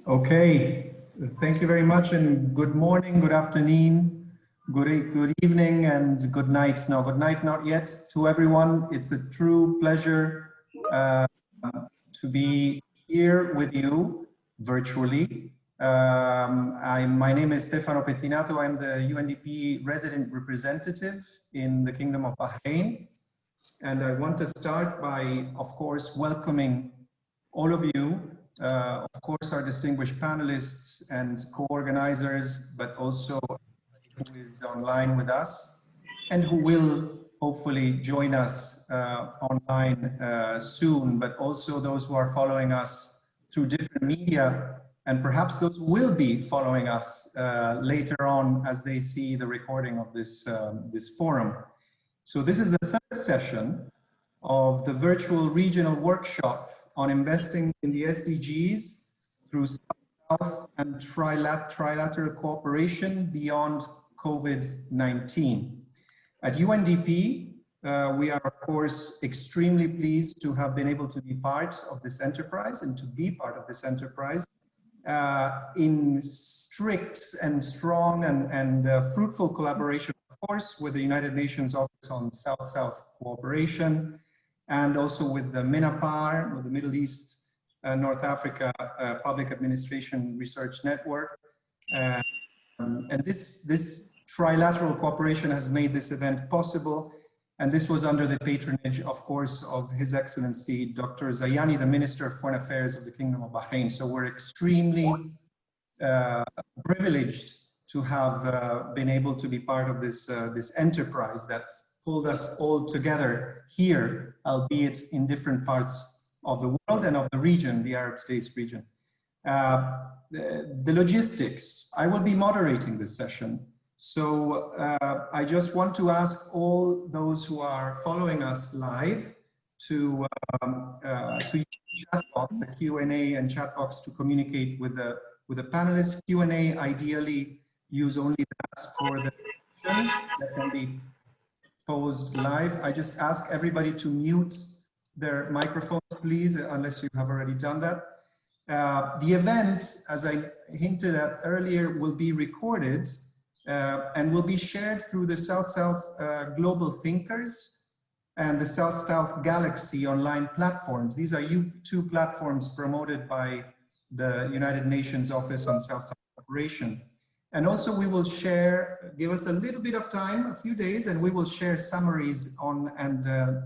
Okay, thank you very much, and good morning, good afternoon, good evening, and good night. No, good night, not yet to everyone. It's a true pleasure to be here with you virtually. My name is Stefano Pettinato. I'm the UNDP resident representative in the Kingdom of Bahrain. And I want to start by, of course, welcoming all of you, of course, our distinguished panelists and co-organizers, but also who is online with us and who will hopefully join us online soon, but also those who are following us through different media, and perhaps those who will be following us later on as they see the recording of this, this forum. So this is the third session of the virtual regional workshop on investing in the SDGs through South and trilateral cooperation beyond COVID-19. At UNDP, we are of course extremely pleased to have been able to be part of this enterprise and to be part of this enterprise in strict and strong and fruitful collaboration, of course, with the United Nations Office on South-South Cooperation, and also with the MENAPAR, or the Middle East North Africa Public Administration Research Network. And this trilateral cooperation has made this event possible. And this was under the patronage, of course, of His Excellency, Dr. Zayani, the Minister of Foreign Affairs of the Kingdom of Bahrain. So we're extremely privileged to have been able to be part of this, this enterprise that pulled us all together here, albeit in different parts of the world and of the region, the Arab States region. The logistics, I will be moderating this session. So I just want to ask all those who are following us live to use chat box, the Q&A and chat box to communicate with the panelists. Q&A, ideally use only that for the questions that can be posed live. I just ask everybody to mute their microphones, please, unless you have already done that. The event, as I hinted at earlier, will be recorded and will be shared through the South-South Global Thinkers and the South-South Galaxy online platforms. These are two platforms promoted by the United Nations Office on South-South Cooperation. And also we will share, give us a little bit of time, a few days, and we will share summaries on and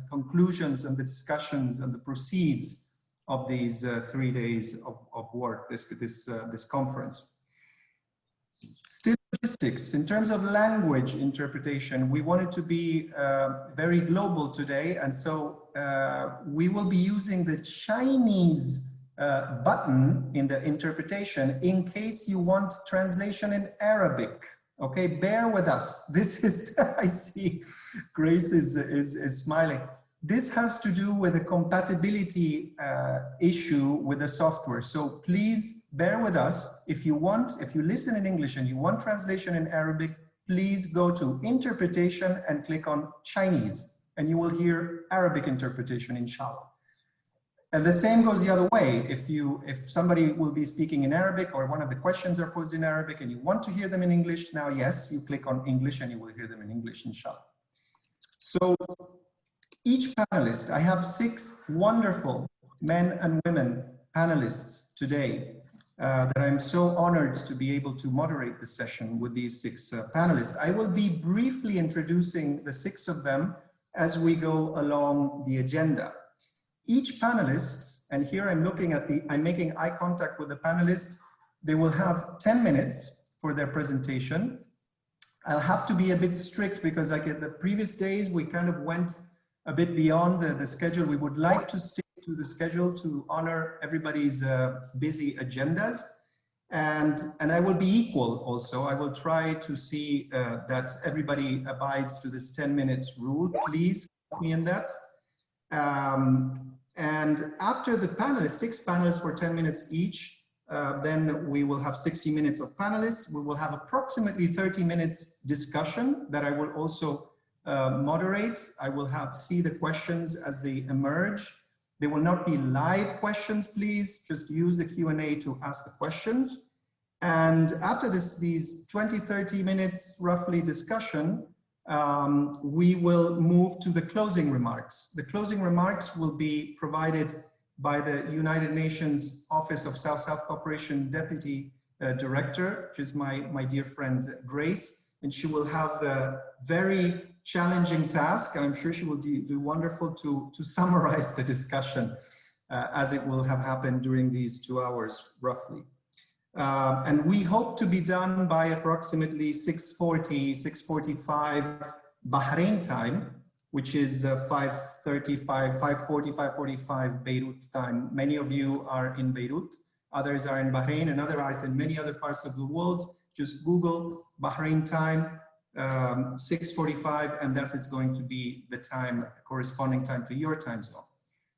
conclusions and the discussions and the proceeds of these 3 days of work, this conference. Still logistics, in terms of language interpretation, we wanted to be very global today. And so we will be using the Chinese button in the interpretation in case you want translation in Arabic. Okay, bear with us. This is, I see Grace is smiling. This has to do with a compatibility issue with the software. So please bear with us. If you listen in English and you want translation in Arabic, please go to interpretation and click on Chinese, and you will hear Arabic interpretation, inshallah. And the same goes the other way. If somebody will be speaking in Arabic or one of the questions are posed in Arabic and you want to hear them in English, now yes, you click on English and you will hear them in English, inshallah. So each panelist, I have 6 wonderful men and women panelists today that I'm so honored to be able to moderate the session with these 6 panelists. I will be briefly introducing the 6 of them as we go along the agenda. Each panelist, and here I'm looking at I'm making eye contact with the panelists, they will have 10 minutes for their presentation. I'll have to be a bit strict because like at the previous days, we kind of went a bit beyond the schedule. We would like to stick to the schedule to honor everybody's busy agendas. And I will be equal also. I will try to see that everybody abides to this 10-minute rule. Please help me in that. And after the panelists, 6 panelists for 10 minutes each, then we will have 60 minutes of panelists. We will have approximately 30 minutes discussion that I will also moderate. I will see the questions as they emerge. They will not be live questions, please. Just use the Q&A to ask the questions. And after these 20, 30 minutes roughly discussion, we will move to the closing remarks. The closing remarks will be provided by the United Nations Office of South-South Cooperation Deputy Director, which is my dear friend Grace, and she will have the very challenging task, and I'm sure she will do wonderful to summarize the discussion as it will have happened during these 2 hours roughly. And we hope to be done by approximately 6:40, 6:45 Bahrain time, which is 5:35, 5:40, 5:45 Beirut time. Many of you are in Beirut, others are in Bahrain, and others in many other parts of the world. Just Google Bahrain time, 6:45, and it's going to be the time, corresponding time to your time zone.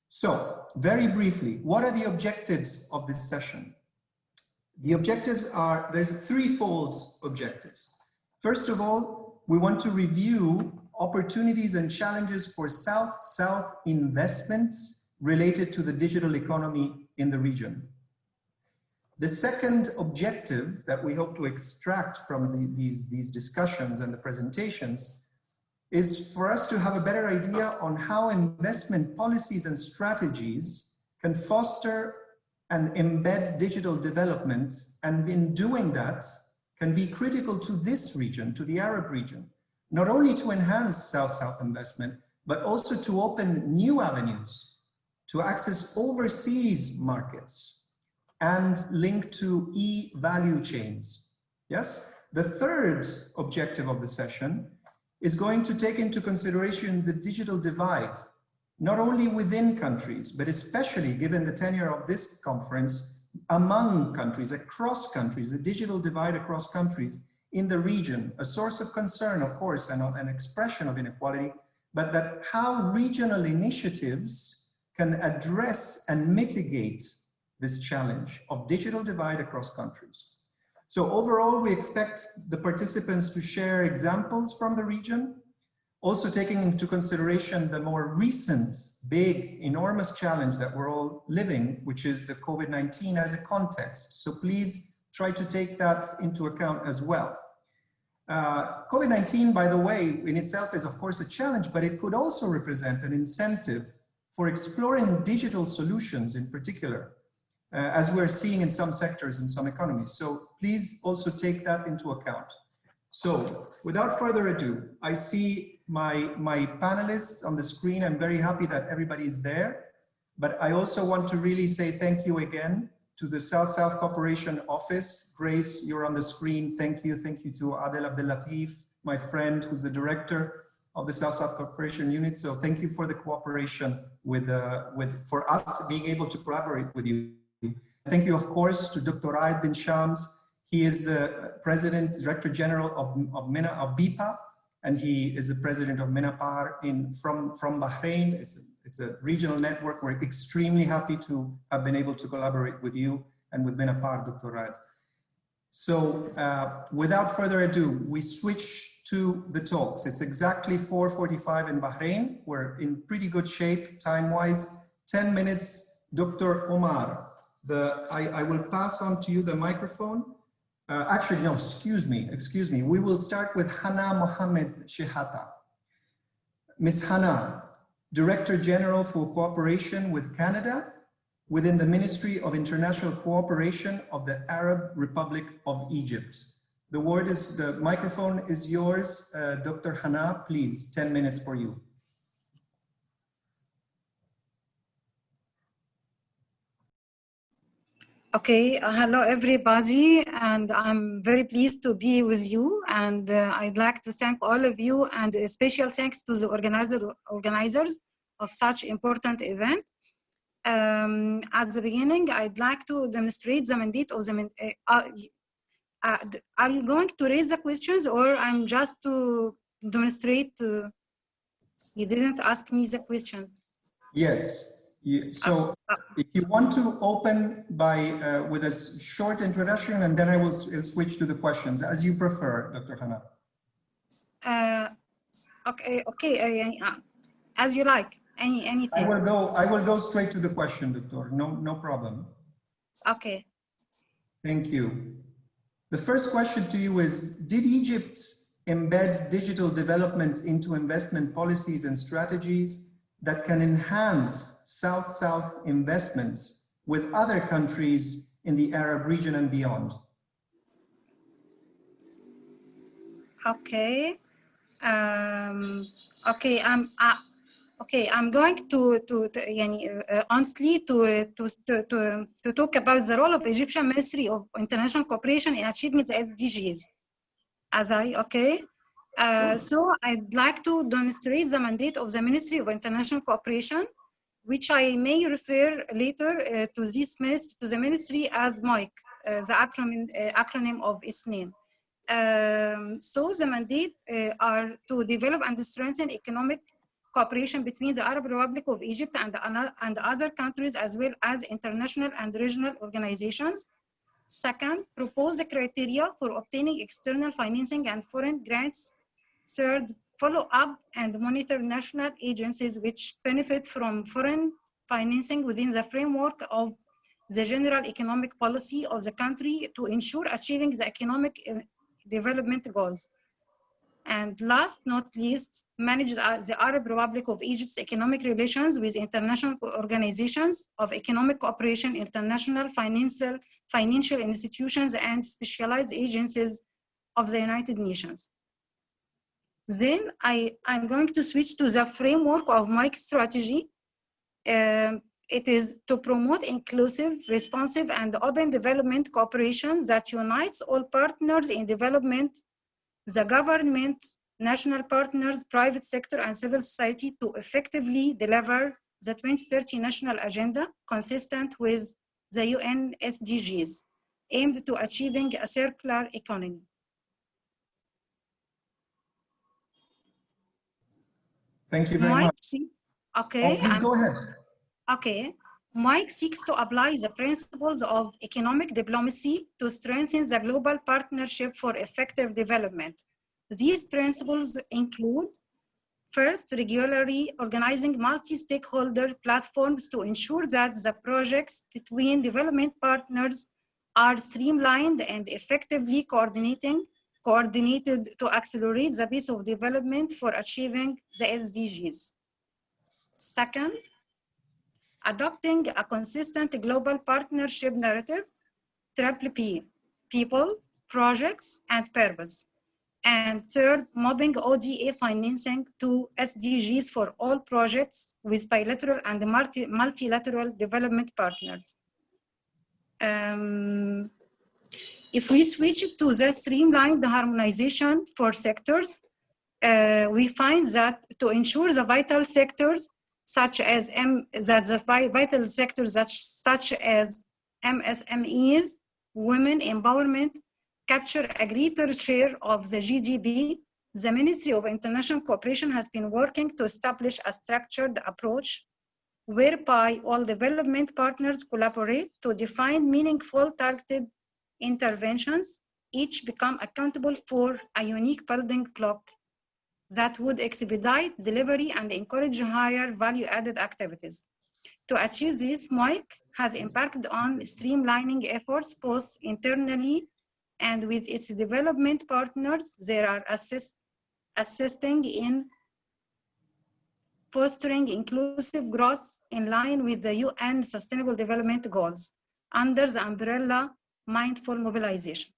So, very briefly, what are the objectives of this session? The objectives are, there's threefold objectives. First of all, we want to review opportunities and challenges for South-South investments related to the digital economy in the region. The second objective that we hope to extract from these discussions and the presentations is for us to have a better idea on how investment policies and strategies can foster and embed digital development, and in doing that can be critical to this region, to the Arab region, not only to enhance South-South investment, but also to open new avenues to access overseas markets and link to e-value chains. Yes? The third objective of the session is going to take into consideration the digital divide, not only within countries, but especially given the tenure of this conference, among countries, across countries, the digital divide across countries in the region, a source of concern, of course, and an expression of inequality, but that how regional initiatives can address and mitigate this challenge of digital divide across countries. So overall, we expect the participants to share examples from the region, also taking into consideration the more recent, big, enormous challenge that we're all living, which is the COVID-19 as a context. So please try to take that into account as well. COVID-19, by the way, in itself is of course a challenge, but it could also represent an incentive for exploring digital solutions in particular, as we're seeing in some sectors in some economies. So please also take that into account. So without further ado, I see my panelists on the screen. I'm very happy that everybody is there, but I also want to really say thank you again to the South-South Cooperation Office. Grace, you're on the screen. Thank you. Thank you to Adel Abdellatif, my friend, who's the director of the South-South Cooperation Unit. So thank you for the cooperation for us being able to collaborate with you. Thank you, of course, to Dr. Raed bin Shams. He is the President, Director General of BIPA, and he is the President of MENAPAR from Bahrain. It's a regional network. We're extremely happy to have been able to collaborate with you and with MENAPAR, Dr. Raed. So without further ado, we switch to the talks. It's exactly 4:45 in Bahrain. We're in pretty good shape time-wise. 10 minutes, Dr. Omar. I will pass on to you the microphone. Actually, no, excuse me. We will start with Hana Mohammed Shehata. Ms. Hana, Director General for Cooperation with Canada within the Ministry of International Cooperation of the Arab Republic of Egypt. The microphone is yours. Dr. Hana, please, 10 minutes for you. Okay, hello everybody, and I'm very pleased to be with you, and I'd like to thank all of you, and a special thanks to the organizers of such important event. At the beginning, I'd like to demonstrate the mandate of the are you going to raise the questions, or I'm just to demonstrate? You didn't ask me the questions. Yes. So if you want to open with a short introduction, and then I will switch to the questions, as you prefer, Dr. Hana. Okay, as you like. anything. I will go straight to the question, Doctor. No problem. Okay. Thank you. The first question to you is, did Egypt embed digital development into investment policies and strategies that can enhance South-South investments with other countries in the Arab region and beyond? Okay. Okay. I'm going to honestly to talk about the role of Egyptian Ministry of International Cooperation in achieving the SDGs. So I'd like to demonstrate the mandate of the Ministry of International Cooperation, which I may refer later to the ministry as MOIC, the acronym of its name. So the mandate are to develop and strengthen economic cooperation between the Arab Republic of Egypt and other countries, as well as international and regional organizations. Second, propose the criteria for obtaining external financing and foreign grants. Third, follow up and monitor national agencies which benefit from foreign financing within the framework of the general economic policy of the country to ensure achieving the economic development goals. And last not least, manage the Arab Republic of Egypt's economic relations with international organizations of economic cooperation, international financial institutions, and specialized agencies of the United Nations. Then I'm going to switch to the framework of MOIC strategy. It is to promote inclusive, responsive, and open development cooperation that unites all partners in development, the government, national partners, private sector, and civil society to effectively deliver the 2030 national agenda consistent with the UN SDGs, aimed to achieving a circular economy. Thank you very much. Okay. Oh, please go ahead. Okay. MOIC seeks to apply the principles of economic diplomacy to strengthen the global partnership for effective development. These principles include, first, regularly organizing multi-stakeholder platforms to ensure that the projects between development partners are streamlined and effectively coordinated to accelerate the pace of development for achieving the SDGs. Second, adopting a consistent global partnership narrative, TrP, people, projects, and purpose. And third, mobbing ODA financing to SDGs for all projects with bilateral and multilateral development partners. If we switch to the streamlined harmonization for sectors, we find that to ensure the vital sectors such as MSMEs, women empowerment, capture a greater share of the GDP, the Ministry of International Cooperation has been working to establish a structured approach whereby all development partners collaborate to define meaningful targeted interventions, each become accountable for a unique building block that would expedite delivery and encourage higher value-added activities. To achieve this, MOIC has embarked on streamlining efforts both internally and with its development partners. They are assisting in fostering inclusive growth in line with the UN Sustainable Development Goals under the umbrella Mindful Mobilization.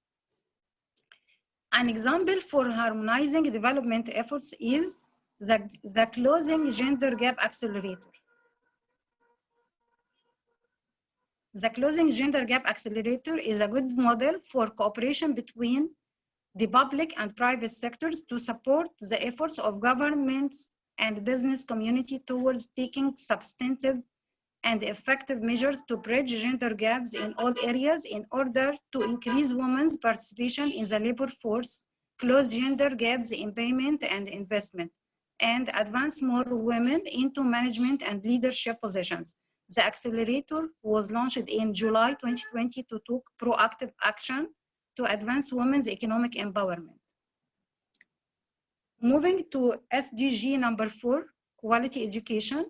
An example for harmonizing development efforts is the Closing Gender Gap Accelerator. The Closing Gender Gap Accelerator is a good model for cooperation between the public and private sectors to support the efforts of governments and business community towards taking substantive and effective measures to bridge gender gaps in all areas in order to increase women's participation in the labor force, close gender gaps in payment and investment, and advance more women into management and leadership positions. The accelerator was launched in July 2020 to take proactive action to advance women's economic empowerment. Moving to SDG number 4, quality education.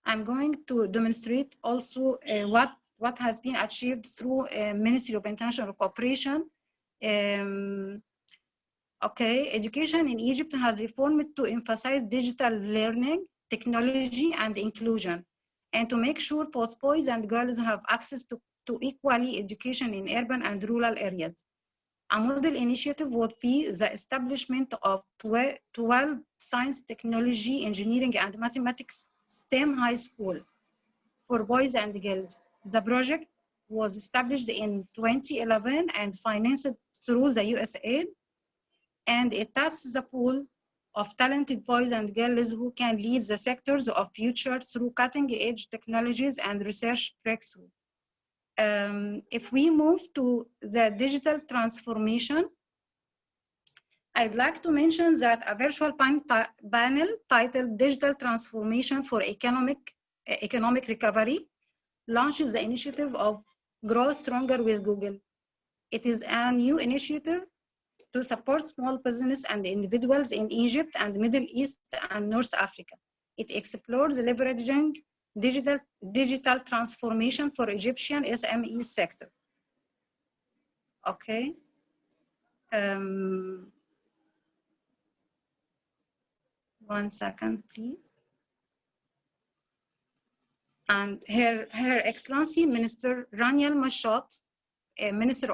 I'm going to demonstrate also what has been achieved through Ministry of International Cooperation. Okay, education in Egypt has reformed to emphasize digital learning, technology, and inclusion, and to make sure both boys and girls have access to equally education in urban and rural areas. A model initiative would be the establishment of 12 science, technology, engineering, and mathematics STEM high school for boys and girls. The project was established in 2011 and financed through the USAID, and it taps the pool of talented boys and girls who can lead the sectors of future through cutting-edge technologies and research breakthrough. If we move to the digital transformation, I'd like to mention that a virtual panel titled Digital Transformation for Economic Recovery launches the initiative of Grow Stronger with Google. It is a new initiative to support small business and individuals in Egypt and Middle East and North Africa. It explores leveraging digital transformation for Egyptian SMEs sector. Okay. One second, please. And Her Excellency Minister Rania Al-Mashat, Ministry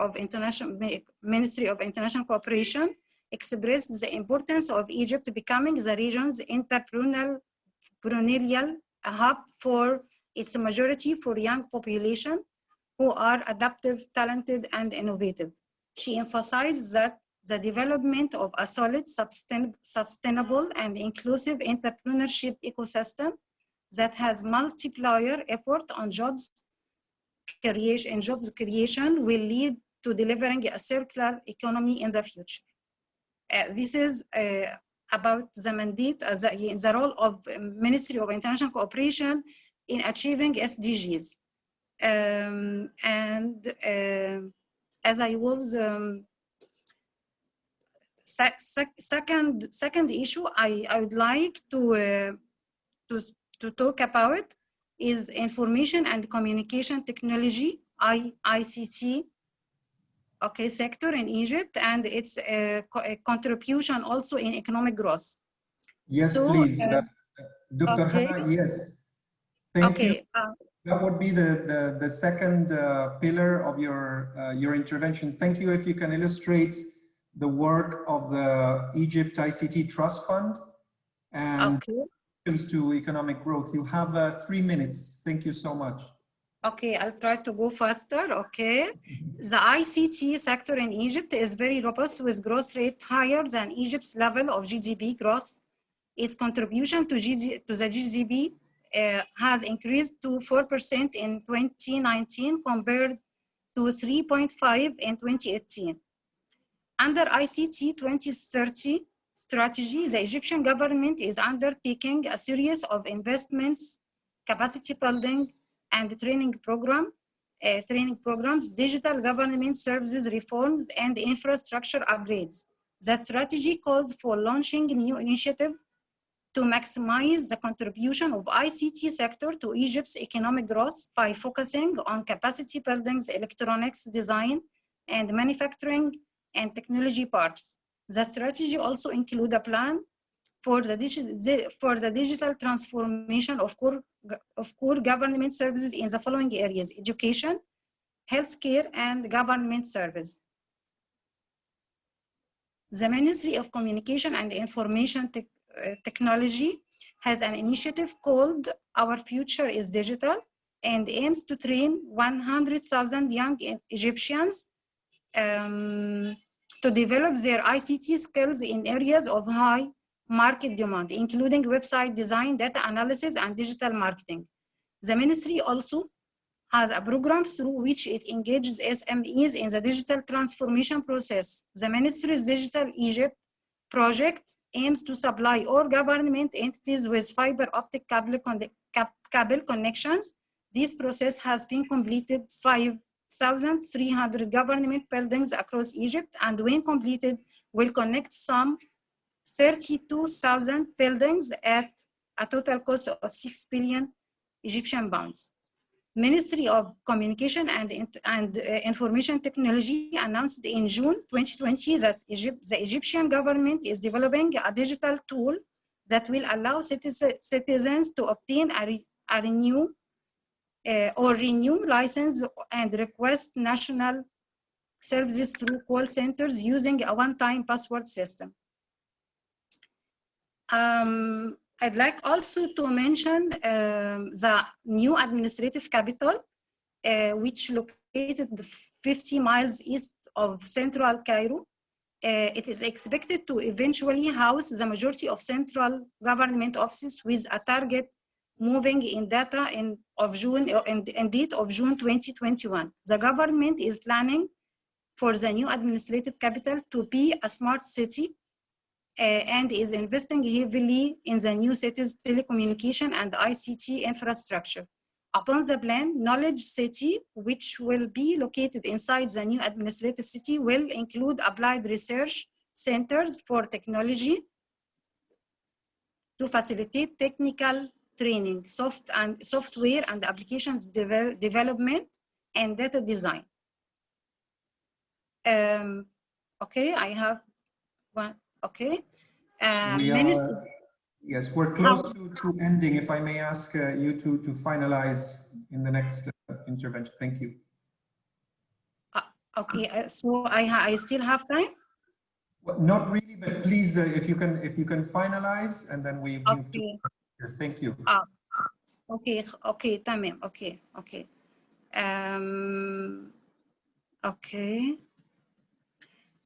of International Cooperation, expressed the importance of Egypt becoming the region's entrepreneurial hub for its majority for young population who are adaptive, talented, and innovative. She emphasized that the development of a solid, sustainable, and inclusive entrepreneurship ecosystem that has multiplier effort on jobs creation will lead to delivering a circular economy in the future. This is about the mandate, the role of Ministry of International Cooperation in achieving SDGs. As I was second issue I would like to talk about is information and communication technology, ICT, okay, sector in Egypt, and its contribution also in economic growth. Yes, so, please, Dr. Okay. Hannah, yes. Thank you. That would be the second pillar of your intervention. Thank you. If you can illustrate the work of the Egypt ICT Trust Fund and to economic growth. You have 3 minutes. Thank you so much. Okay, I'll try to go faster. Okay. The ICT sector in Egypt is very robust with growth rate higher than Egypt's level of GDP growth. Its contribution to the GDP has increased to 4% in 2019 compared to 3.5% in 2018. Under ICT 2030 strategy, the Egyptian government is undertaking a series of investments, capacity building, and training programs, digital government services reforms, and infrastructure upgrades. The strategy calls for launching a new initiative to maximize the contribution of ICT sector to Egypt's economic growth by focusing on capacity buildings, electronics design, and manufacturing and technology parks. The strategy also includes a plan for the digital transformation of core government services in the following areas: education, healthcare, and government service. The Ministry of Communication and Information Technology has an initiative called Our Future is Digital and aims to train 100,000 young Egyptians to develop their ICT skills in areas of high market demand, including website design, data analysis, and digital marketing. The ministry also has a program through which it engages SMEs in the digital transformation process. The ministry's Digital Egypt project aims to supply all government entities with fiber optic cable connections. This process has been completed 5,300 government buildings across Egypt, and when completed, will connect some 32,000 buildings at a total cost of 6 billion Egyptian pounds. Ministry of Communication and Information Technology announced in June 2020 that the Egyptian government is developing a digital tool that will allow citizens to obtain a renew license and request national services through call centers using a one-time password system. I'd like also to mention the new administrative capital, which located 50 miles east of central Cairo. It is expected to eventually house the majority of central government offices with a target moving in data in date of June 2021. The government is planning for the new administrative capital to be a smart city and is investing heavily in the new city's telecommunication and ICT infrastructure. Upon the plan, Knowledge City, which will be located inside the new administrative city, will include applied research centers for technology to facilitate technical training, software and applications development, and data design. Okay, I have one. Okay. Yes, we're close to ending. If I may ask you to finalize in the next intervention. Thank you. Okay, so I still have time? Well, not really, but please, if you can finalize, and then we move to here. Thank you. Okay, tamam. Okay. Okay.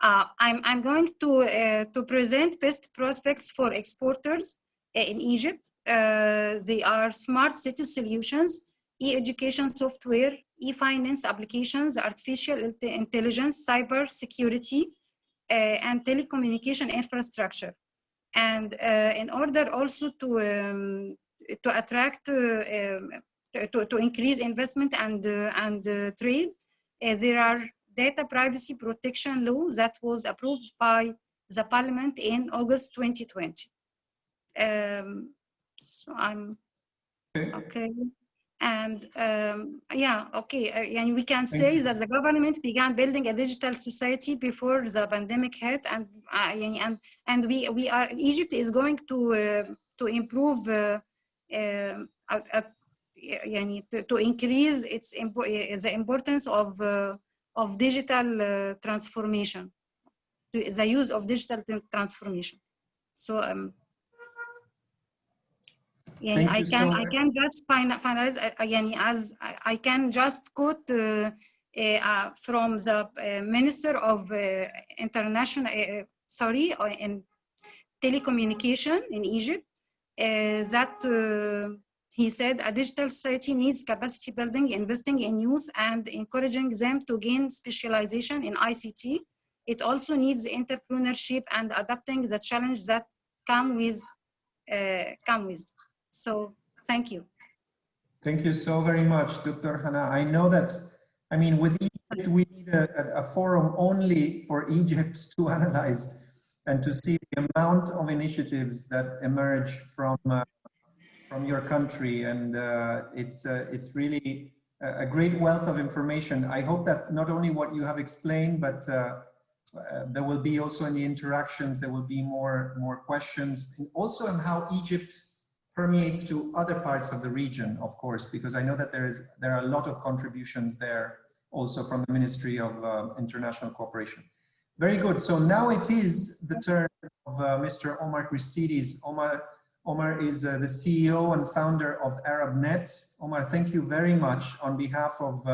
I'm going to present best prospects for exporters in Egypt. They are smart city solutions, e-education software, e-finance applications, artificial intelligence, cyber security, and telecommunication infrastructure. And in order also to attract, to increase investment and trade, there are data privacy protection law that was approved by the parliament in August 2020. So I'm okay. And yeah, okay. And we can say that the government began building a digital society before the pandemic hit, and we are Egypt is going to improve to increase the importance of digital transformation, the use of digital transformation. So I can just finalize as I can just quote from the Minister of International in telecommunication in Egypt that he said a digital society needs capacity building, investing in youth and encouraging them to gain specialization in ICT. It also needs entrepreneurship and adapting the challenge that come with. So thank you. Thank you so very much, Dr. Hana. I know that, I mean, with Egypt, we need a forum only for Egypt to analyze and to see the amount of initiatives that emerge from your country, and it's really a great wealth of information. I hope that not only what you have explained, but there will be also in the interactions, there will be more questions, and also on how Egypt permeates to other parts of the region, of course, because I know that there are a lot of contributions there also from the Ministry of International Cooperation. Very good. So now it is the turn of Mr. Omar Christidis. Omar is the CEO and founder of ArabNet. Omar, thank you very much on behalf of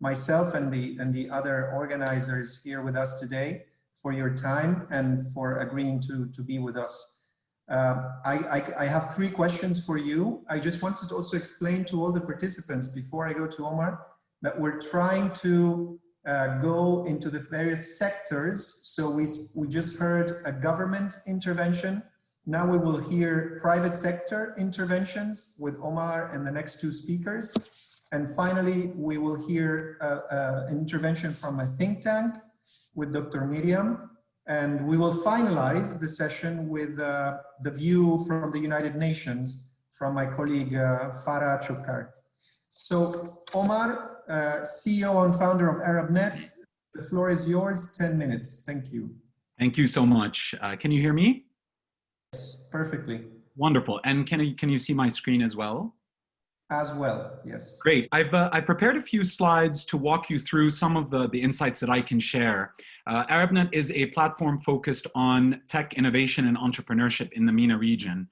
myself and the other organizers here with us today for your time and for agreeing to be with us. I have 3 questions for you. I just wanted to also explain to all the participants before I go to Omar that we're trying to go into the various sectors. So we just heard a government intervention. Now we will hear private sector interventions with Omar and the next 2 speakers. And finally, we will hear an intervention from a think tank with Dr. Miriam. And we will finalize the session with the view from the United Nations from my colleague Farah Chukar. So Omar, CEO and founder of ArabNet, the floor is yours, 10 minutes. Thank you. Thank you so much. Can you hear me? Yes, perfectly. Wonderful. And can you see my screen as well? As well, yes. Great. I've prepared a few slides to walk you through some of the insights that I can share. ArabNet is a platform focused on tech innovation and entrepreneurship in the MENA region.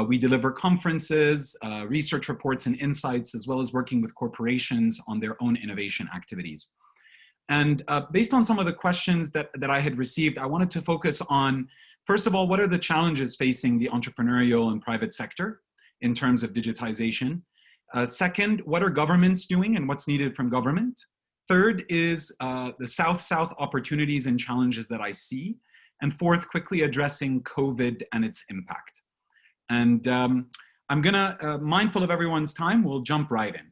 We deliver conferences, research reports and insights, as well as working with corporations on their own innovation activities. And based on some of the questions that I had received, I wanted to focus on, first of all, what are the challenges facing the entrepreneurial and private sector in terms of digitization? Second, what are governments doing and what's needed from government? Third is the South-South opportunities and challenges that I see. And fourth, quickly addressing COVID and its impact. And I'm gonna, mindful of everyone's time, we'll jump right in.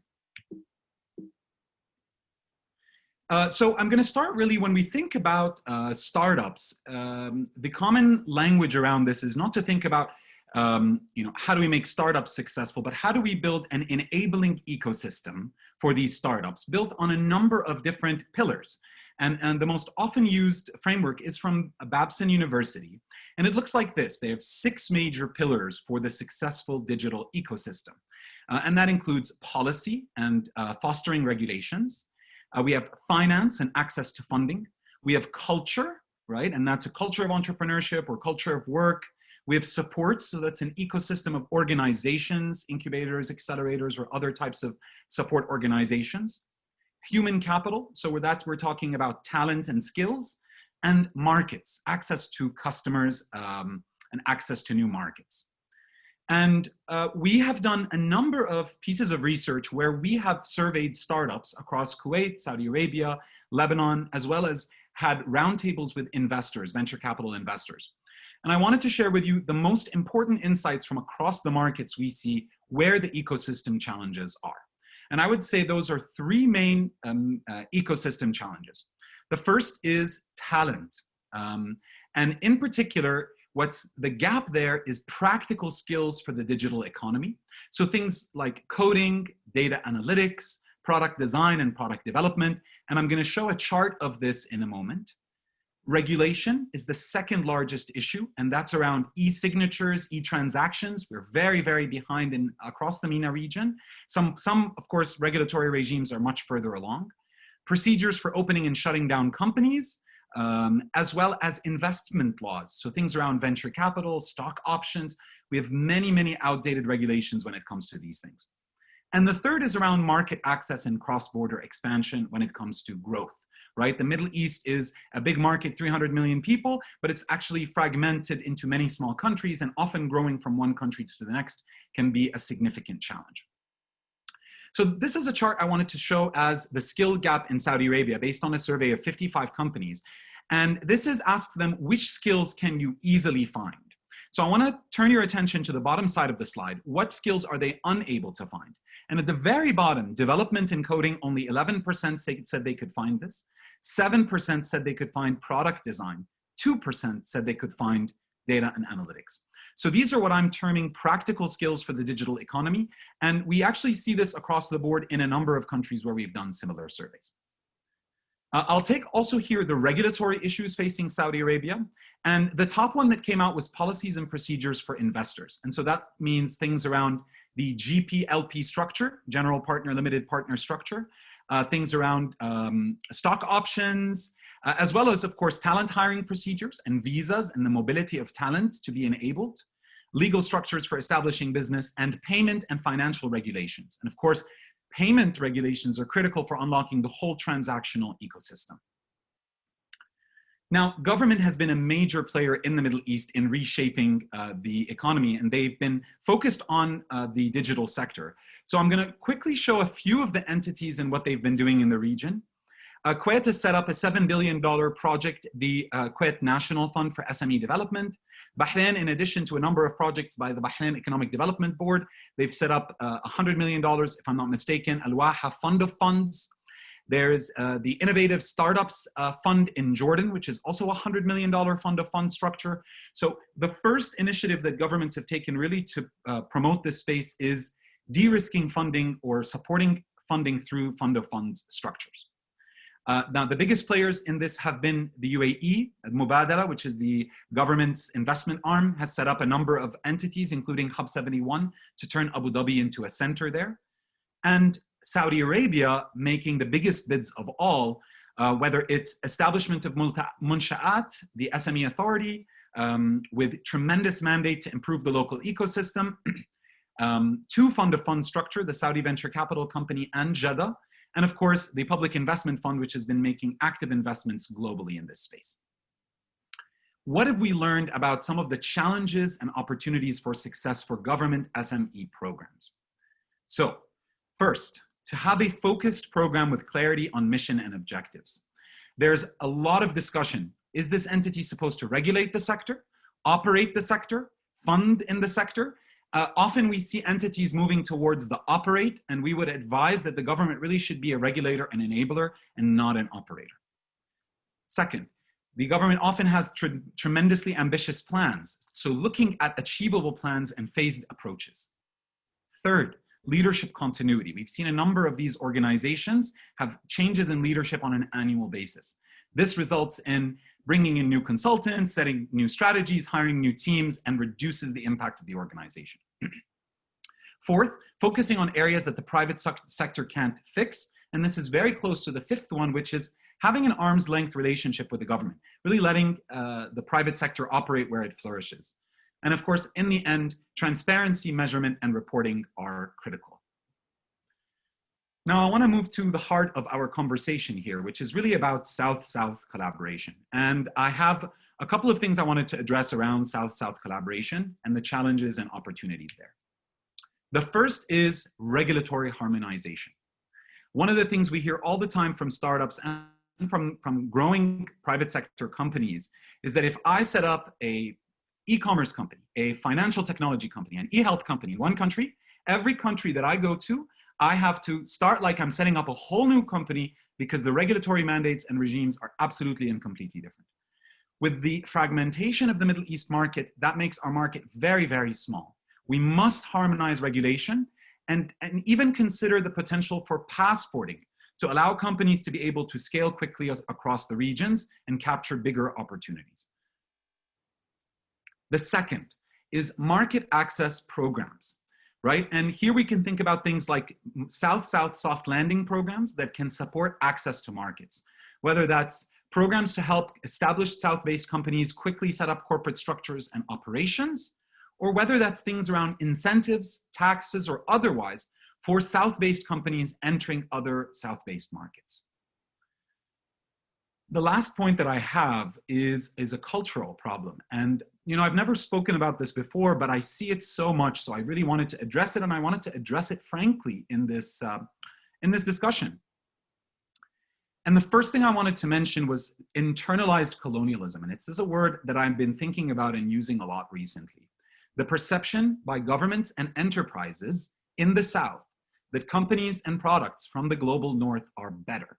So I'm going to start really when we think about startups. The common language around this is not to think about, how do we make startups successful, but how do we build an enabling ecosystem for these startups built on a number of different pillars. And the most often used framework is from Babson University. And it looks like this. They have 6 major pillars for the successful digital ecosystem. And that includes policy and fostering regulations. We have finance and access to funding. We have culture, right? And that's a culture of entrepreneurship or culture of work. We have support, so that's an ecosystem of organizations, incubators, accelerators, or other types of support organizations. Human capital, so we're talking about talent and skills. And markets, access to customers and access to new markets. And we have done a number of pieces of research where we have surveyed startups across Kuwait, Saudi Arabia, Lebanon, as well as had roundtables with investors, venture capital investors. And I wanted to share with you the most important insights from across the markets we see where the ecosystem challenges are. And I would say those are 3 main ecosystem challenges. The first is talent. And in particular, what's the gap there is practical skills for the digital economy. So things like coding, data analytics, product design and product development. And I'm going to show a chart of this in a moment. Regulation is the 2nd largest issue, and that's around e-signatures, e-transactions. We're very, very behind across the MENA region. Some, of course, regulatory regimes are much further along. Procedures for opening and shutting down companies, as well as investment laws. So things around venture capital, stock options. We have many, many outdated regulations when it comes to these things. And the 3rd is around market access and cross-border expansion when it comes to growth, right? The Middle East is a big market, 300 million people, but it's actually fragmented into many small countries, and often growing from one country to the next can be a significant challenge. So this is a chart I wanted to show as the skill gap in Saudi Arabia based on a survey of 55 companies. And this asks them, which skills can you easily find? So I want to turn your attention to the bottom side of the slide. What skills are they unable to find? And at the very bottom, development and coding, only 11% said they could find this. 7% said they could find product design. 2% said they could find data and analytics. So these are what I'm terming practical skills for the digital economy. And we actually see this across the board in a number of countries where we've done similar surveys. I'll take also here the regulatory issues facing Saudi Arabia. And the top one that came out was policies and procedures for investors. And so that means things around the GP-LP structure, general partner, limited partner structure, things around stock options, as well as, of course, talent hiring procedures and visas and the mobility of talent to be enabled, legal structures for establishing business, and payment and financial regulations. And of course, payment regulations are critical for unlocking the whole transactional ecosystem. Now, government has been a major player in the Middle East in reshaping the economy, and they've been focused on the digital sector. So I'm going to quickly show a few of the entities and what they've been doing in the region. Kuwait has set up a $7 billion project, the Kuwait National Fund for SME Development. Bahrain, in addition to a number of projects by the Bahrain Economic Development Board, they've set up $100 million, if I'm not mistaken, Al-Waha Fund of Funds. There's the Innovative Startups Fund in Jordan, which is also a $100 million fund of fund structure. So the first initiative that governments have taken really to promote this space is de-risking funding or supporting funding through fund of funds structures. Now, the biggest players in this have been the UAE. Mubadala, which is the government's investment arm, has set up a number of entities, including Hub 71, to turn Abu Dhabi into a center there. And Saudi Arabia making the biggest bids of all, whether it's establishment of Munsha'at, the SME authority, with tremendous mandate to improve the local ecosystem, two fund of fund structure, the Saudi Venture Capital Company and Jeddah, and of course, the Public Investment Fund, which has been making active investments globally in this space. What have we learned about some of the challenges and opportunities for success for government SME programs? So, first, to have a focused program with clarity on mission and objectives. There's a lot of discussion. Is this entity supposed to regulate the sector, operate the sector, fund in the sector? Often we see entities moving towards the operate, and we would advise that the government really should be a regulator and enabler and not an operator. Second, the government often has tremendously ambitious plans, so looking at achievable plans and phased approaches. Third, leadership continuity. We've seen a number of these organizations have changes in leadership on an annual basis. This results in bringing in new consultants, setting new strategies, hiring new teams, and reduces the impact of the organization. Fourth, focusing on areas that the private sector can't fix. And this is very close to the fifth one, which is having an arm's length relationship with the government, really letting the private sector operate where it flourishes. And of course, in the end, transparency, measurement, and reporting are critical. Now, I want to move to the heart of our conversation here, which is really about South-South collaboration. And I have a couple of things I wanted to address around South-South collaboration and the challenges and opportunities there. The first is regulatory harmonization. One of the things we hear all the time from startups and from growing private sector companies is that if I set up a e-commerce company, a financial technology company, an e-health company in one country, every country that I go to, I have to start like I'm setting up a whole new company because the regulatory mandates and regimes are absolutely and completely different. With the fragmentation of the Middle East market, that makes our market very, very small. We must harmonize regulation and even consider the potential for passporting to allow companies to be able to scale quickly across the regions and capture bigger opportunities. The second is market access programs, right? And here we can think about things like South-South soft landing programs that can support access to markets, whether that's programs to help established South-based companies quickly set up corporate structures and operations, or whether that's things around incentives, taxes, or otherwise for South-based companies entering other South-based markets. The last point that I have is a cultural problem. And you know, I've never spoken about this before, but I see it so much, so I really wanted to address it, and I wanted to address it frankly in this discussion. And the first thing I wanted to mention was internalized colonialism, and this is a word that I've been thinking about and using a lot recently. The perception by governments and enterprises in the South that companies and products from the global North are better,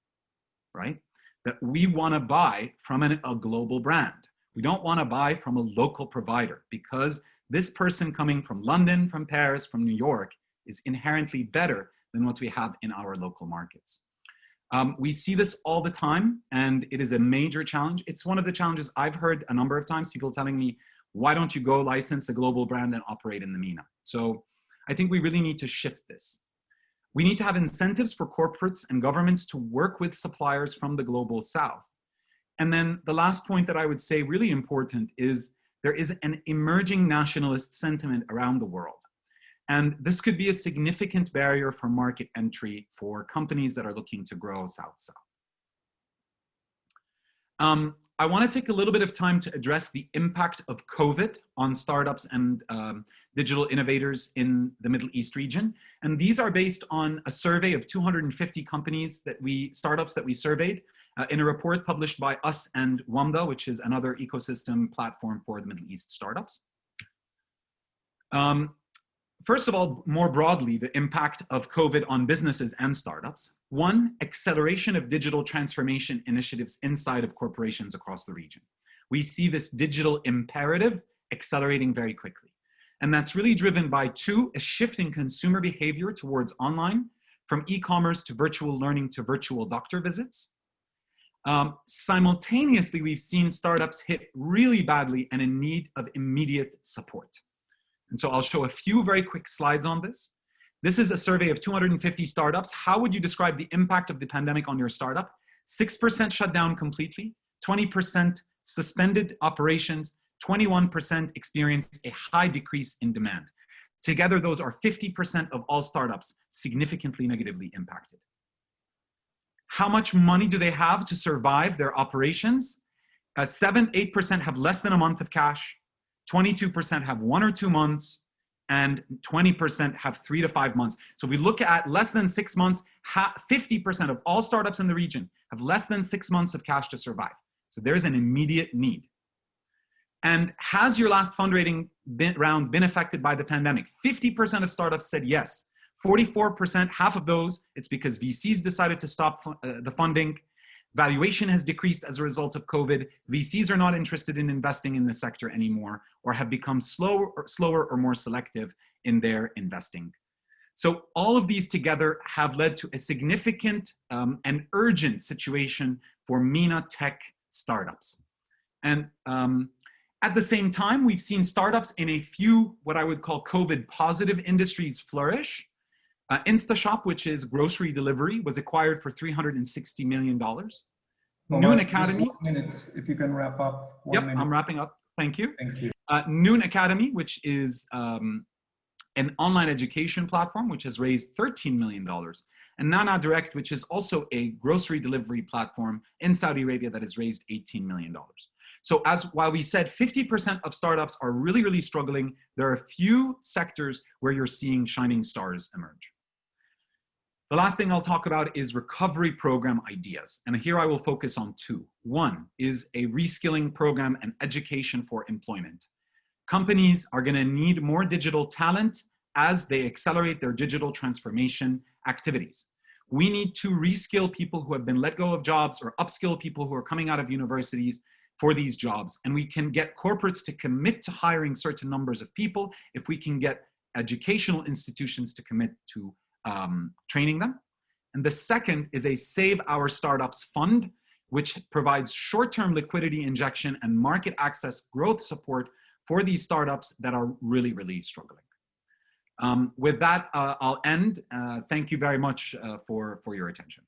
right? That we want to buy from a global brand. We don't want to buy from a local provider because this person coming from London, from Paris, from New York is inherently better than what we have in our local markets. We see this all the time, and it is a major challenge. It's one of the challenges I've heard a number of times, people telling me, why don't you go license a global brand and operate in the MENA? So I think we really need to shift this. We need to have incentives for corporates and governments to work with suppliers from the global South. And then the last point that I would say really important is there is an emerging nationalist sentiment around the world. And this could be a significant barrier for market entry for companies that are looking to grow South-South. I want to take a little bit of time to address the impact of COVID on startups and digital innovators in the Middle East region. And these are based on a survey of 250 companies startups that we surveyed in a report published by us and WAMDA, which is another ecosystem platform for the Middle East startups. first of all, more broadly, the impact of COVID on businesses and startups. One, acceleration of digital transformation initiatives inside of corporations across the region. We see this digital imperative accelerating very quickly. And that's really driven by two, a shift in consumer behavior towards online, from e-commerce to virtual learning to virtual doctor visits. Simultaneously, we've seen startups hit really badly and in need of immediate support. And so I'll show a few very quick slides on this. This is a survey of 250 startups. How would you describe the impact of the pandemic on your startup? 6% shut down completely, 20% suspended operations, 21% experienced a high decrease in demand. Together, those are 50% of all startups significantly negatively impacted. How much money do they have to survive their operations? 8% have less than a month of cash, 22% have 1 or 2 months, and 20% have 3 to 5 months. So we look at less than 6 months, 50% of all startups in the region have less than 6 months of cash to survive. So there's an immediate need. And has your last fundraising round been affected by the pandemic? 50% of startups said yes. 44%, half of those, it's because VCs decided to stop the funding. Valuation has decreased as a result of COVID. VCs are not interested in investing in the sector anymore, or have become slower or more selective in their investing. So all of these together have led to a significant and urgent situation for MENA tech startups. And at the same time, we've seen startups in a few, what I would call COVID positive industries flourish. InstaShop, which is grocery delivery, was acquired for $360 million. Noon Academy. Just 1 minute, if you can wrap up. 1 minute. I'm wrapping up. Thank you. Thank you. Noon Academy, which is an online education platform, which has raised $13 million. And Nana Direct, which is also a grocery delivery platform in Saudi Arabia that has raised $18 million. So while we said 50% of startups are really, really struggling, there are a few sectors where you're seeing shining stars emerge. The last thing I'll talk about is recovery program ideas. And here I will focus on two. One is a reskilling program and education for employment. Companies are going to need more digital talent as they accelerate their digital transformation activities. We need to reskill people who have been let go of jobs, or upskill people who are coming out of universities for these jobs. And we can get corporates to commit to hiring certain numbers of people if we can get educational institutions to commit to training them. And the second is a Save Our Startups Fund, which provides short-term liquidity injection and market access growth support for these startups that are really, really struggling. With that, I'll end. Thank you very much for your attention.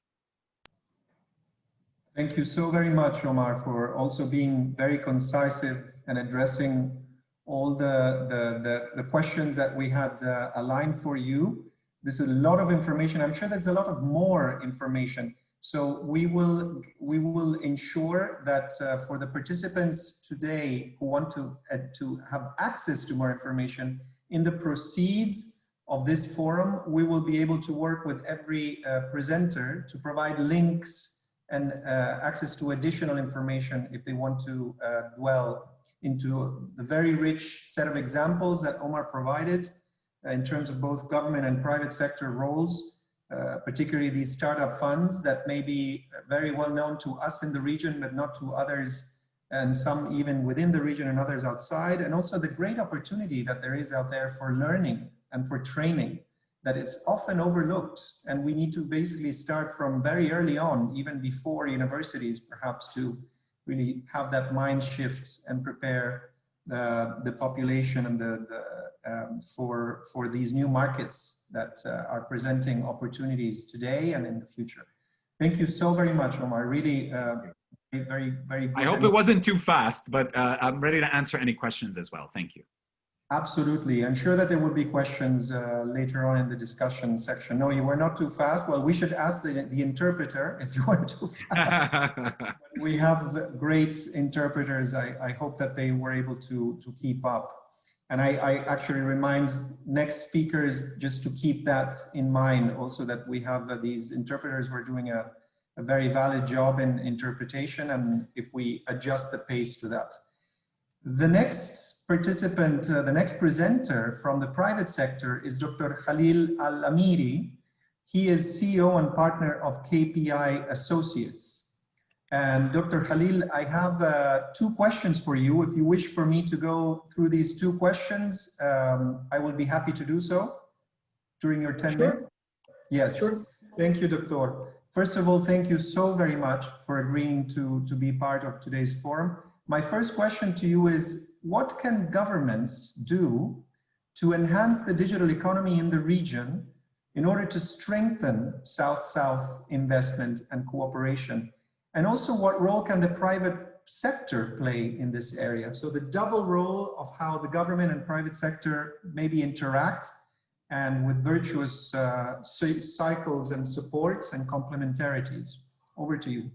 Thank you so very much, Omar, for also being very concise and addressing all the questions that we had aligned for you. This is a lot of information. I'm sure there's a lot of more information. So we will ensure that for the participants today who want to have access to more information, in the proceeds of this forum, we will be able to work with every presenter to provide links and access to additional information if they want to dwell into the very rich set of examples that Omar provided in terms of both government and private sector roles, particularly these startup funds that may be very well known to us in the region, but not to others, and some even within the region and others outside, and also the great opportunity that there is out there for learning and for training that is often overlooked. And we need to basically start from very early on, even before universities, perhaps, to really have that mind shift and prepare the population and for these new markets that are presenting opportunities today and in the future. Thank you so very much, Omar. Really, very good. I hope it wasn't too fast, but I'm ready to answer any questions as well. Thank you. Absolutely. I'm sure that there will be questions later on in the discussion section. No, you were not too fast. Well, we should ask the interpreter if you were too fast. We have great interpreters. I hope that they were able to keep up. And I actually remind next speakers just to keep that in mind also, that we have these interpreters who are doing a very valid job in interpretation, and if we adjust the pace to that. The next participant, the next presenter from the private sector is Dr. Khalil Al-Amiri. He is CEO and partner of KPI Associates. And Dr. Khalil, I have 2 questions for you. If you wish for me to go through these 2 questions, I will be happy to do so during your 10 minutes. Yes, sure. Thank you, Doctor. First of all, thank you so very much for agreeing to be part of today's forum. My first question to you is, what can governments do to enhance the digital economy in the region in order to strengthen South-South investment and cooperation? And also, what role can the private sector play in this area? So the double role of how the government and private sector maybe interact, and with virtuous cycles and supports and complementarities. Over to you.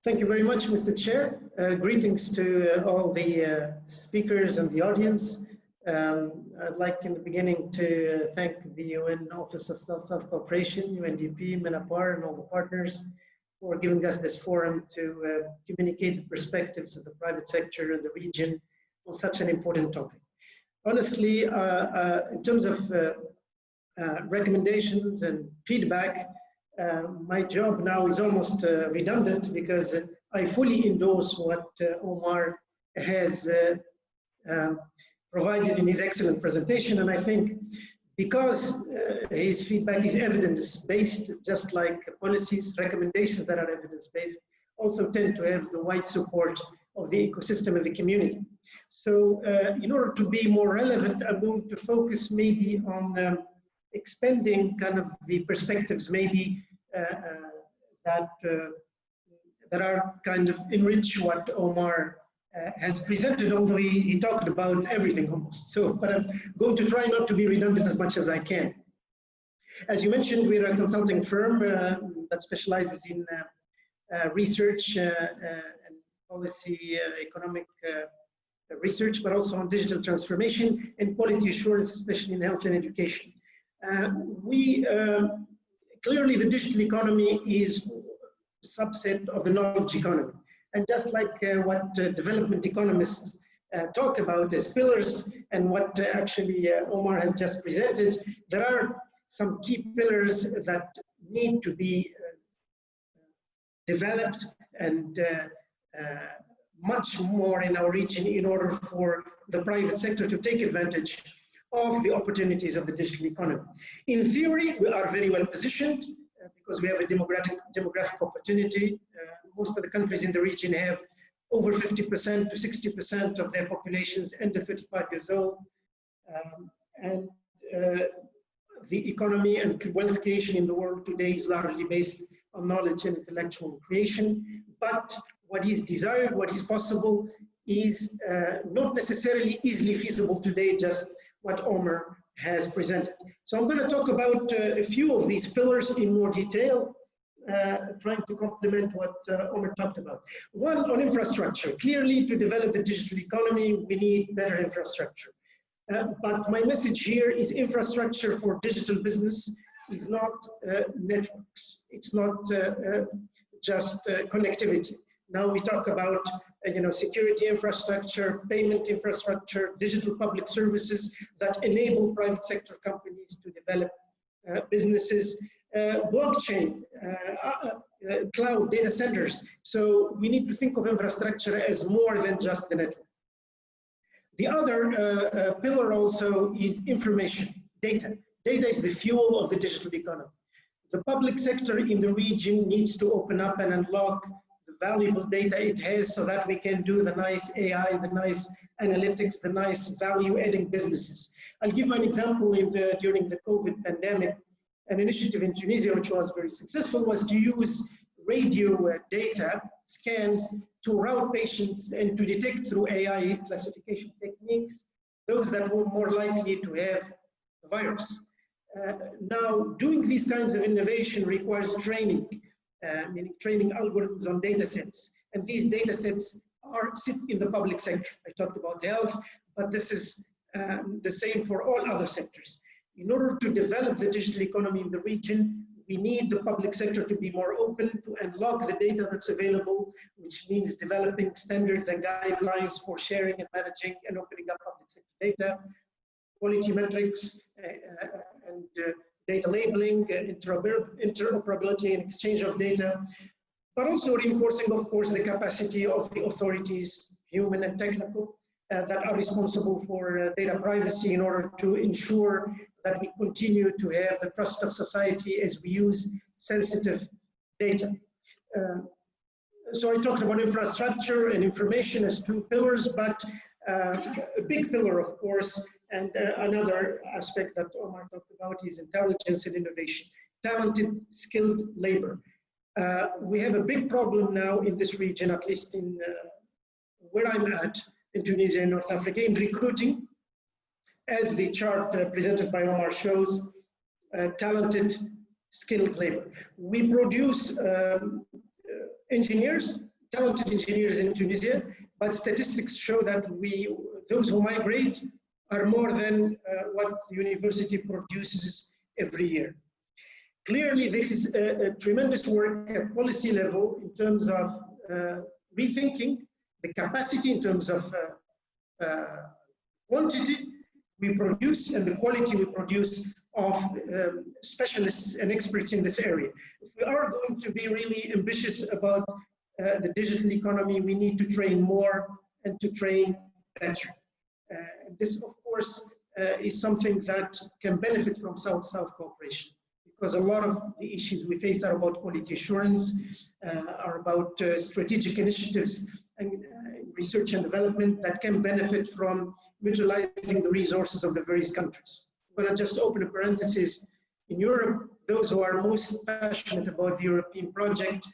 Thank you very much, Mr. Chair. Greetings to all the speakers and the audience. I'd like in the beginning to thank the UN Office of South-South Cooperation, UNDP, MENAPAR, and all the partners for giving us this forum to communicate the perspectives of the private sector in the region on such an important topic. Honestly, in terms of recommendations and feedback, my job now is almost redundant, because I fully endorse what Omar has provided in his excellent presentation. And I think because his feedback is evidence-based, just like policies, recommendations that are evidence-based also tend to have the wide support of the ecosystem and the community. So in order to be more relevant, I'm going to focus maybe on expanding kind of the perspectives maybe that are kind of enrich what Omar has presented, although he talked about everything almost. So, but I'm going to try not to be redundant as much as I can. As you mentioned, we're a consulting firm that specializes in research and policy, economic research, but also on digital transformation and quality assurance, especially in health and education. Clearly, the digital economy is a subset of the knowledge economy. And just like what development economists talk about as pillars, and what actually Omar has just presented, there are some key pillars that need to be developed and much more in our region in order for the private sector to take advantage of the opportunities of the digital economy. In theory, we are very well positioned because we have a demographic opportunity. Most of the countries in the region have over 50% to 60% of their populations under 35 years old. And the economy and wealth creation in the world today is largely based on knowledge and intellectual creation. But what is desired, what is possible, is not necessarily easily feasible today, just what Omar has presented. So I'm going to talk about a few of these pillars in more detail, trying to complement what Omar talked about. One, on infrastructure. Clearly, to develop the digital economy, we need better infrastructure. But my message here is infrastructure for digital business is not networks. It's not just connectivity. Now we talk about security infrastructure, payment infrastructure, digital public services that enable private sector companies to develop businesses, blockchain, cloud data centers. So we need to think of infrastructure as more than just the network. The other pillar also is information, data. Data is the fuel of the digital economy. The public sector in the region needs to open up and unlock the valuable data it has so that we can do the nice AI, the nice analytics, the nice value-adding businesses. I'll give an example. During the COVID pandemic, an initiative in Tunisia, which was very successful, was to use radio data scans to route patients and to detect through AI classification techniques those that were more likely to have the virus. Now, doing these kinds of innovation requires training, meaning training algorithms on data sets. And these data sets sit in the public sector. I talked about health, but this is the same for all other sectors. In order to develop the digital economy in the region, we need the public sector to be more open, to unlock the data that's available. We which means developing standards and guidelines for sharing and managing and opening up public sector data, quality metrics and data labeling, interoperability and exchange of data, but also reinforcing, of course, the capacity of the authorities, human and technical, that are responsible for data privacy in order to ensure that we continue to have the trust of society as we use sensitive data. So I talked about infrastructure and information as two pillars, but a big pillar, of course, and another aspect that Omar talked about is intelligence and innovation, talented, skilled labor. We have a big problem now in this region, at least in where I'm at, in Tunisia and North Africa, in recruiting, as the chart presented by Omar shows, talented, skilled labor. We produce engineers, talented engineers in Tunisia, but statistics show that those who migrate are more than what the university produces every year. Clearly, there is a tremendous work at policy level in terms of rethinking the capacity in terms of quantity we produce and the quality we produce of specialists and experts in this area. If we are going to be really ambitious about the digital economy, we need to train more and to train better. This, of course, is something that can benefit from South-South cooperation, because a lot of the issues we face are about quality assurance, are about strategic initiatives and research and development that can benefit from utilizing the resources of the various countries. I'm going to just open a parenthesis. In Europe, those who are most passionate about the European project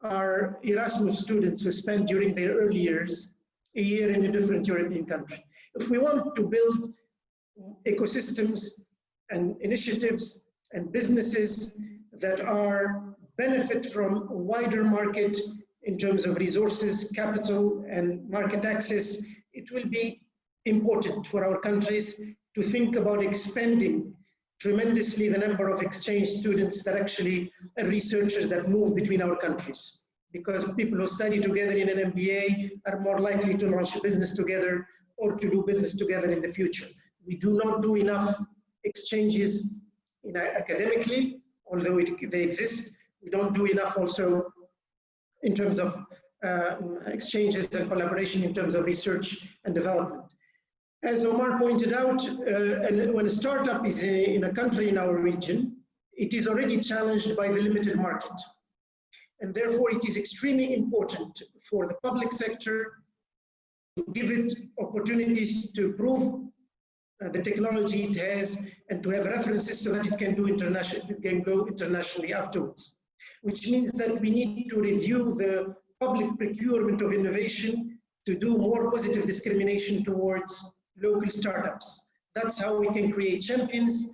are Erasmus students who spend during their early years a year in a different European country. If we want to build ecosystems and initiatives and businesses that benefit from a wider market in terms of resources, capital, and market access, it will be important for our countries to think about expanding tremendously the number of exchange students that actually are researchers that move between our countries. Because people who study together in an MBA are more likely to launch a business together or to do business together in the future. We do not do enough exchanges academically, although they exist. We don't do enough also in terms of exchanges and collaboration in terms of research and development. As Omar pointed out, when a startup is in a country in our region, it is already challenged by the limited market. And therefore, it is extremely important for the public sector to give it opportunities to prove the technology it has and to have references so that it can go internationally afterwards. Which means that we need to review the public procurement of innovation to do more positive discrimination towards local startups. That's how we can create champions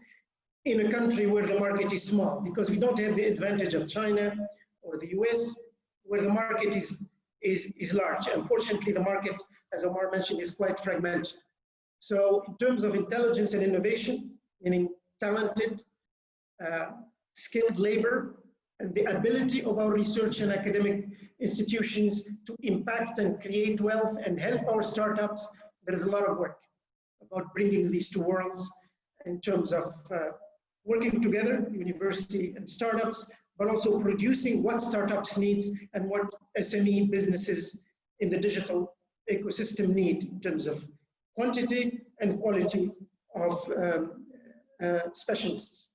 in a country where the market is small, because we don't have the advantage of China or the US, where the market is large. Unfortunately, the market, as Omar mentioned, is quite fragmented. So in terms of intelligence and innovation, meaning talented, skilled labor, and the ability of our research and academic institutions to impact and create wealth and help our startups, there is a lot of work about bringing these two worlds in terms of working together, university and startups, but also producing what startups needs and what SME businesses in the digital ecosystem need in terms of quantity and quality of specialists.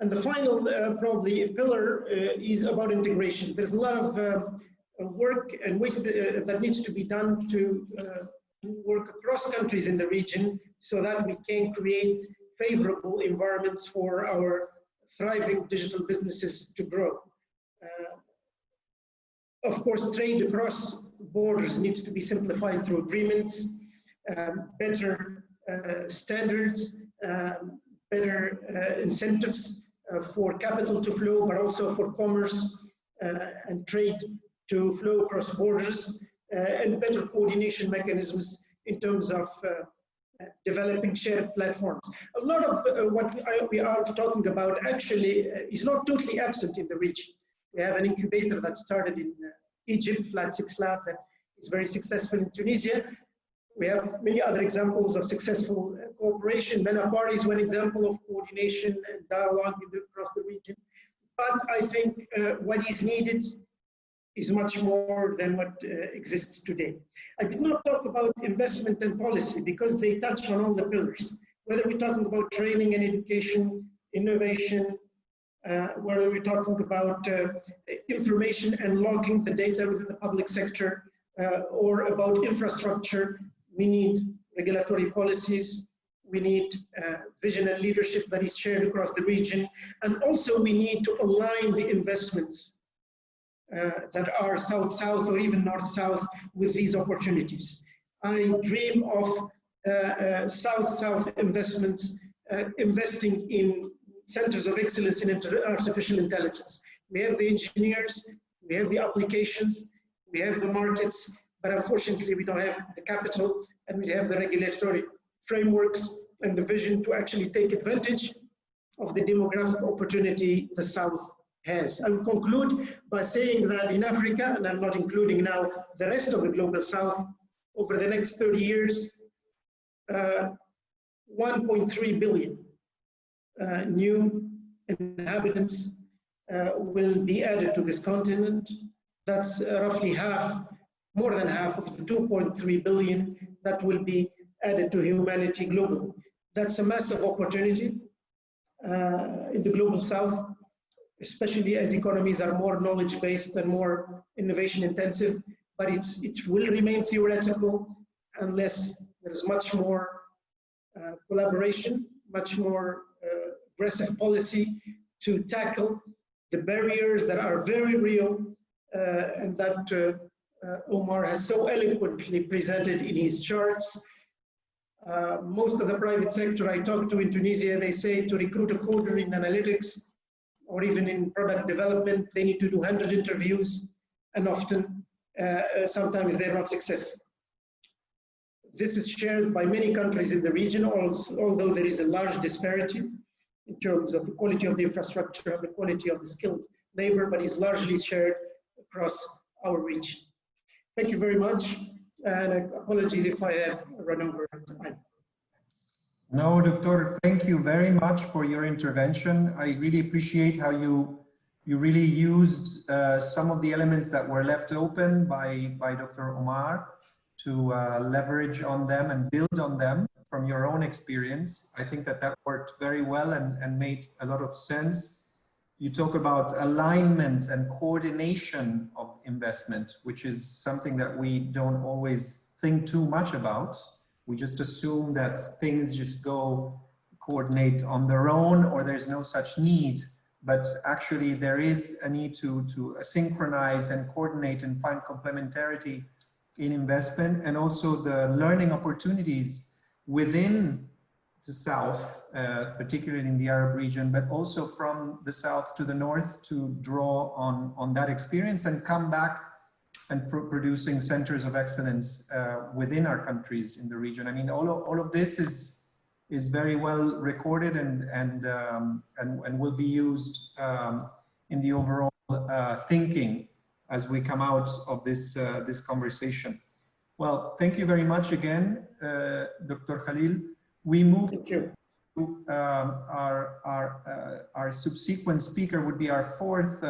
And the final probably pillar is about integration. There's a lot of work and waste that needs to be done to work across countries in the region so that we can create favorable environments for our thriving digital businesses to grow. Of course, trade across borders needs to be simplified through agreements, better standards, better incentives for capital to flow, but also for commerce and trade to flow across borders, and better coordination mechanisms in terms of developing shared platforms. A lot of what we are talking about actually is not totally absent in the region. We have an incubator that started in Egypt, Flat 6 Lab, that is very successful in Tunisia. We have many other examples of successful cooperation. MENAPAR is one example of coordination and dialogue across the region. But I think what is needed is much more than what exists today. I did not talk about investment and policy because they touch on all the pillars. Whether we're talking about training and education, innovation, whether we're talking about information and logging the data within the public sector, or about infrastructure, we need regulatory policies, we need vision and leadership that is shared across the region, and also we need to align the investments that are south-south or even north-south with these opportunities. I dream of south-south investments, investing in centers of excellence in artificial intelligence. We have the engineers, we have the applications, we have the markets, but unfortunately we don't have the capital and we have the regulatory frameworks and the vision to actually take advantage of the demographic opportunity the South has. I will conclude by saying that in Africa, and I'm not including now the rest of the global South, over the next 30 years, 1.3 billion new inhabitants will be added to this continent. That's roughly half, more than half of the 2.3 billion that will be added to humanity globally. That's a massive opportunity in the global South, especially as economies are more knowledge-based and more innovation-intensive, but it will remain theoretical unless there is much more collaboration, much more aggressive policy to tackle the barriers that are very real and that Omar has so eloquently presented in his charts. Most of the private sector I talk to in Tunisia, they say to recruit a coder in analytics or even in product development, they need to do 100 interviews, and often, sometimes they're not successful. This is shared by many countries in the region, although there is a large disparity in terms of the quality of the infrastructure and the quality of the skilled labor, but is largely shared across our region. Thank you very much, and apologies if I have run over time. No, Doctor, thank you very much for your intervention. I really appreciate how you really used some of the elements that were left open by Dr. Omar to leverage on them and build on them from your own experience. I think that worked very well and made a lot of sense. You talk about alignment and coordination of investment, which is something that we don't always think too much about. We just assume that things just go coordinate on their own or there's no such need. But actually there is a need to synchronize and coordinate and find complementarity in investment, and also the learning opportunities within the South, particularly in the Arab region, but also from the South to the North to draw on that experience and come back and producing centers of excellence within our countries in the region. I mean, all of this is very well recorded and will be used in the overall thinking as we come out of this this conversation. Well, thank you very much again, Dr. Khalil. We move to our subsequent speaker would be our fourth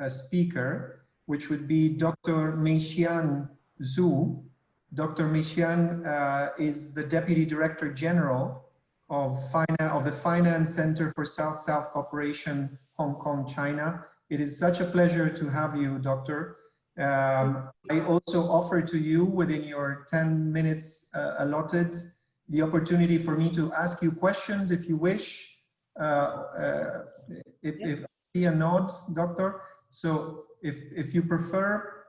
speaker, which would be Dr. Meixian Zhu. Dr. Meixian is the Deputy Director General of the Finance Center for South-South Cooperation, Hong Kong, China. It is such a pleasure to have you, Doctor. I also offer to you, within your 10 minutes allotted, the opportunity for me to ask you questions if you wish. If I see a nod, Doctor. So if you prefer,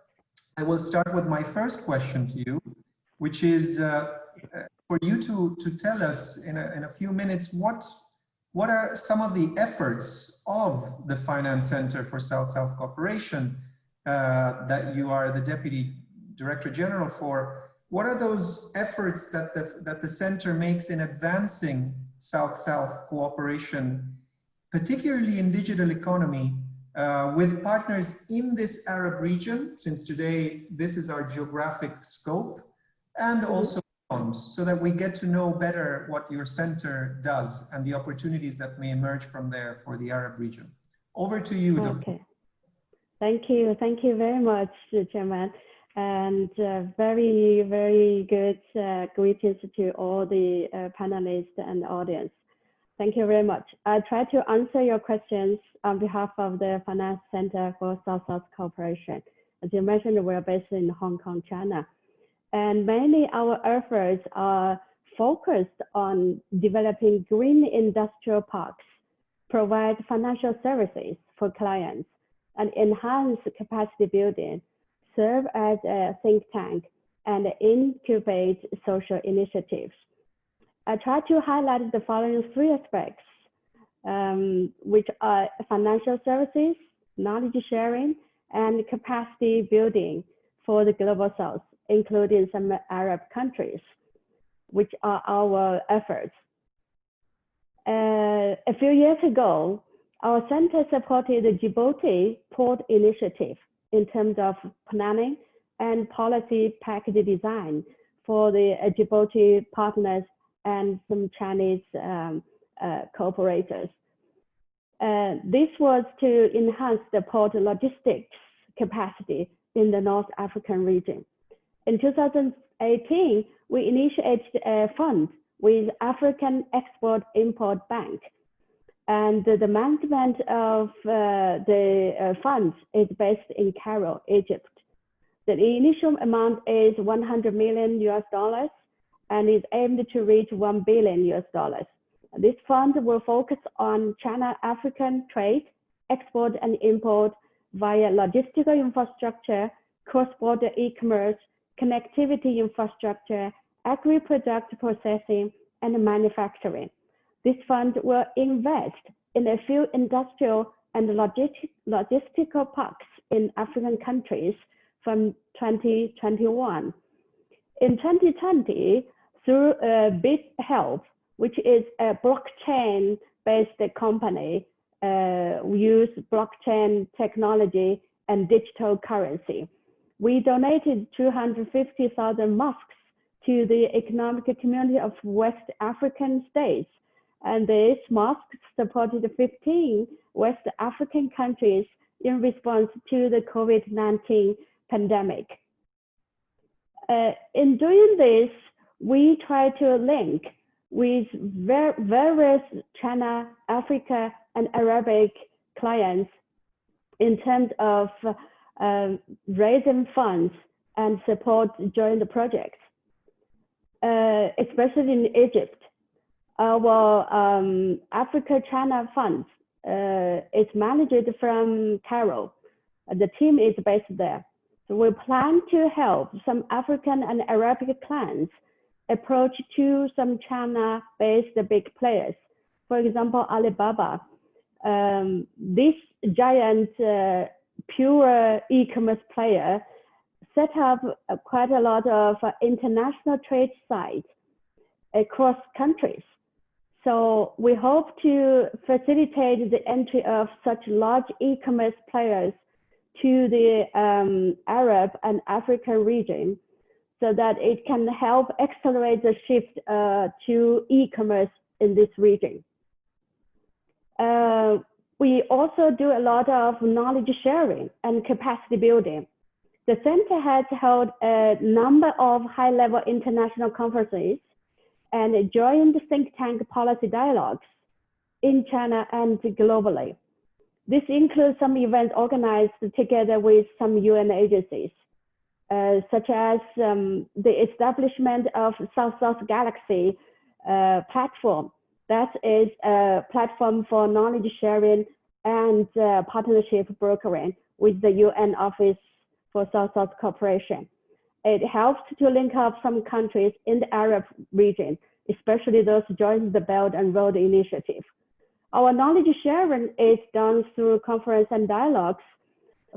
I will start with my first question to you, which is for you to tell us in a few minutes what are some of the efforts of the Finance Center for South-South Cooperation that you are the Deputy Director General for. What are those efforts that the center makes in advancing South-South cooperation, particularly in digital economy, with partners in this Arab region, since today this is our geographic scope, and also beyond, so that we get to know better what your center does and the opportunities that may emerge from there for the Arab region. Over to you, Dr. Okay. Thank you. Thank you very much, Chairman. And very, very good greetings to all the panelists and audience. Thank you very much. I'll try to answer your questions on behalf of the Finance Center for South-South Cooperation. As you mentioned, we're based in Hong Kong, China. And mainly our efforts are focused on developing green industrial parks, provide financial services for clients, and enhance capacity building, serve as a think tank, and incubate social initiatives. I try to highlight the following three aspects, which are financial services, knowledge sharing, and capacity building for the Global South, including some Arab countries, which are our efforts. A few years ago, our center supported the Djibouti Port Initiative in terms of planning and policy package design for the Djibouti partners and some Chinese cooperators. This was to enhance the port logistics capacity in the North African region. In 2018, we initiated a fund with African Export-Import Bank. And the management of the funds is based in Cairo, Egypt. The initial amount is $100 million and is aimed to reach $1 billion. This fund will focus on China-African trade, export and import via logistical infrastructure, cross-border e-commerce, connectivity infrastructure, agri-product processing, and manufacturing. This fund will invest in a few industrial and logistical parks in African countries from 2021. In 2020, through BitHelp, which is a blockchain-based company, we use blockchain technology and digital currency. We donated 250,000 mosques to the economic community of West African states. And these mosques supported 15 West African countries in response to the COVID-19 pandemic. In doing this, we try to link with various China, Africa, and Arabic clients in terms of raising funds and support joint projects, especially in Egypt. Our Africa-China funds is managed from Cairo. The team is based there. So we plan to help some African and Arabic clients approach to some China-based big players. For example, Alibaba. This giant pure e-commerce player set up quite a lot of international trade sites across countries. So we hope to facilitate the entry of such large e-commerce players to the Arab and African region so that it can help accelerate the shift to e-commerce in this region. We also do a lot of knowledge sharing and capacity building. The center has held a number of high-level international conferences and joined think tank policy dialogues in China and globally. This includes some events organized together with some UN agencies, such as the establishment of South-South Galaxy platform. That is a platform for knowledge sharing and partnership brokering with the UN Office for South-South Cooperation. It helps to link up some countries in the Arab region, especially those joining the Belt and Road Initiative. Our knowledge sharing is done through conference and dialogues.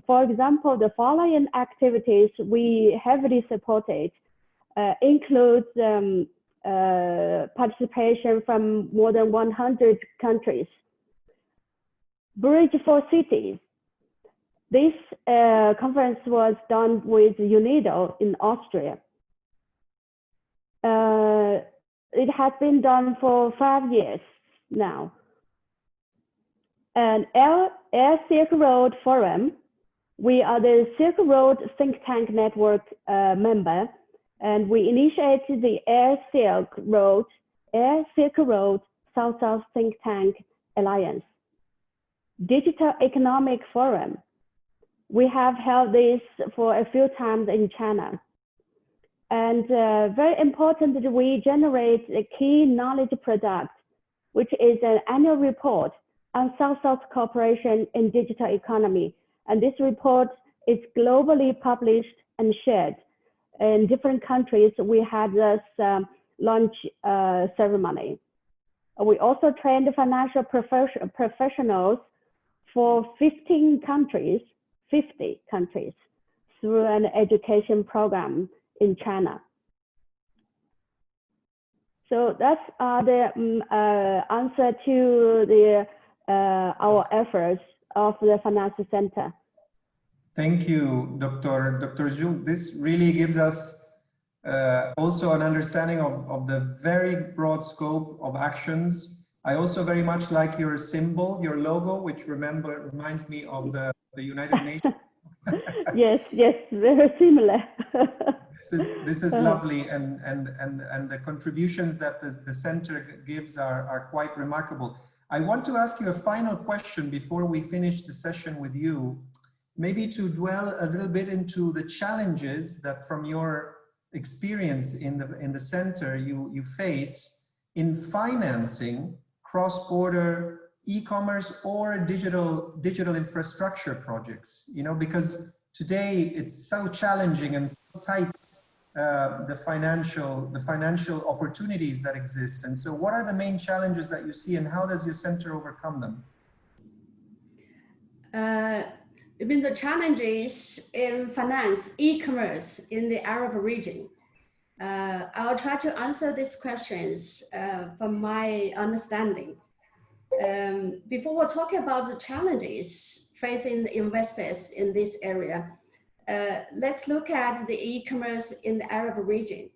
For example, the following activities we heavily supported includes participation from more than 100 countries. Bridge for Cities This conference was done with UNIDO in Austria. It has been done for 5 years now. And Air Silk Road Forum, we are the Silk Road Think Tank Network member, and we initiated the Air Silk Road South-South Think Tank Alliance. Digital Economic Forum, we have held this for a few times in China. And very important that we generate a key knowledge product, which is an annual report on South-South cooperation in digital economy. And this report is globally published and shared. In different countries, we had this launch ceremony. We also trained financial professionals for 50 countries through an education program in China. So that's the answer to the our efforts of the Finance Center. Thank you, Dr. Zhu. This really gives us also an understanding of the very broad scope of actions. I also very much like your symbol, your logo, which reminds me of the United Nations. Yes, very similar. This is lovely, and the contributions that the center gives are quite remarkable. I want to ask you a final question before we finish the session with you, maybe to dwell a little bit into the challenges that from your experience in the center you face in financing cross-border e-commerce or digital infrastructure projects, you know, because today it's so challenging and so tight, the financial opportunities that exist. And so what are the main challenges that you see, and how does your center overcome them? I mean, the challenges in finance, e-commerce in the Arab region. I'll try to answer these questions from my understanding. Before we're talking about the challenges facing the investors in this area, let's look at the e-commerce in the Arab region.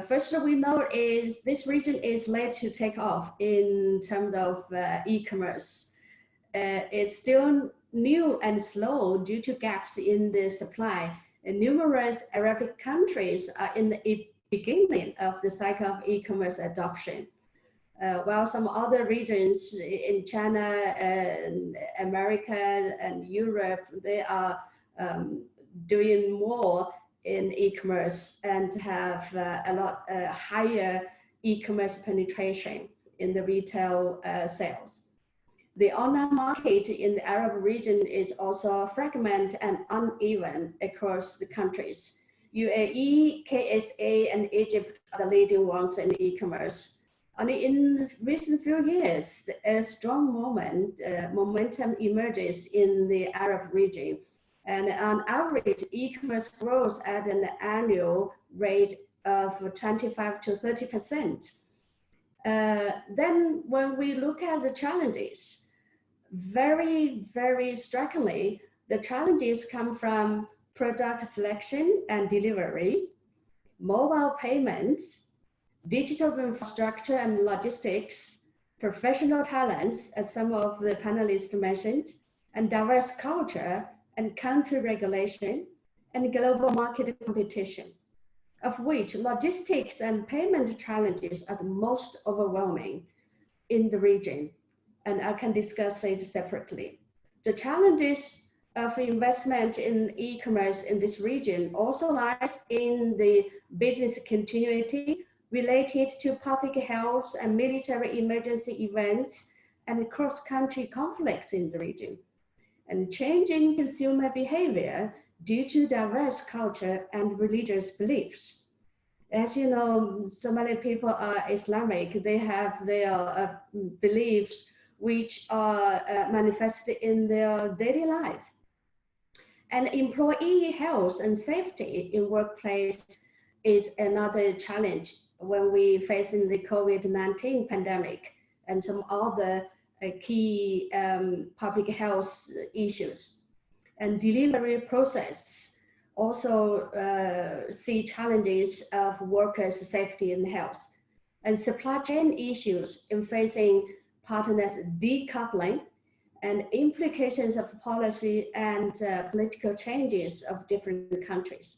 First, we know is this region is late to take off in terms of e-commerce. It's still new and slow due to gaps in the supply. And numerous Arabic countries are in the beginning of the cycle of e-commerce adoption. While some other regions in China and America and Europe, they are doing more in e-commerce and have a lot higher e-commerce penetration in the retail sales. The online market in the Arab region is also fragmented and uneven across the countries. UAE, KSA, and Egypt are the leading ones in e-commerce. Only in recent few years, a strong momentum emerges in the Arab region. And on average, e-commerce grows at an annual rate of 25 to 30%. Then when we look at the challenges, very, very strikingly, the challenges come from product selection and delivery, mobile payments, digital infrastructure and logistics, professional talents, as some of the panelists mentioned, and diverse culture and country regulation and global market competition, of which logistics and payment challenges are the most overwhelming in the region. And I can discuss it separately. The challenges of investment in e-commerce in this region also lies in the business continuity related to public health and military emergency events and cross-country conflicts in the region, and changing consumer behavior due to diverse culture and religious beliefs. As you know, so many people are Islamic. They have their beliefs which are manifested in their daily life. And employee health and safety in workplace is another challenge when we face in the COVID-19 pandemic and some other key public health issues. and delivery process also see challenges of workers' safety and health, and supply chain issues in facing partners' decoupling and implications of policy and political changes of different countries.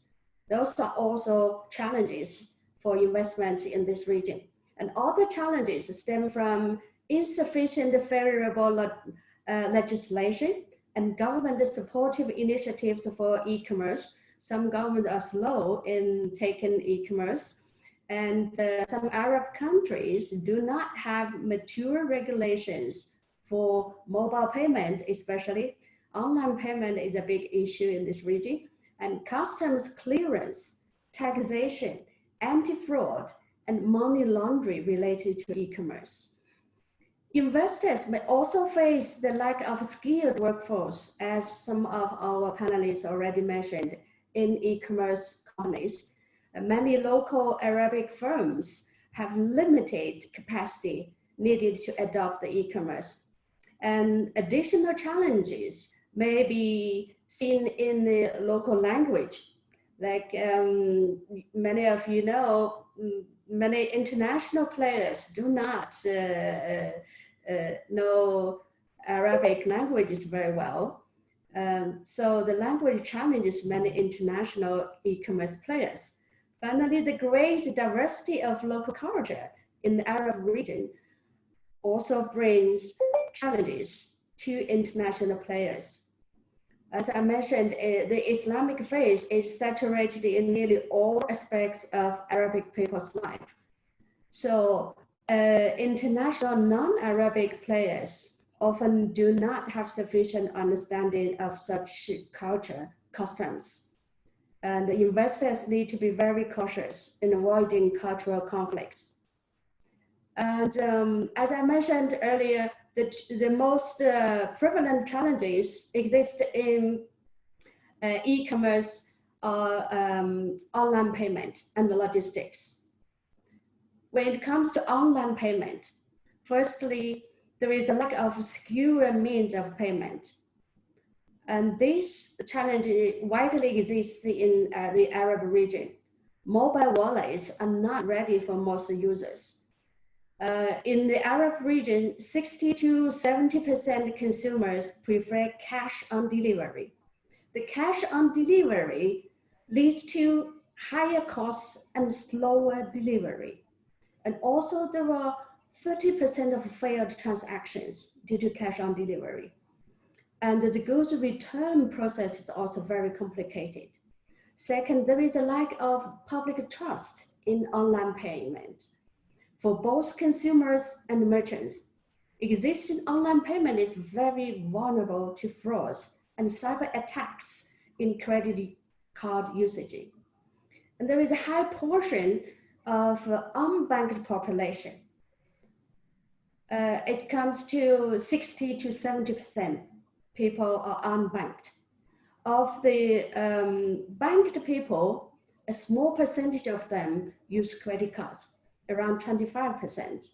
Those are also challenges for investment in this region. And other challenges stem from insufficient favorable legislation and government supportive initiatives for e-commerce. Some governments are slow in taking e-commerce, and some Arab countries do not have mature regulations for mobile payment, especially. Online payment is a big issue in this region, and customs clearance, taxation, anti-fraud, and money laundering related to e-commerce. Investors may also face the lack of skilled workforce, as some of our panelists already mentioned, in e-commerce companies. Many local Arabic firms have limited capacity needed to adopt the e-commerce. And additional challenges may be seen in the local language. Like many of you know, many international players do not know Arabic languages very well. So the language challenges many international e-commerce players. Finally, the great diversity of local culture in the Arab region also brings challenges to international players. As I mentioned, the Islamic faith is saturated in nearly all aspects of Arabic people's life. So international non-Arabic players often do not have sufficient understanding of such culture, customs. And the investors need to be very cautious in avoiding cultural conflicts. And as I mentioned earlier, the most prevalent challenges exist in e-commerce, online payment, and the logistics. When it comes to online payment, firstly, there is a lack of secure means of payment. And this challenge widely exists in the Arab region. Mobile wallets are not ready for most users. In the Arab region, 60 to 70% consumers prefer cash on delivery. The cash on delivery leads to higher costs and slower delivery. And also there are 30% of failed transactions due to cash on delivery. And the goods return process is also very complicated. Second, there is a lack of public trust in online payment. For both consumers and merchants, existing online payment is very vulnerable to frauds and cyber attacks in credit card usage. And there is a high portion of unbanked population. It comes to 60 to 70%. People are unbanked. Of the banked people, a small percentage of them use credit cards, around 25%.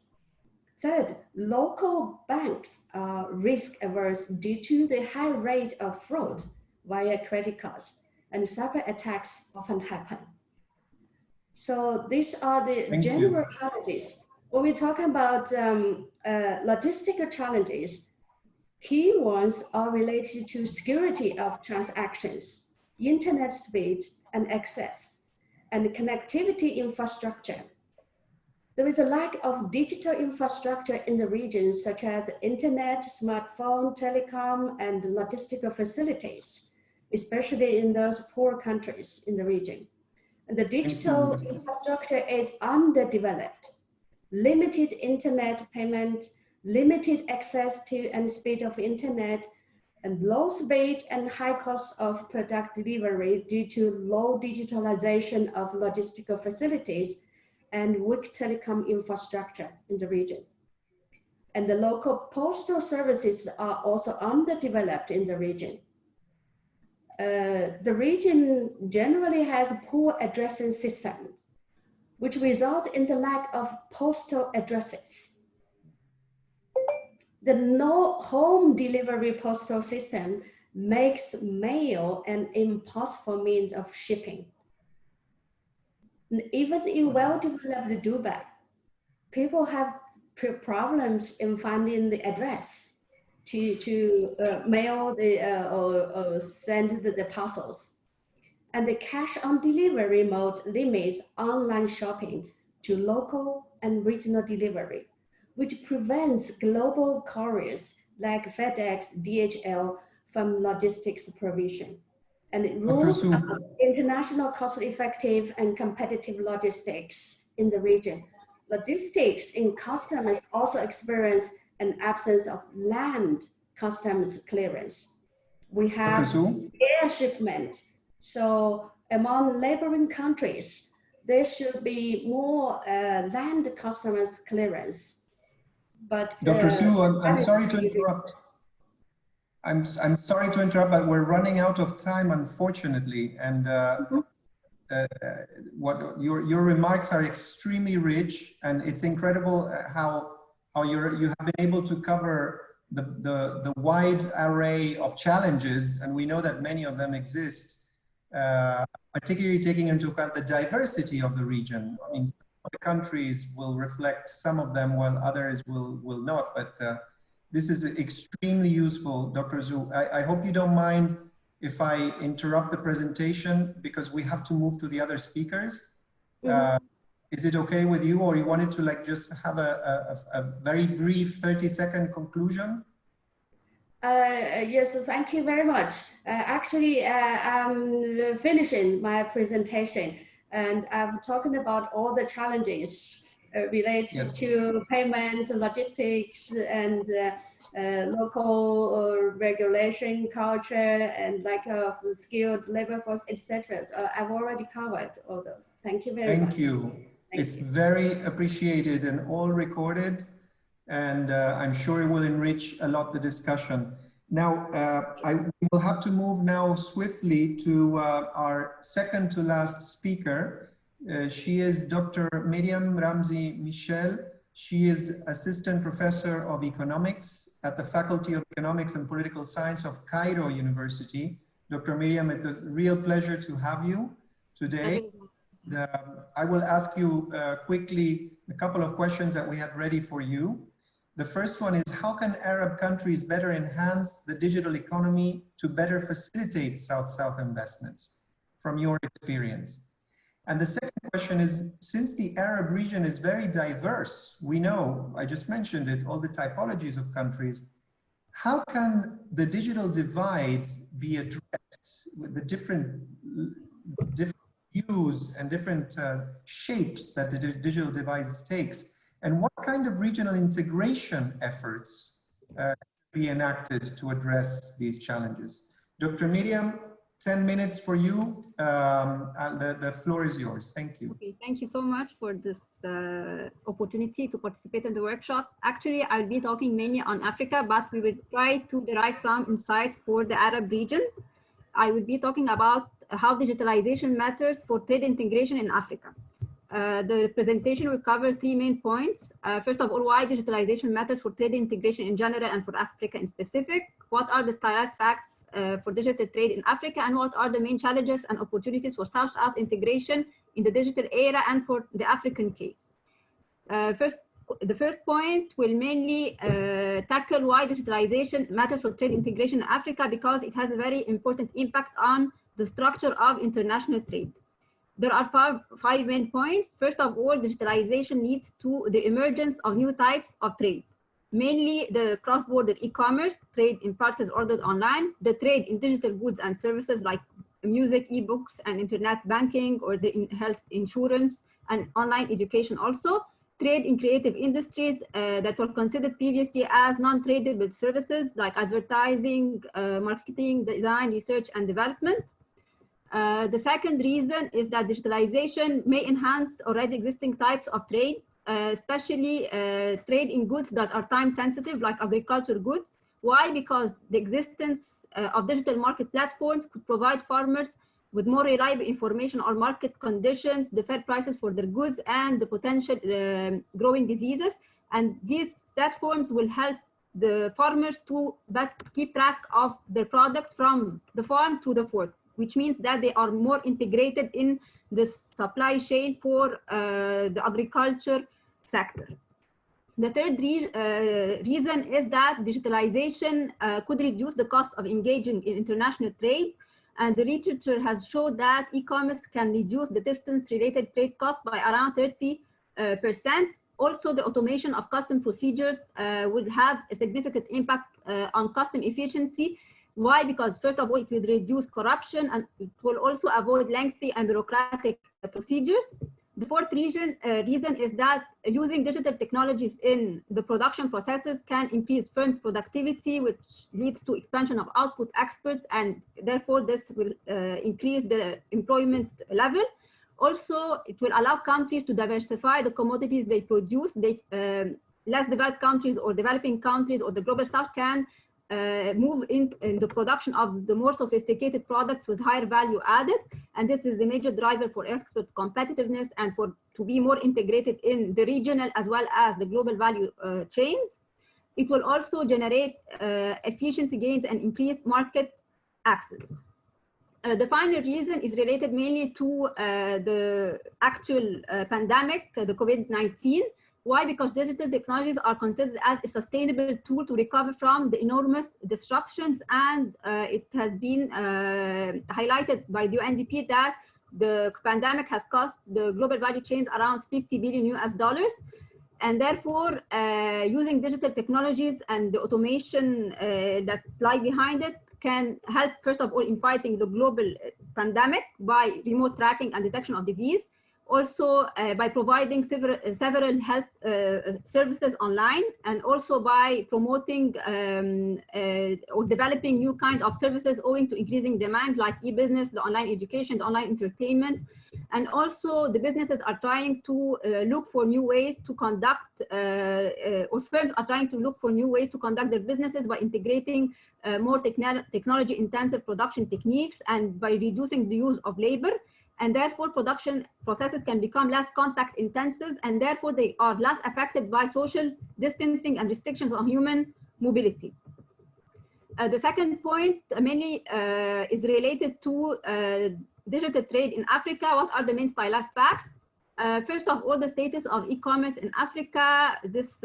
Third, local banks are risk averse due to the high rate of fraud via credit cards, and cyber attacks often happen. So these are the general challenges. When we talk about logistical challenges, key ones are related to security of transactions, internet speed and access, and connectivity infrastructure. There is a lack of digital infrastructure in the region, such as internet, smartphone, telecom, and logistical facilities, especially in those poor countries in the region. And the digital infrastructure is underdeveloped, limited internet payment, limited access to and speed of internet, and low speed and high cost of product delivery due to low digitalization of logistical facilities and weak telecom infrastructure in the region. And the local postal services are also underdeveloped in the region. The region generally has a poor addressing system, which results in the lack of postal addresses. The no home delivery postal system makes mail an impossible means of shipping. Even in well-developed Dubai, people have problems in finding the address to mail or send the parcels. And the cash on delivery mode limits online shopping to local and regional delivery, which prevents global couriers like FedEx, DHL from logistics provision. And it rules out international cost-effective and competitive logistics in the region. Logistics in customs also experience an absence of land customs clearance. We have air shipment. So among neighboring countries, there should be more land customs clearance. But Dr. Su, I'm sorry to interrupt. I'm sorry to interrupt, but we're running out of time, unfortunately. And what your remarks are extremely rich, and it's incredible how you have been able to cover the wide array of challenges, and we know that many of them exist. Particularly taking into account the diversity of the region. I mean, some of the countries will reflect some of them while others will not, but this is extremely useful, Dr. Zhu. I hope you don't mind if I interrupt the presentation because we have to move to the other speakers. Is it okay with you, or you wanted to like just have a very brief 30-second conclusion? Yes, thank you very much. Actually, I'm finishing my presentation, and I'm talking about all the challenges related to payment, logistics, and local regulation, culture, and lack of skilled labor force, etc. So I've already covered all those. Thank you very much. Thank you. It's very appreciated and all recorded. And I'm sure it will enrich a lot the discussion. Now, I will have to move now swiftly to our second to last speaker. She is Dr. Miriam Ramzi Michel. She is Assistant Professor of Economics at the Faculty of Economics and Political Science of Cairo University. Dr. Miriam, it is a real pleasure to have you today. I will ask you quickly a couple of questions that we have ready for you. The first one is, how can Arab countries better enhance the digital economy to better facilitate South-South investments from your experience? And the second question is, since the Arab region is very diverse, we know, I just mentioned it, all the typologies of countries, how can the digital divide be addressed with the different views and different shapes that the digital divide takes? And what kind of regional integration efforts be enacted to address these challenges? Dr. Miriam, 10 minutes for you. The floor is yours. Thank you. Okay, thank you so much for this opportunity to participate in the workshop. Actually, I'll be talking mainly on Africa, but we will try to derive some insights for the Arab region. I will be talking about how digitalization matters for trade integration in Africa. The presentation will cover three main points. First of all, why digitalization matters for trade integration in general and for Africa in specific. What are the stylized facts for digital trade in Africa, and what are the main challenges and opportunities for South-South integration in the digital era and for the African case. The first point will mainly tackle why digitalization matters for trade integration in Africa, because it has a very important impact on the structure of international trade. There are five main points. First of all, digitalization leads to the emergence of new types of trade, mainly the cross-border e-commerce, trade in parcels ordered online, the trade in digital goods and services like music, e-books, and internet banking, or the health insurance and online education also, trade in creative industries that were considered previously as non-tradable services like advertising, marketing, design, research, and development. The second reason is that digitalization may enhance already existing types of trade, especially trade in goods that are time sensitive, like agricultural goods. Why? Because the existence of digital market platforms could provide farmers with more reliable information on market conditions, the fair prices for their goods, and the potential growing diseases. And these platforms will help the farmers to keep track of their product from the farm to the fork, which means that they are more integrated in the supply chain for the agriculture sector. The third reason is that digitalization could reduce the cost of engaging in international trade. And the literature has shown that e-commerce can reduce the distance-related trade costs by around 30%. Also, the automation of custom procedures would have a significant impact on custom efficiency. Why? Because first of all, it will reduce corruption, and it will also avoid lengthy and bureaucratic procedures. The fourth reason is that using digital technologies in the production processes can increase firms' productivity, which leads to expansion of output experts, and therefore this will increase the employment level. Also, it will allow countries to diversify the commodities they produce. Less developed countries or developing countries or the global south can move in the production of the more sophisticated products with higher value added. And this is the major driver for export competitiveness and to be more integrated in the regional as well as the global value chains. It will also generate efficiency gains and increase market access. The final reason is related mainly to the actual pandemic, the COVID-19. Why? Because digital technologies are considered as a sustainable tool to recover from the enormous disruptions, and it has been highlighted by the UNDP that the pandemic has cost the global value chains around $50 billion US, and therefore using digital technologies and the automation that lie behind it can help, first of all, in fighting the global pandemic by remote tracking and detection of disease. Also by providing several health services online, and also by promoting or developing new kinds of services owing to increasing demand, like e-business, the online education, the online entertainment. And also the businesses are trying to look for new ways to conduct, or firms are trying to look for new ways to conduct their businesses by integrating more technology intensive production techniques and by reducing the use of labor. And therefore production processes can become less contact intensive, and therefore they are less affected by social distancing and restrictions on human mobility. The second point mainly is related to digital trade in Africa. What are the main stylized facts? First of all, the status of e-commerce in Africa. This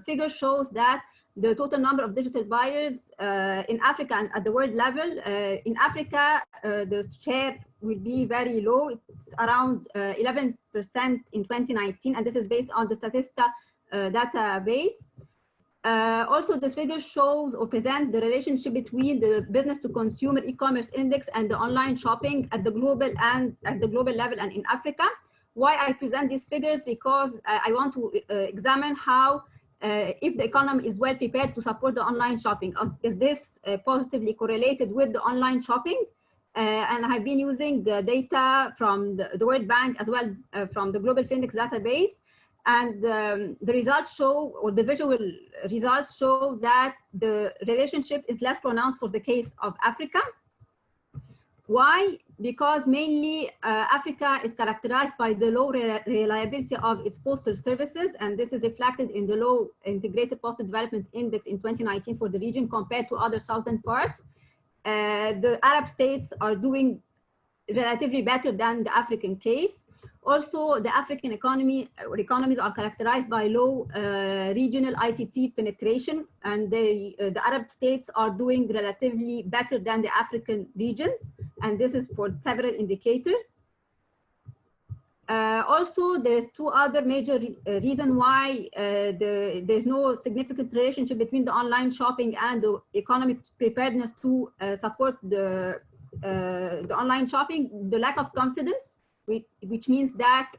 figure shows that the total number of digital buyers in Africa and at the world level. In Africa, the share will be very low. It's around 11% in 2019, and this is based on the Statista database. Also, this figure shows or presents the relationship between the business to consumer e-commerce index and the online shopping at the global level and in Africa. Why I present these figures? Because I want to examine how if the economy is well prepared to support the online shopping. Is this positively correlated with the online shopping? And I've been using the data from the World Bank as well from the Global Findex database. And the results show, or the visual results show, that the relationship is less pronounced for the case of Africa. Why? Because mainly Africa is characterized by the low reliability of its postal services, and this is reflected in the low integrated postal development index in 2019 for the region compared to other southern parts. The Arab states are doing relatively better than the African case. Also, the African economies are characterized by low regional ICT penetration, and the Arab states are doing relatively better than the African regions, and this is for several indicators. Also, there's two other major reasons why there's no significant relationship between the online shopping and the economic preparedness to support the online shopping. The lack of confidence, which means that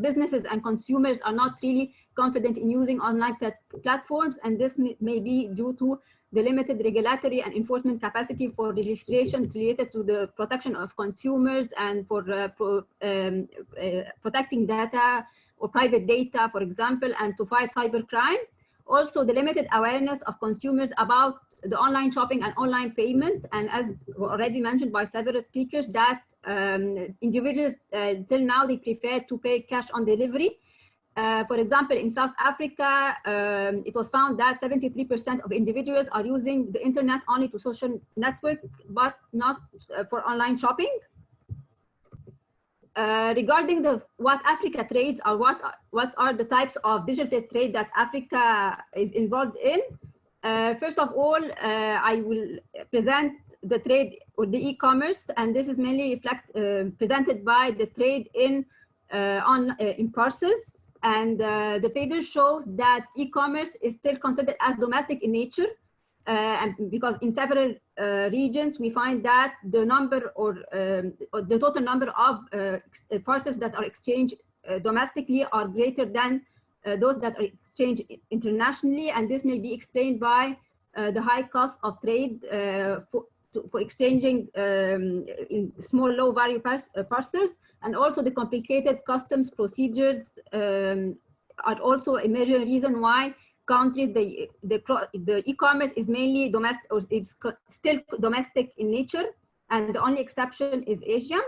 businesses and consumers are not really confident in using online platforms, and this may be due to the limited regulatory and enforcement capacity for registrations related to the protection of consumers and for protecting data or private data, for example, and to fight cybercrime. Also, the limited awareness of consumers about the online shopping and online payment, and as already mentioned by several speakers, that individuals till now they prefer to pay cash on delivery, For example, in South Africa, it was found that 73% of individuals are using the internet only to social network, but not for online shopping. Regarding what Africa trades, or what are the types of digital trade that Africa is involved in. First of all, I will present the trade or the e-commerce, and this is mainly presented by the trade in parcels. And the figure shows that e-commerce is still considered as domestic in nature, and because in several regions we find that the number or the total number of parcels that are exchanged domestically are greater than those that are exchanged internationally, and this may be explained by the high cost of trade for exchanging in small low value parcels, and also the complicated customs procedures are also a major reason why countries the e-commerce is mainly domestic, or it's still domestic in nature, and the only exception is Asia.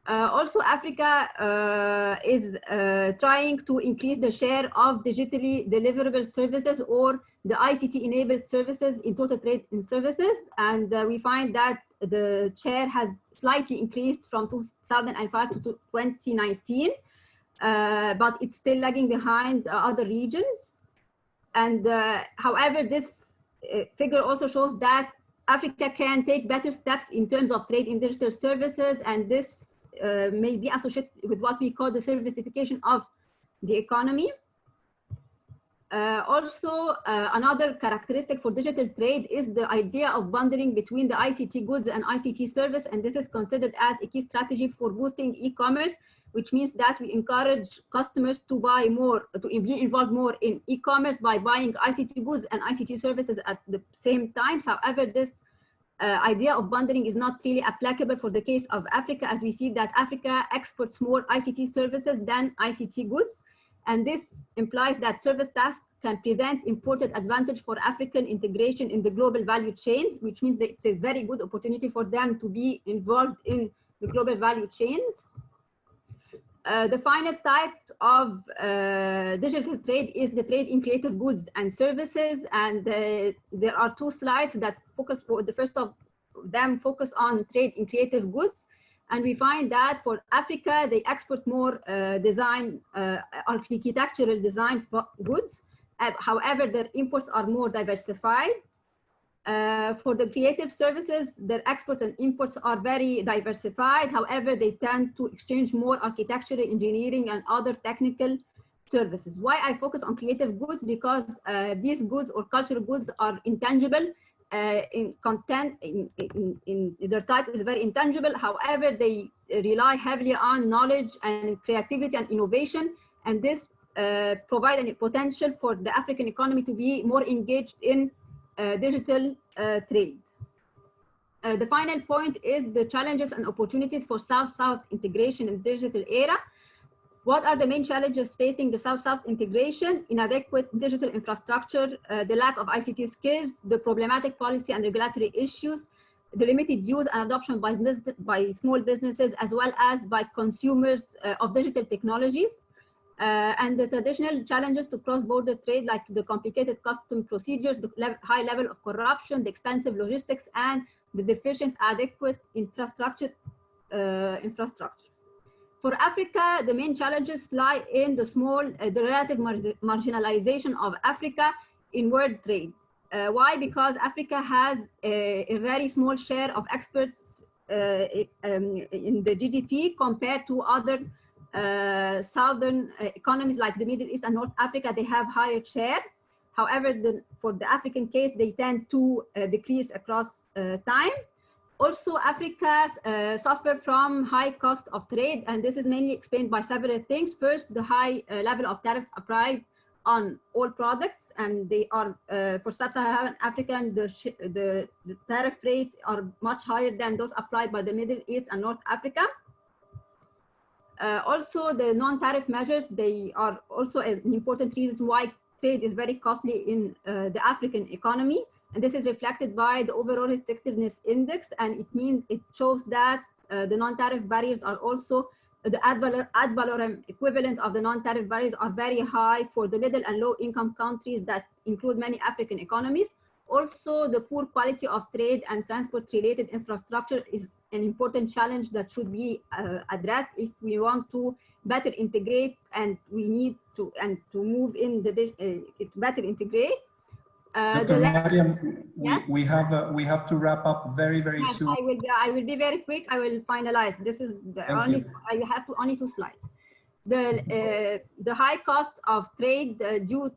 Also, Africa is trying to increase the share of digitally deliverable services, or the ICT-enabled services in total trade in services. And we find that the share has slightly increased from 2005 to 2019, but it's still lagging behind other regions. And however, this figure also shows that Africa can take better steps in terms of trade in digital services, and this may be associated with what we call the servicification of the economy. Also, another characteristic for digital trade is the idea of bundling between the ICT goods and ICT service, and this is considered as a key strategy for boosting e-commerce, which means that we encourage customers to buy more, to be involved more in e-commerce by buying ICT goods and ICT services at the same time. However, this idea of bundling is not really applicable for the case of Africa, as we see that Africa exports more ICT services than ICT goods. And this implies that service tasks can present important advantage for African integration in the global value chains, which means that it's a very good opportunity for them to be involved in the global value chains. The final type of digital trade is the trade in creative goods and services. And there are two slides that focus, the first of them focus on trade in creative goods. And we find that for Africa, they export more architectural design goods. However, their imports are more diversified. For the creative services, their exports and imports are very diversified. However, they tend to exchange more architectural, engineering, and other technical services. Why I focus on creative goods? Because these goods or cultural goods are intangible. In content, in their type is very intangible. However, they rely heavily on knowledge and creativity and innovation, and this provides a potential for the African economy to be more engaged in digital trade. The final point is the challenges and opportunities for South-South integration in the digital era. What are the main challenges facing the South-South integration? Inadequate digital infrastructure, the lack of ICT skills, the problematic policy and regulatory issues, the limited use and adoption by small businesses as well as by consumers of digital technologies, and the traditional challenges to cross-border trade, like the complicated custom procedures, the high level of corruption, the expensive logistics, and the deficient adequate infrastructure. For Africa, the main challenges lie in the relative marginalization of Africa in world trade. Why? Because Africa has a very small share of exports in the GDP compared to other southern economies like the Middle East and North Africa. They have higher share. However, for the African case, they tend to decrease across time. Also, Africa suffer from high cost of trade, and this is mainly explained by several things. First, the high level of tariffs applied on all products, and they are, for sub-Saharan Africa, the tariff rates are much higher than those applied by the Middle East and North Africa. Also, the non-tariff measures, they are also an important reason why trade is very costly in the African economy. And this is reflected by the overall restrictiveness index, and it shows that the non-tariff barriers are also the ad valorem equivalent of the non-tariff barriers are very high for the middle and low income countries that include many African economies. Also, the poor quality of trade and transport related infrastructure is an important challenge that should be addressed if we want to better integrate, and we need to move in the better integrate. Dr. Mariam, yes? we have to wrap up very yes, soon. I will be very quick. I will finalize. This is the only. I have only 2 slides. The high cost of trade due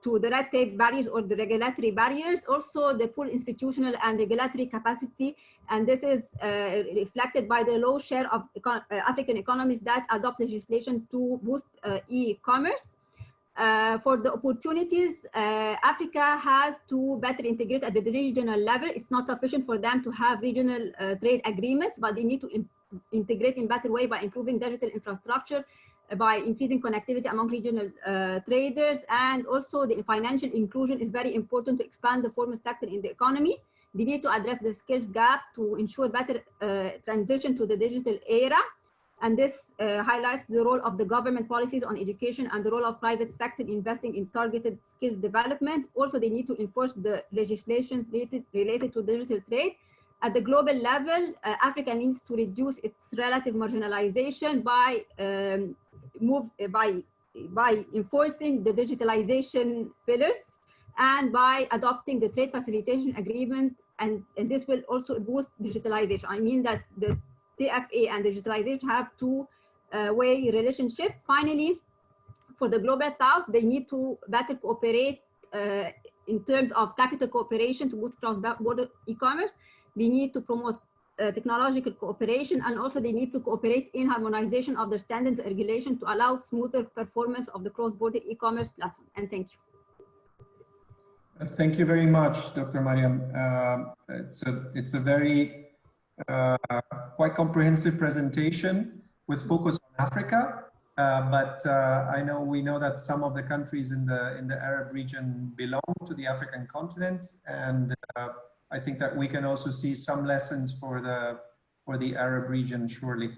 to the red tape barriers or the regulatory barriers, also the poor institutional and regulatory capacity, and this is reflected by the low share of African economies that adopt legislation to boost e-commerce. For the opportunities, Africa has to better integrate at the regional level. It's not sufficient for them to have regional trade agreements, but they need to integrate in better way by improving digital infrastructure, by increasing connectivity among regional traders, and also the financial inclusion is very important to expand the formal sector in the economy. They need to address the skills gap to ensure better transition to the digital era. And this highlights the role of the government policies on education and the role of private sector investing in targeted skills development. Also, they need to enforce the legislation related to digital trade. At the global level, Africa needs to reduce its relative marginalization by enforcing the digitalization pillars and by adopting the trade facilitation agreement, and this will also boost digitalization. I mean that the TFA and digitalization have two-way relationship. Finally, for the global south, they need to better cooperate in terms of capital cooperation to boost cross-border e-commerce. They need to promote technological cooperation, and also they need to cooperate in harmonization of their standards and regulation to allow smoother performance of the cross-border e-commerce platform. And thank you. Thank you very much, Dr. Mariam. It's a very quite comprehensive presentation with focus on Africa, but we know that some of the countries in the Arab region belong to the African continent, and I think that we can also see some lessons for the Arab region, surely.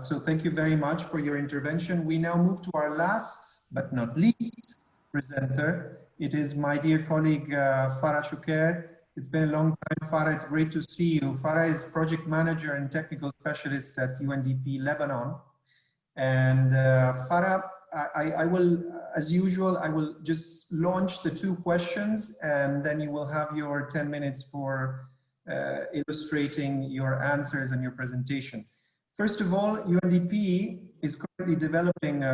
So thank you very much for your intervention. We now move to our last but not least presenter. It is my dear colleague Farah Choucair. It's been a long time, Farah. It's great to see you. Farah is project manager and technical specialist at UNDP Lebanon. And Farah, I will, as usual, I will just launch the 2 questions, and then you will have your 10 minutes for illustrating your answers and your presentation. First of all, UNDP is currently developing,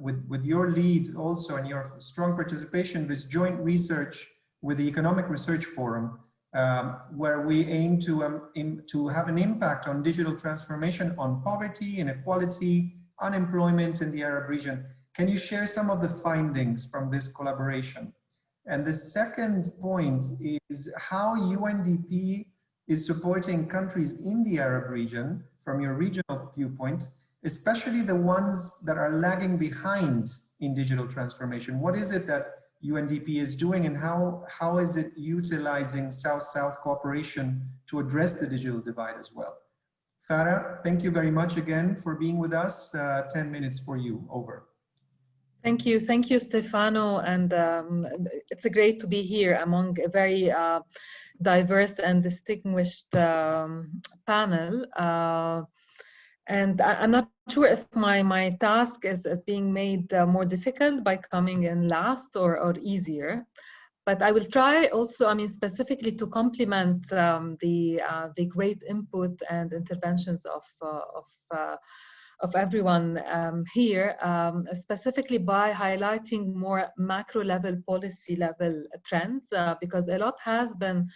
with your lead also and your strong participation, this joint research with the Economic Research Forum, where we aim to have an impact on digital transformation on poverty, inequality, unemployment in the Arab region. Can you share some of the findings from this collaboration? And the second point is how UNDP is supporting countries in the Arab region from your regional viewpoint, especially the ones that are lagging behind in digital transformation. What is it that UNDP is doing, and how is it utilizing South-South cooperation to address the digital divide as well? Farah, thank you very much again for being with us. 10 minutes for you, over. Thank you, Stefano, and it's great to be here among a very diverse and distinguished panel. And I'm not sure if my task is being made more difficult by coming in last or easier, but I will try also, specifically to complement the great input and interventions of everyone here, specifically by highlighting more macro level, policy level trends, because a lot has been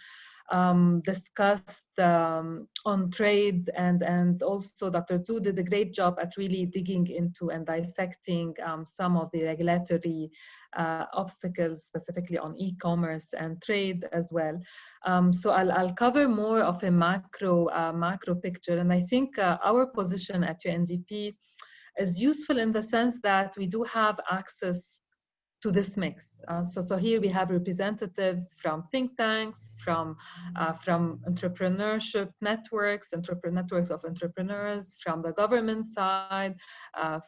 discussed on trade, and also Dr. Zhu did a great job at really digging into and dissecting some of the regulatory obstacles, specifically on e-commerce and trade as well. So I'll cover more of a macro picture, and I think our position at UNDP is useful in the sense that we do have access to this mix. So here we have representatives from think tanks, from entrepreneurship networks, networks of entrepreneurs, from the government side,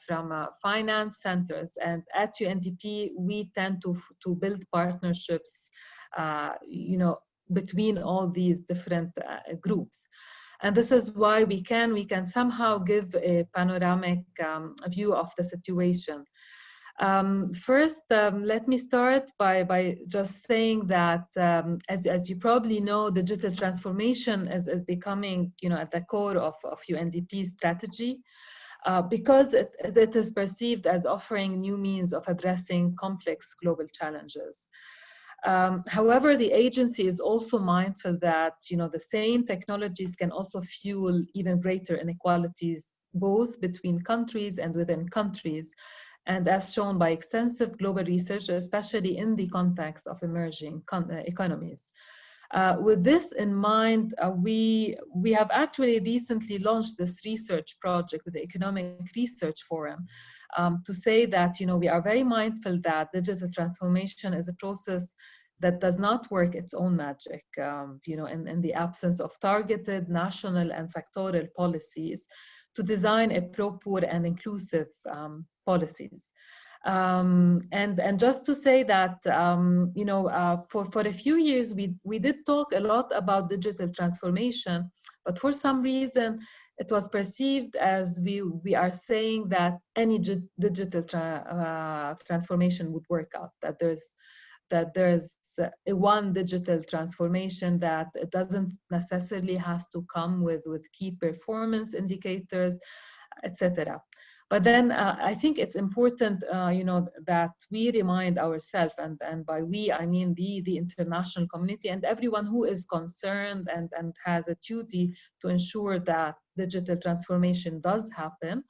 from finance centers. And at UNDP, we tend to build partnerships, between all these different groups. And this is why we can somehow give a panoramic view of the situation. First, let me start by just saying that, as you probably know, digital transformation is becoming, at the core of UNDP's strategy, because it is perceived as offering new means of addressing complex global challenges. However, the agency is also mindful that, the same technologies can also fuel even greater inequalities, both between countries and within countries, and as shown by extensive global research, especially in the context of emerging economies. With this in mind, we have actually recently launched this research project with the Economic Research Forum to say that, we are very mindful that digital transformation is a process that does not work its own magic, in the absence of targeted national and sectoral policies to design a pro-poor and inclusive policies. And just to say that, for a few years, we did talk a lot about digital transformation, but for some reason, it was perceived as we are saying that any digital transformation would work out, that there's a one digital transformation, that it doesn't necessarily has to come with key performance indicators, etc. But then I think it's important, that we remind ourselves, and by we, I mean the international community and everyone who is concerned and has a duty to ensure that digital transformation does happen.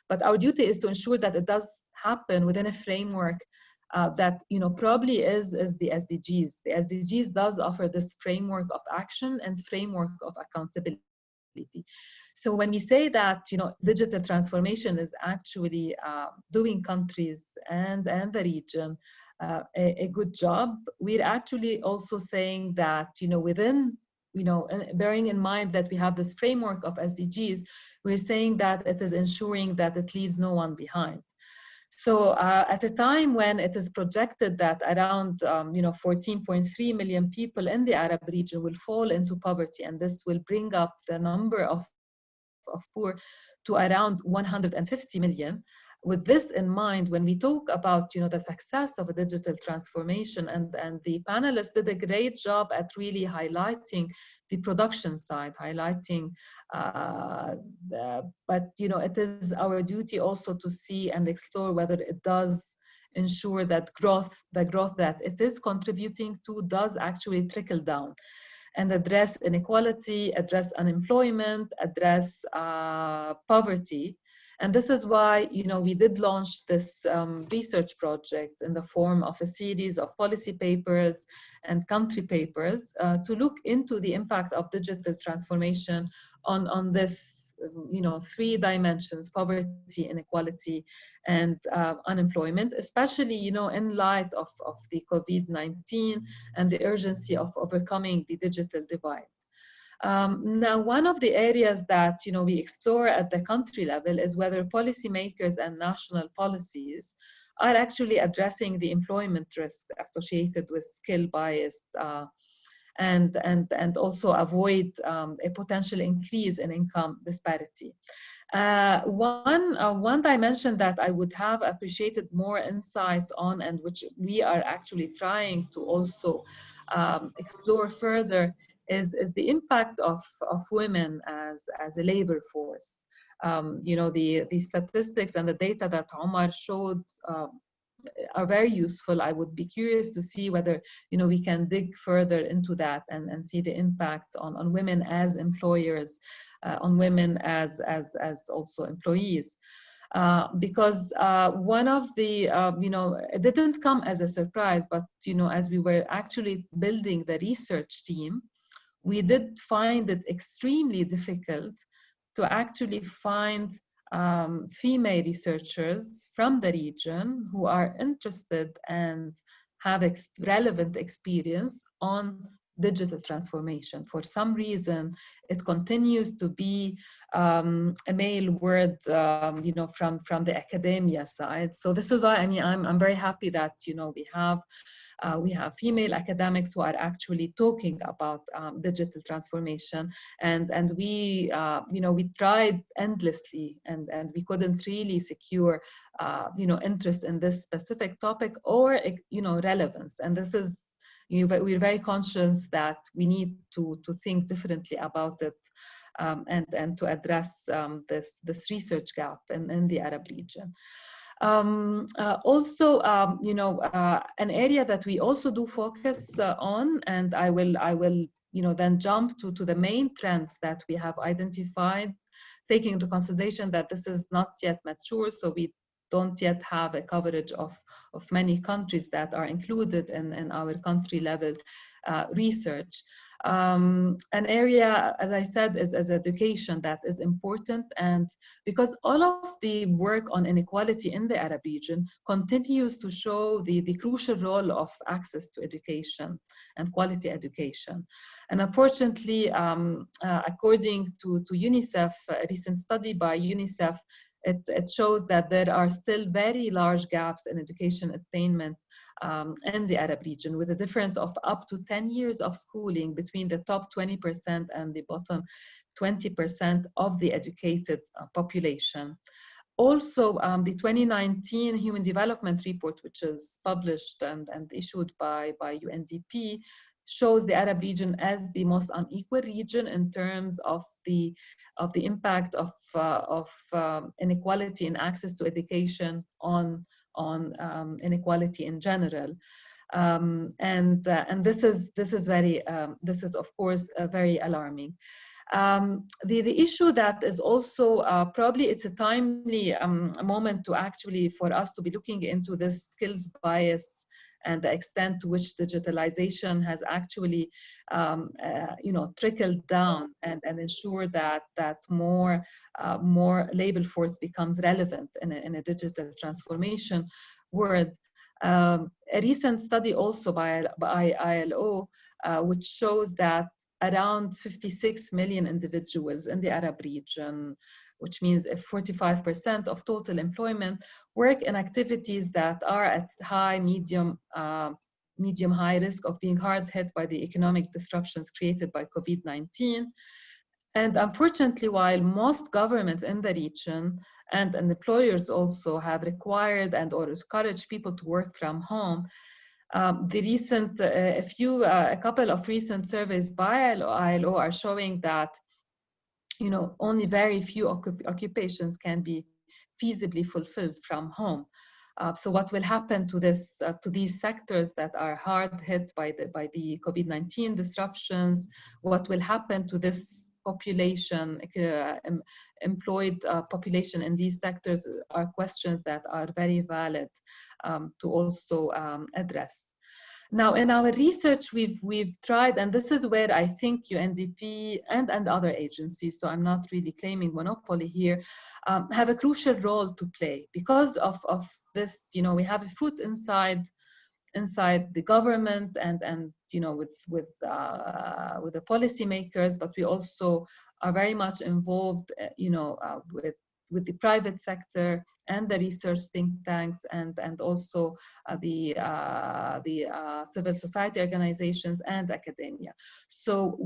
But our duty is to ensure that it does happen within a framework that, probably is the SDGs. The SDGs does offer this framework of action and framework of accountability. So when we say that, digital transformation is actually doing countries and the region a good job, we're actually also saying that, within, bearing in mind that we have this framework of SDGs, we're saying that it is ensuring that it leaves no one behind. So at a time when it is projected that around 14.3 million people in the Arab region will fall into poverty, and this will bring up the number of poor to around 150 million. With this in mind, when we talk about the success of a digital transformation, and the panelists did a great job at really highlighting the production side, highlighting, but it is our duty also to see and explore whether it does ensure that the growth that it is contributing to does actually trickle down and address inequality, address unemployment, address poverty. And this is why, we did launch this research project in the form of a series of policy papers and country papers to look into the impact of digital transformation on this, three dimensions: poverty, inequality, and unemployment, especially, in light of the COVID-19 and the urgency of overcoming the digital divide. Now, one of the areas that we explore at the country level is whether policymakers and national policies are actually addressing the employment risk associated with skill bias and also avoid a potential increase in income disparity. One dimension that I would have appreciated more insight on, and which we are actually trying to also explore further, is the impact of women as a labor force. The statistics and the data that Omar showed are very useful. I would be curious to see whether we can dig further into that and see the impact on women as employers, on women as also employees. Because one of the, it didn't come as a surprise, but as we were actually building the research team, we did find it extremely difficult to actually find female researchers from the region who are interested and have relevant experience on digital transformation. For some reason, it continues to be a male word, you know, from the academia side. So this is why, I mean, I'm very happy that, you know, we have female academics who are actually talking about digital transformation, and we, you know, we tried endlessly, and we couldn't really secure, you know, interest in this specific topic or, you know, relevance. And this is, we're very conscious that we need to think differently about it, and to address this research gap in the Arab region. Also, you know, an area that we also do focus on, and I will, you know, then jump to the main trends that we have identified, taking into consideration that this is not yet mature, so we don't yet have a coverage of many countries that are included in our country level research. An area, as I said, is education that is important, and because all of the work on inequality in the Arab region continues to show the crucial role of access to education and quality education. And unfortunately, according to UNICEF, a recent study by UNICEF, it shows that there are still very large gaps in education attainment in the Arab region, with a difference of up to 10 years of schooling between the top 20% and the bottom 20% of the educated population. Also, the 2019 Human Development Report, which is published and issued by UNDP, shows the Arab region as the most unequal region in terms of the impact of inequality in access to education on inequality in general, and this is of course very alarming. The issue that is also probably it's a timely moment to actually for us to be looking into this skills bias and the extent to which digitalization has actually, you know, trickled down and ensure that more labor force becomes relevant in a digital transformation world. A recent study also by ILO, which shows that around 56 million individuals in the Arab region, which means 45% of total employment, work in activities that are at high, medium, high risk of being hard hit by the economic disruptions created by COVID-19. And unfortunately, while most governments in the region and employers also have required and or encouraged people to work from home, a couple of recent surveys by ILO are showing that, you know, only very few occupations can be feasibly fulfilled from home. So what will happen to these sectors that are hard hit by the COVID-19 disruptions? What will happen to this population, employed population in these sectors, are questions that are very valid to also address. Now, in our research, we've tried, and this is where I think UNDP and other agencies, so I'm not really claiming monopoly here, have a crucial role to play because of this. You know, we have a foot inside the government and you know with the policymakers, but we also are very much involved, you know, with the private sector and the research think tanks and also the civil society organizations and academia. So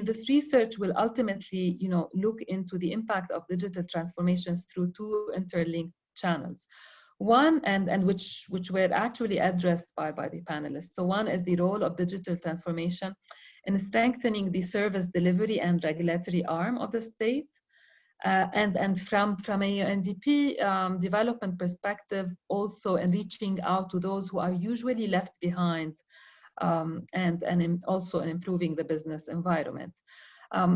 this research will ultimately, you know, look into the impact of digital transformations through two interlinked channels. One, and which were actually addressed by the panelists. So one is the role of digital transformation in strengthening the service delivery and regulatory arm of the state. And from a UNDP development perspective, also in reaching out to those who are usually left behind, and also in improving the business environment.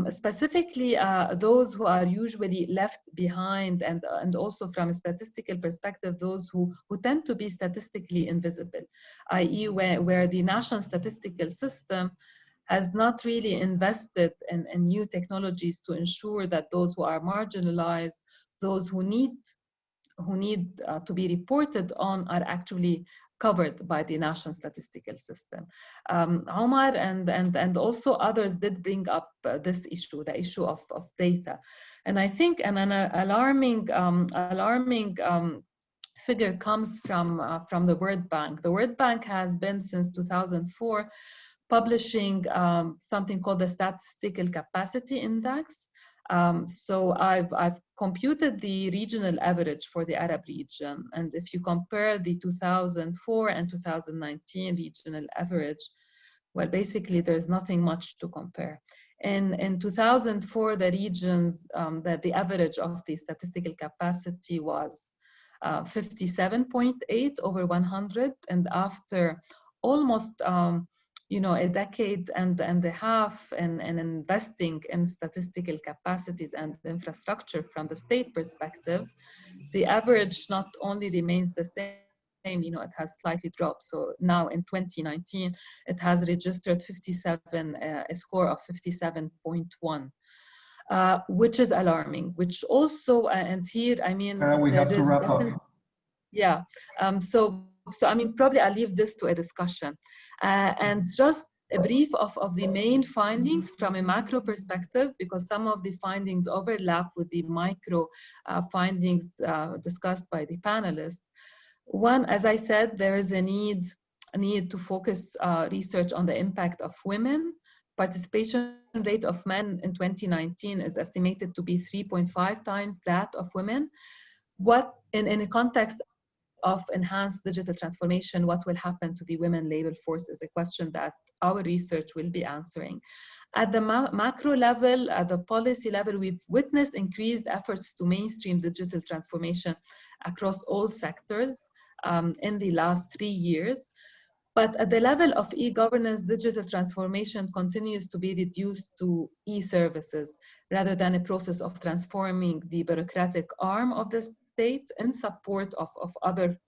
Specifically, those who are usually left behind, and also from a statistical perspective, those who tend to be statistically invisible, i.e. where the national statistical system has not really invested in new technologies to ensure that those who are marginalized, those who need to be reported on are actually covered by the national statistical system. Omar and also others did bring up this issue, the issue of data. And I think an alarming figure comes from the World Bank. The World Bank has been since 2004 publishing something called the Statistical Capacity Index. So I've computed the regional average for the Arab region. And if you compare the 2004 and 2019 regional average, well, basically there's nothing much to compare. In 2004, the regions, the average of the statistical capacity was 57.8 over 100. And after almost a decade and a half and investing in statistical capacities and infrastructure from the state perspective, the average not only remains the same, it has slightly dropped. So now in 2019, it has registered a score of 57.1. Which is alarming, which also, and here, I mean, we have to wrap up. Yeah, so I mean, probably I'll leave this to a discussion. And just a brief of the main findings from a macro perspective, because some of the findings overlap with the micro findings discussed by the panelists. One, as I said, there is a need to focus research on the impact of women. Participation rate of men in 2019 is estimated to be 3.5 times that of women. What, in a context of enhanced digital transformation, what will happen to the women labor force is a question that our research will be answering. At the macro level, at the policy level, we've witnessed increased efforts to mainstream digital transformation across all sectors in the last 3 years. But at the level of e-governance, digital transformation continues to be reduced to e-services rather than a process of transforming the bureaucratic arm of the state in support of other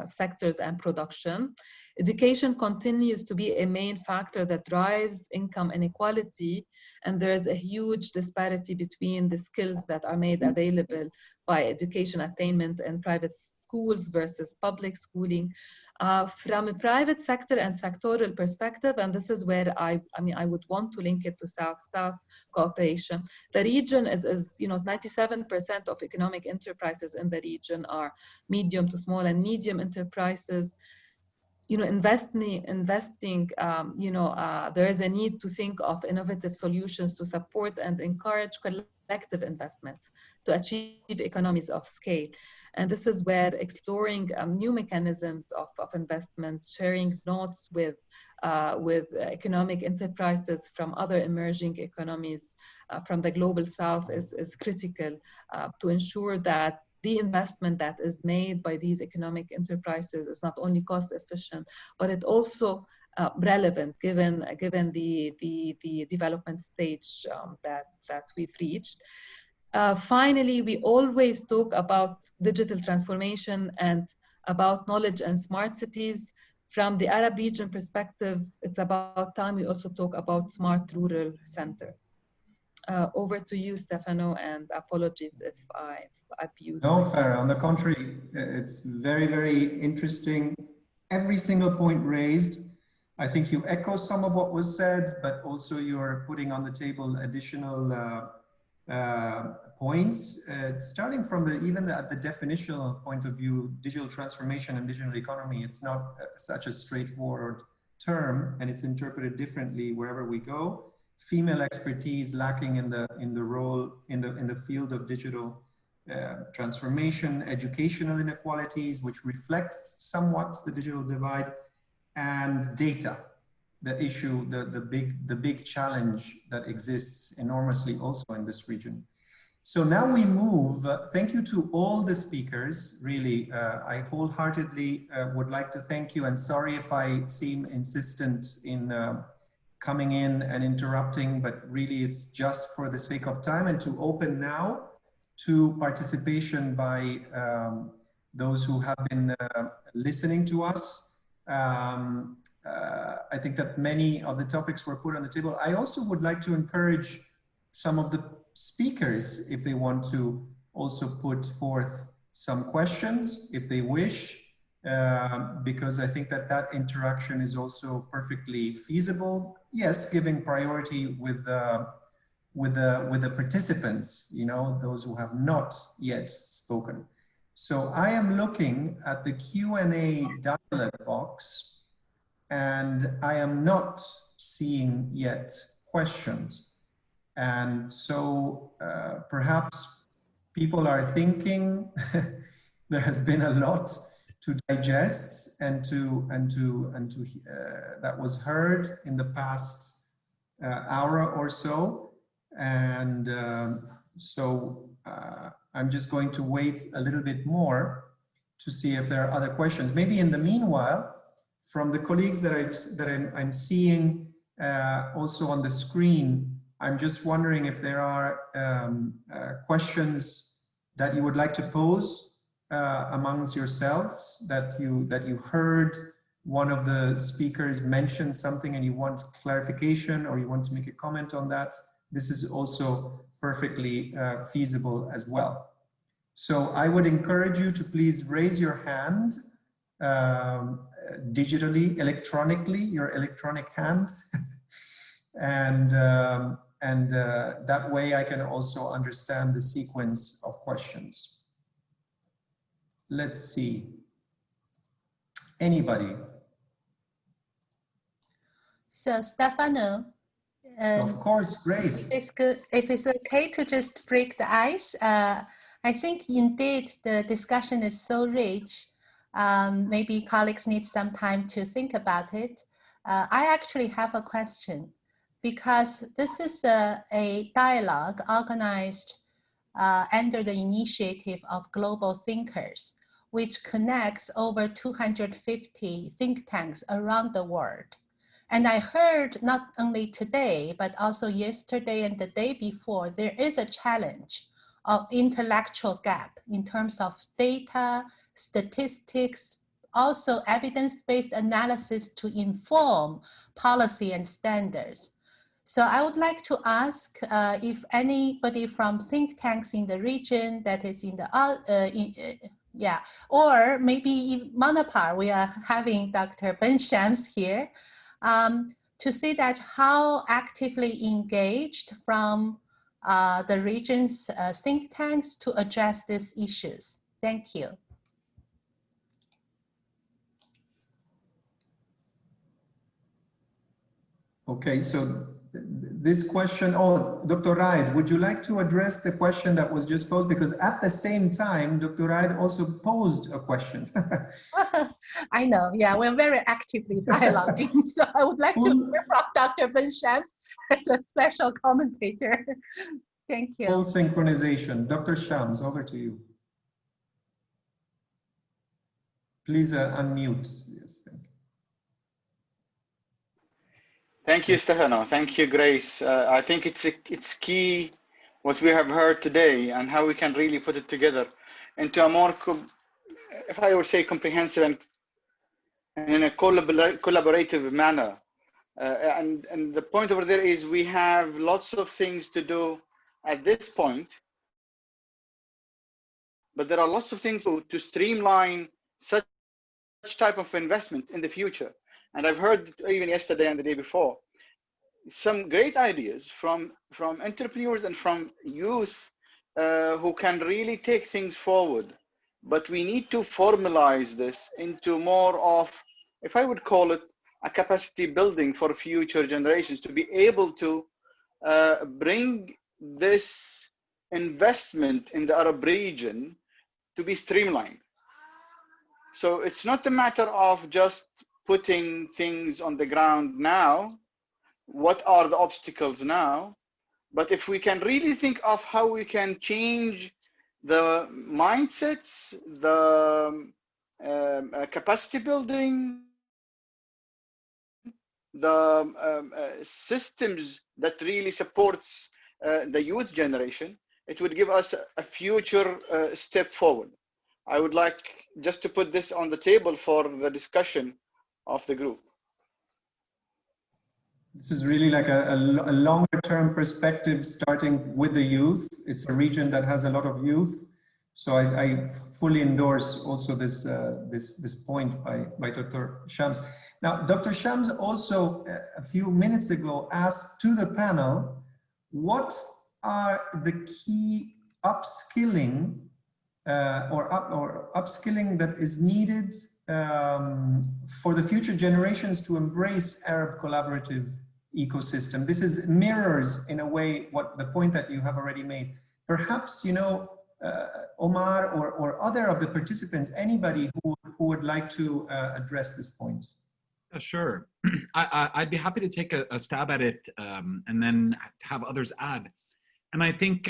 sectors and production. Education continues to be a main factor that drives income inequality, and there is a huge disparity between the skills that are made available by education attainment in private schools versus public schooling. From a private sector and sectoral perspective, and this is where I would want to link it to South-South cooperation. The region is 97% of economic enterprises in the region are medium to small and medium enterprises. Investing, there is a need to think of innovative solutions to support and encourage collective investment to achieve economies of scale. And this is where exploring new mechanisms of investment, sharing notes with economic enterprises from other emerging economies from the global south is critical to ensure that the investment that is made by these economic enterprises is not only cost efficient, but it also relevant given the development stage that we've reached. Finally, we always talk about digital transformation and about knowledge and smart cities. From the Arab region perspective, it's about time we also talk about smart rural centers. Over to you, Stefano, and apologies if I've abused. No, Farah, on the contrary, it's very, very interesting. Every single point raised, I think you echo some of what was said, but also you're putting on the table additional points, starting from even the definitional point of view. Digital transformation and digital economy, it's not such a straightforward term, and it's interpreted differently wherever we go. Female expertise lacking in the role in the field of digital transformation, educational inequalities, which reflect somewhat the digital divide, and data, the issue, the big challenge that exists enormously also in this region. So now we move, thank you to all the speakers, really. I wholeheartedly would like to thank you, and sorry if I seem insistent in coming in and interrupting, but really it's just for the sake of time, and to open now to participation by those who have been listening to us. I think that many of the topics were put on the table. I also would like to encourage some of the speakers, if they want to also put forth some questions if they wish, because I think that that interaction is also perfectly feasible. Yes, giving priority with the participants, you know, those who have not yet spoken. So I am looking at the Q&A dialog box, and I am not seeing yet questions. And so perhaps people are thinking there has been a lot to digest and that was heard in the past hour or so. And so I'm just going to wait a little bit more to see if there are other questions. Maybe in the meanwhile, from the colleagues that I'm seeing also on the screen, I'm just wondering if there are questions that you would like to pose amongst yourselves, that you heard one of the speakers mention something and you want clarification or you want to make a comment on that. This is also perfectly feasible as well. So I would encourage you to please raise your hand digitally, electronically, your electronic hand. And that way I can also understand the sequence of questions. Let's see. Anybody? So Stefano. Of course, Grace. It's good. If it's okay to just break the ice, I think indeed the discussion is so rich. Maybe colleagues need some time to think about it. I actually have a question, because this is a dialogue organized under the initiative of Global Thinkers, which connects over 250 think tanks around the world. And I heard not only today, but also yesterday and the day before, there is a challenge of intellectual gap in terms of data, statistics, also evidence-based analysis to inform policy and standards. So I would like to ask if anybody from think tanks in the region that is in the, yeah, or maybe in MENAPAR, we are having Dr. Ben Shams here, to see that how actively engaged from the region's think tanks to address these issues. Thank you. Okay, so this question, oh, Dr. Raid, would you like to address the question that was just posed? Because at the same time, Dr. Raid also posed a question. I know, yeah, we're very actively dialoguing. So I would like to hear from Dr. Ben Shams as a special commentator. Thank you. Full synchronization. Dr. Shams, over to you. Please unmute. Yes, thank you. Thank you, Stefano. Thank you, Grace. I think it's key what we have heard today and how we can really put it together into a more, if I would say, comprehensive and in a collaborative manner. And the point over there is we have lots of things to do at this point, but there are lots of things to streamline such type of investment in the future. And I've heard even yesterday and the day before, some great ideas from entrepreneurs and from youth who can really take things forward. But we need to formalize this into more of, if I would call it, a capacity building for future generations to be able to bring this investment in the Arab region to be streamlined. So it's not a matter of just putting things on the ground now. What are the obstacles now? But if we can really think of how we can change the mindsets, the capacity building, the systems that really supports the youth generation, it would give us a future step forward. I would like just to put this on the table for the discussion of the group. This is really like a longer term perspective starting with the youth. It's a region that has a lot of youth. So I fully endorse also this, this point by Dr. Shams. Now, Dr. Shams also a few minutes ago asked to the panel, what are the key upskilling or upskilling that is needed for the future generations to embrace Arab collaborative ecosystem? This is mirrors in a way what the point that you have already made. Perhaps, you know, Omar or other of the participants, anybody who would like to address this point. Sure. I'd be happy to take a stab at it and then have others add. And I think,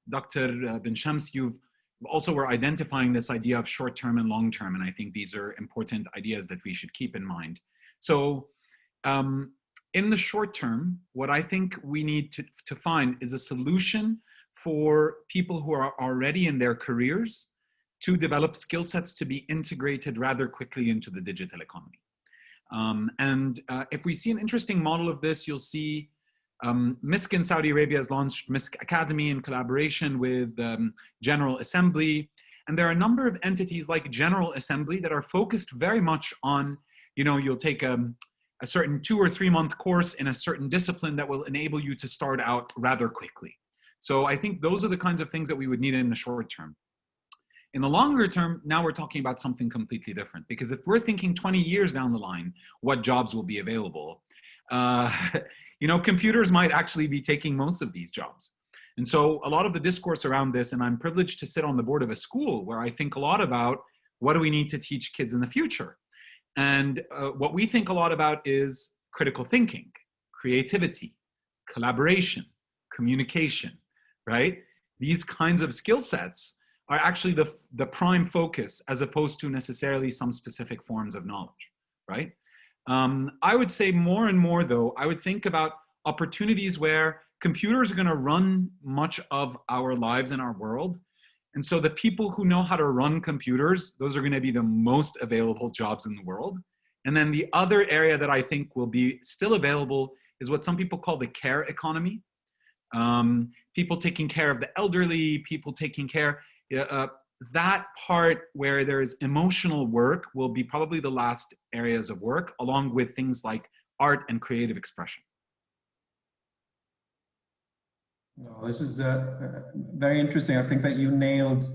Dr. bin Shams, you've also were identifying this idea of short-term and long-term, and I think these are important ideas that we should keep in mind. So in the short term, what I think we need to find is a solution for people who are already in their careers to develop skill sets to be integrated rather quickly into the digital economy. If we see an interesting model of this, you'll see MISC in Saudi Arabia has launched MISC Academy in collaboration with General Assembly. And there are a number of entities like General Assembly that are focused very much on, you know, you'll take a certain 2 or 3 month course in a certain discipline that will enable you to start out rather quickly. So I think those are the kinds of things that we would need in the short term. In the longer term, now we're talking about something completely different, because if we're thinking 20 years down the line, what jobs will be available, you know, computers might actually be taking most of these jobs. And so a lot of the discourse around this, and I'm privileged to sit on the board of a school where I think a lot about what do we need to teach kids in the future. And what we think a lot about is critical thinking, creativity, collaboration, communication, right? These kinds of skill sets are actually the prime focus as opposed to necessarily some specific forms of knowledge, right? I would say more and more though, I would think about opportunities where computers are gonna run much of our lives in our world. And so the people who know how to run computers, those are gonna be the most available jobs in the world. And then the other area that I think will be still available is what some people call the care economy. People taking care of the elderly, people taking care, that part where there's emotional work will be probably the last areas of work, along with things like art and creative expression. No, this is very interesting. I think that you nailed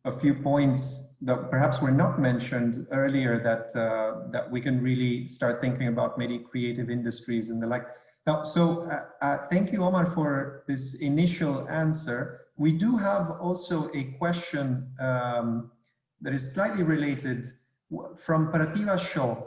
a few points that perhaps were not mentioned earlier, that that we can really start thinking about maybe creative industries and the like. Now, so thank you, Omar, for this initial answer. We do have also a question that is slightly related from Prativa Shaw.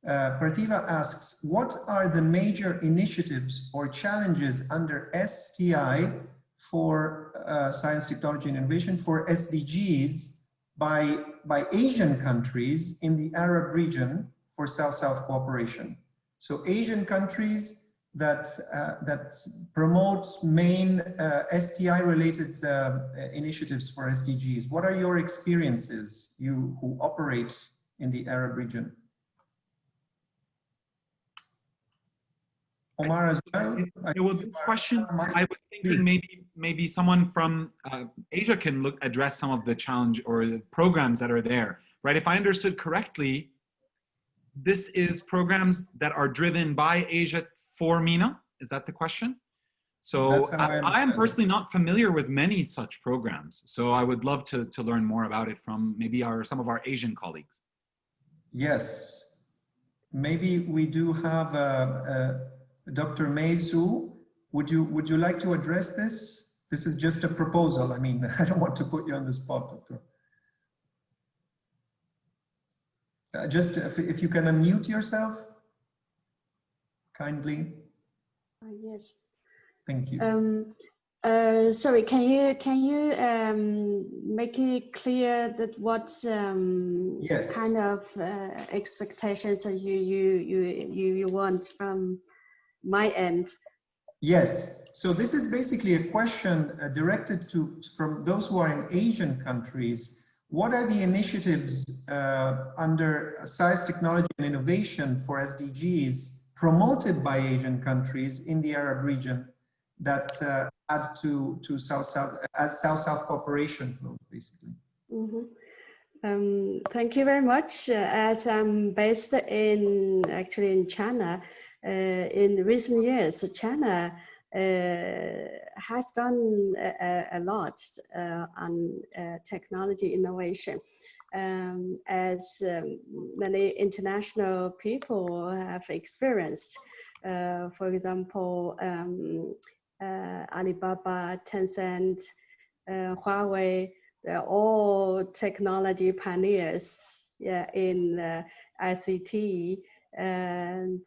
Prativa asks, what are the major initiatives or challenges under STI for science, technology, and innovation for SDGs by Asian countries in the Arab region for South-South cooperation? So Asian countries that promote main STI-related initiatives for SDGs. What are your experiences, you who operate in the Arab region? Omar as well? There was a question. I was thinking maybe someone from Asia can address some of the challenge or the programs that are there, right? If I understood correctly, this is programs that are driven by Asia for MENA. Is that the question? So I am personally not familiar with many such programs. So I would love to learn more about it from maybe some of our Asian colleagues. Yes, maybe we do have Dr. Meizu. Would you like to address this? This is just a proposal. I mean, I don't want to put you on the spot, Doctor. Just if you can unmute yourself, kindly. Yes. Thank you. Sorry, can you make it clear that what yes. kind of expectations you want from my end? Yes. So this is basically a question directed from those who are in Asian countries. What are the initiatives under science, technology, and innovation for SDGs promoted by Asian countries in the Arab region that add to South-South as South-South cooperation flow, basically. Thank you very much. As I'm based actually in China, in recent years, China has done a lot on technology innovation. As many international people have experienced, for example, Alibaba, Tencent, Huawei, they're all technology pioneers, yeah, in ICT and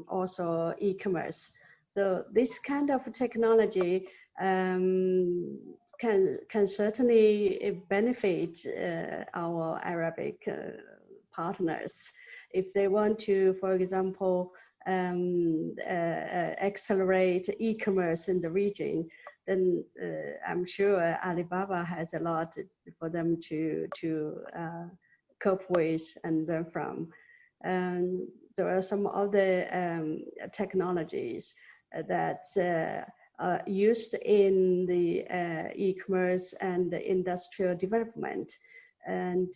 also e-commerce. So this kind of technology can certainly benefit our Arabic partners if they want to, for example, accelerate e-commerce in the region. Then I'm sure Alibaba has a lot for them to cope with and learn from. There are some other technologies that are used in the e-commerce and the industrial development. And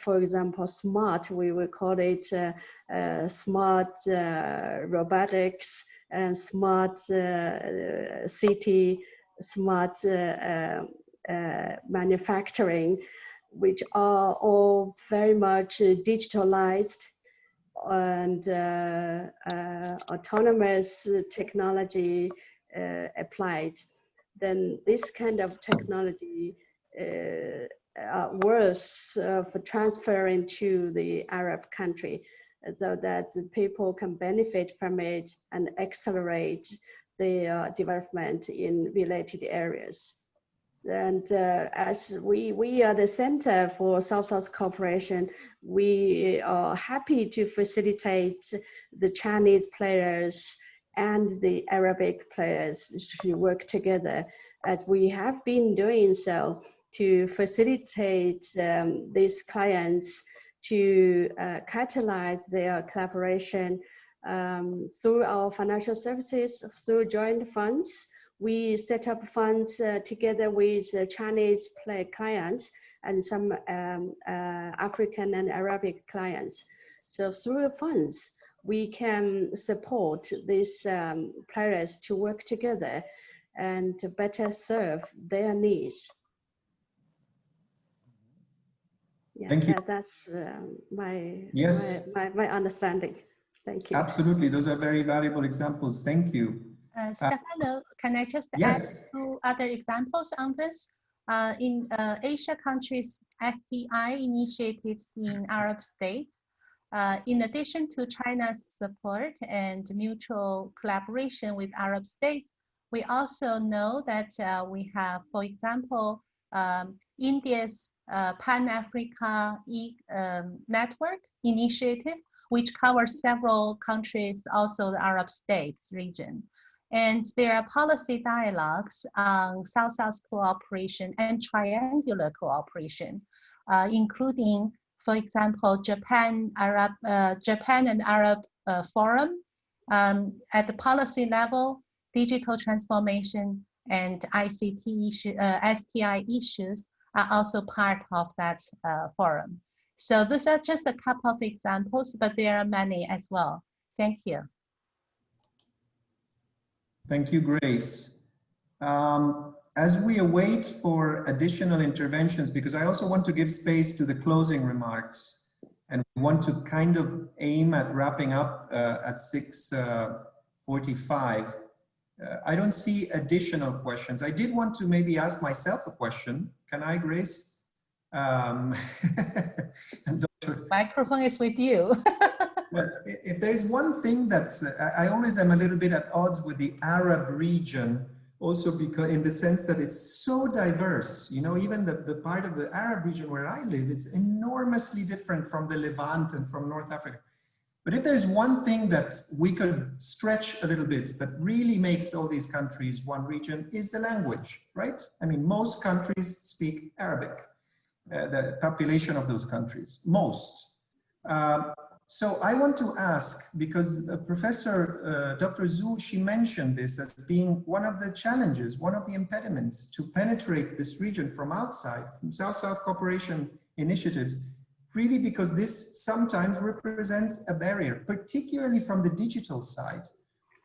for example, smart, we will call it smart robotics and smart city, smart manufacturing, which are all very much digitalized and autonomous technology applied. Then this kind of technology worth for transferring to the Arab country, so that the people can benefit from it and accelerate their development in related areas. And as we are the center for South-South cooperation, we are happy to facilitate the Chinese players and the Arabic players to work together. And we have been doing so to facilitate these clients to catalyze their collaboration through our financial services, through joint funds. We set up funds together with Chinese clients and some African and Arabic clients. So through funds, we can support these players to work together and to better serve their needs. Yeah, thank you. That's my understanding. Thank you. Absolutely, those are very valuable examples. Thank you. Stefano, can I just add two other examples on this? In Asia countries, STI initiatives in Arab states, in addition to China's support and mutual collaboration with Arab states, we also know that we have, for example, India's Pan-Africa Network initiative, which covers several countries, also the Arab states region. And there are policy dialogues on South-South cooperation and triangular cooperation, including, for example, Japan and Arab Forum. At the policy level, digital transformation and ICT STI issues are also part of that forum. So these are just a couple of examples, but there are many as well. Thank you. Thank you, Grace. As we await for additional interventions, because I also want to give space to the closing remarks, and we want to kind of aim at wrapping up at 6:45. I don't see additional questions. I did want to maybe ask myself a question. Can I, Grace? And microphone is with you. Well, if there's one thing that I always am a little bit at odds with the Arab region, also because in the sense that it's so diverse, you know, even the part of the Arab region where I live, it's enormously different from the Levant and from North Africa. But if there's one thing that we could stretch a little bit, but really makes all these countries one region, is the language, right? I mean, most countries speak Arabic, the population of those countries, most. So I want to ask, because Professor Dr. Zhu, she mentioned this as being one of the challenges, one of the impediments to penetrate this region from outside, from South-South cooperation initiatives, really because this sometimes represents a barrier, particularly from the digital side.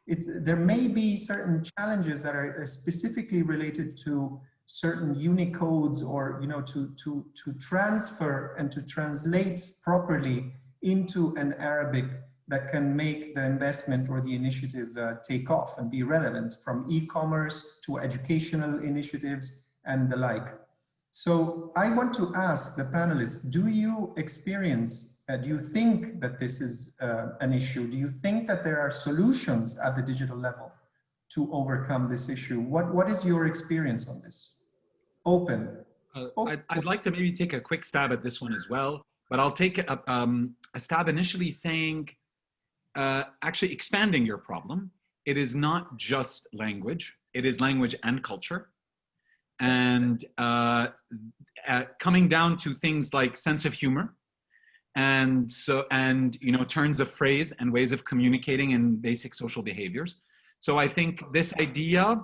There may be certain challenges that are specifically related to certain Unicodes or, you know, to transfer and to translate properly into an Arabic that can make the investment or the initiative take off and be relevant, from e-commerce to educational initiatives and the like. So I want to ask the panelists, do you experience, do you think that this is an issue? Do you think that there are solutions at the digital level to overcome this issue? What is your experience on this? Open. I'd like to maybe take a quick stab at this one as well. But I'll take a stab initially saying, actually expanding your problem. It is not just language, it is language and culture. And coming down to things like sense of humor, and you know, turns of phrase and ways of communicating and basic social behaviors. So I think this idea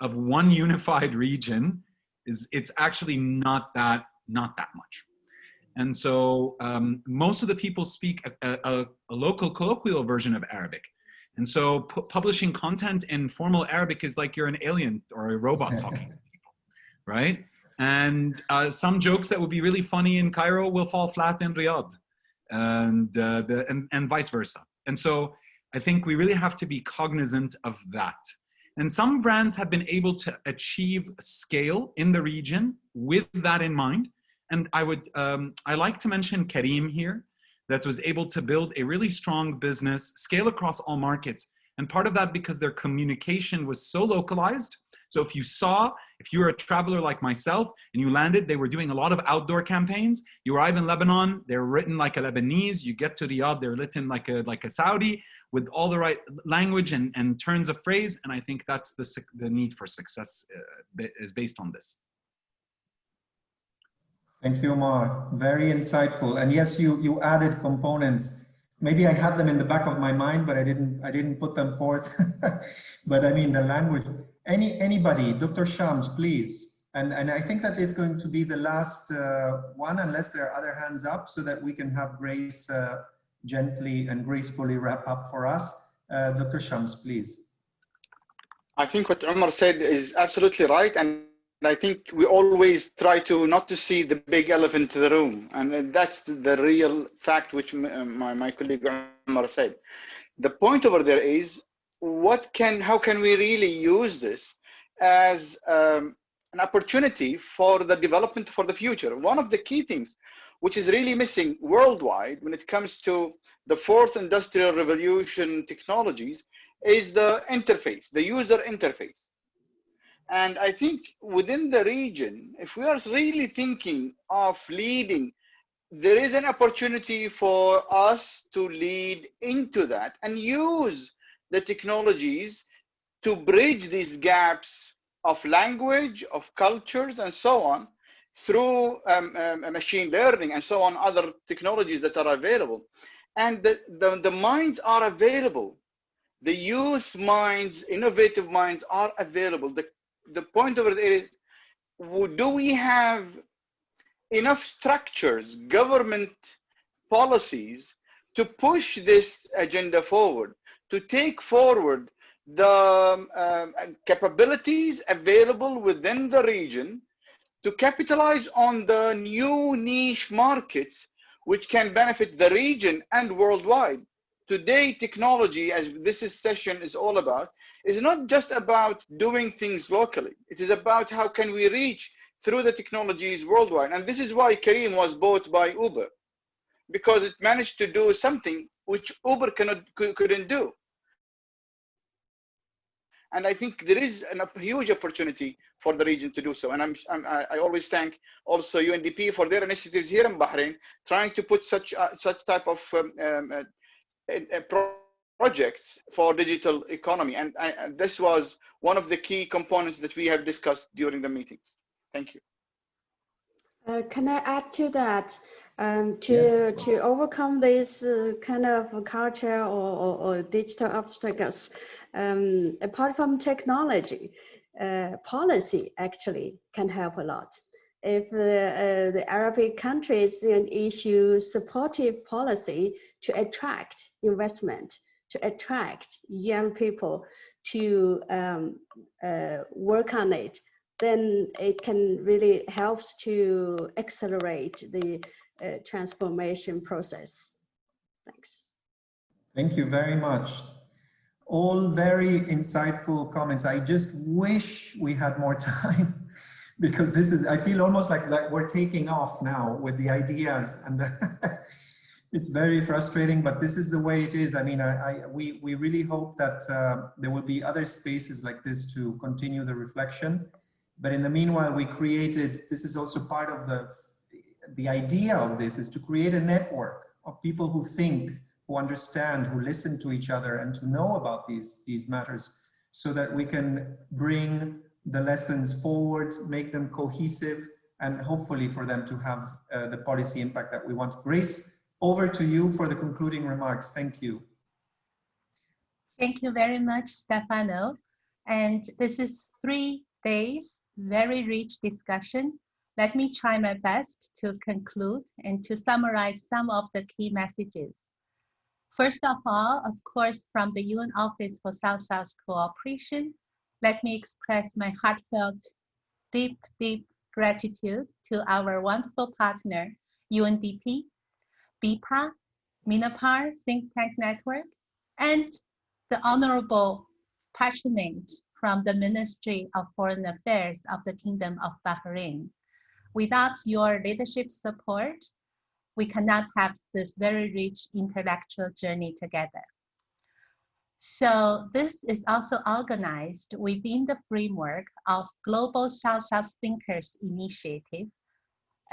of one unified region it's actually not that much. And so most of the people speak a local colloquial version of Arabic. And so publishing content in formal Arabic is like you're an alien or a robot talking to people, right? And some jokes that would be really funny in Cairo will fall flat in Riyadh, and vice versa. And so I think we really have to be cognizant of that. And some brands have been able to achieve scale in the region with that in mind. And I like to mention Kareem here, that was able to build a really strong business, scale across all markets. And part of that because their communication was so localized. So if you were a traveler like myself and you landed, they were doing a lot of outdoor campaigns. You arrive in Lebanon, they're written like a Lebanese. You get to Riyadh, they're written like a Saudi with all the right language and turns of phrase. And I think that's the need for success is based on this. Thank you, Omar. Very insightful. And yes, you added components. Maybe I had them in the back of my mind, but I didn't put them forth. But I mean, the language. Anybody, Dr. Shams, please. And I think that is going to be the last one, unless there are other hands up, so that we can have Grace gently and gracefully wrap up for us. Dr. Shams, please. I think what Omar said is absolutely right. And I think we always try to not to see the big elephant in the room, and that's the real fact which my colleague Omar said. The point over there is how can we really use this as an opportunity for the development for the future? One of the key things which is really missing worldwide when it comes to the fourth industrial revolution technologies is the interface, the user interface. And I think within the region, if we are really thinking of leading, there is an opportunity for us to lead into that and use the technologies to bridge these gaps of language, of cultures, and so on, through machine learning and so on, other technologies that are available. And the minds are available. The youth minds, innovative minds are available. The point over there is, do we have enough structures, government policies to push this agenda forward, to take forward the capabilities available within the region, to capitalize on the new niche markets which can benefit the region and worldwide? Today, technology, as this session is all about, is not just about doing things locally. It is about how can we reach through the technologies worldwide. And this is why Kareem was bought by Uber, because it managed to do something which Uber couldn't do. And I think there is a huge opportunity for the region to do so. And I always thank also UNDP for their initiatives here in Bahrain, trying to put such type of projects for digital economy. And this was one of the key components that we have discussed during the meetings. Thank you. Can I add to that? To overcome this kind of culture or digital obstacles, apart from technology, policy actually can help a lot. If the Arabic countries issue supportive policy to attract investment, to attract young people to work on it, then it can really help to accelerate the transformation process. Thanks. Thank you very much. All very insightful comments. I just wish we had more time because this is, I feel almost like we're taking off now with the ideas, and it's very frustrating, but this is the way it is. I mean, we really hope that there will be other spaces like this to continue the reflection. But in the meanwhile, we created, this is also part of the idea of this, is to create a network of people who think, who understand, who listen to each other, and to know about these matters, so that we can bring the lessons forward, make them cohesive, and hopefully for them to have the policy impact that we want. Grace, over to you for the concluding remarks. Thank you. Thank you very much, Stefano. And this is 3 days, very rich discussion. Let me try my best to conclude and to summarize some of the key messages. First of all, of course, from the UN Office for South-South Cooperation, let me express my heartfelt, deep gratitude to our wonderful partner, UNDP, BIPA, MENAPAR Think Tank Network, and the honorable patronage from the Ministry of Foreign Affairs of the Kingdom of Bahrain. Without your leadership support, we cannot have this very rich intellectual journey together. So this is also organized within the framework of Global South-South Thinkers Initiative,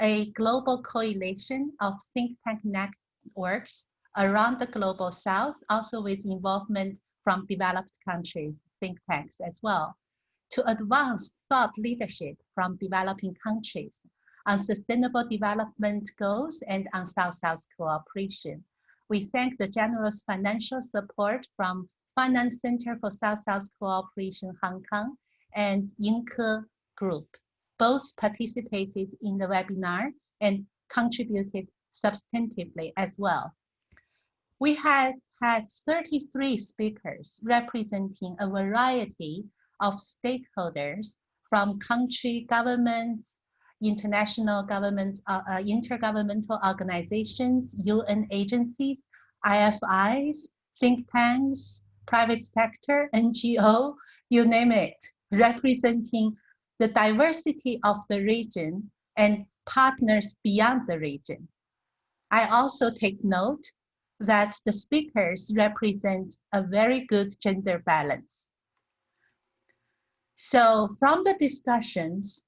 a global coalition of think tank networks around the Global South, also with involvement from developed countries, think tanks as well, to advance thought leadership from developing countries on sustainable development goals and on South-South cooperation. We thank the generous financial support from Finance Center for South-South Cooperation Hong Kong and Yinke Group. Both participated in the webinar and contributed substantively as well. We had 33 speakers representing a variety of stakeholders from country governments, international governments, intergovernmental organizations, UN agencies, IFIs, think tanks, private sector, NGO, you name it, representing the diversity of the region and partners beyond the region. I also take note that the speakers represent a very good gender balance. So from the discussions,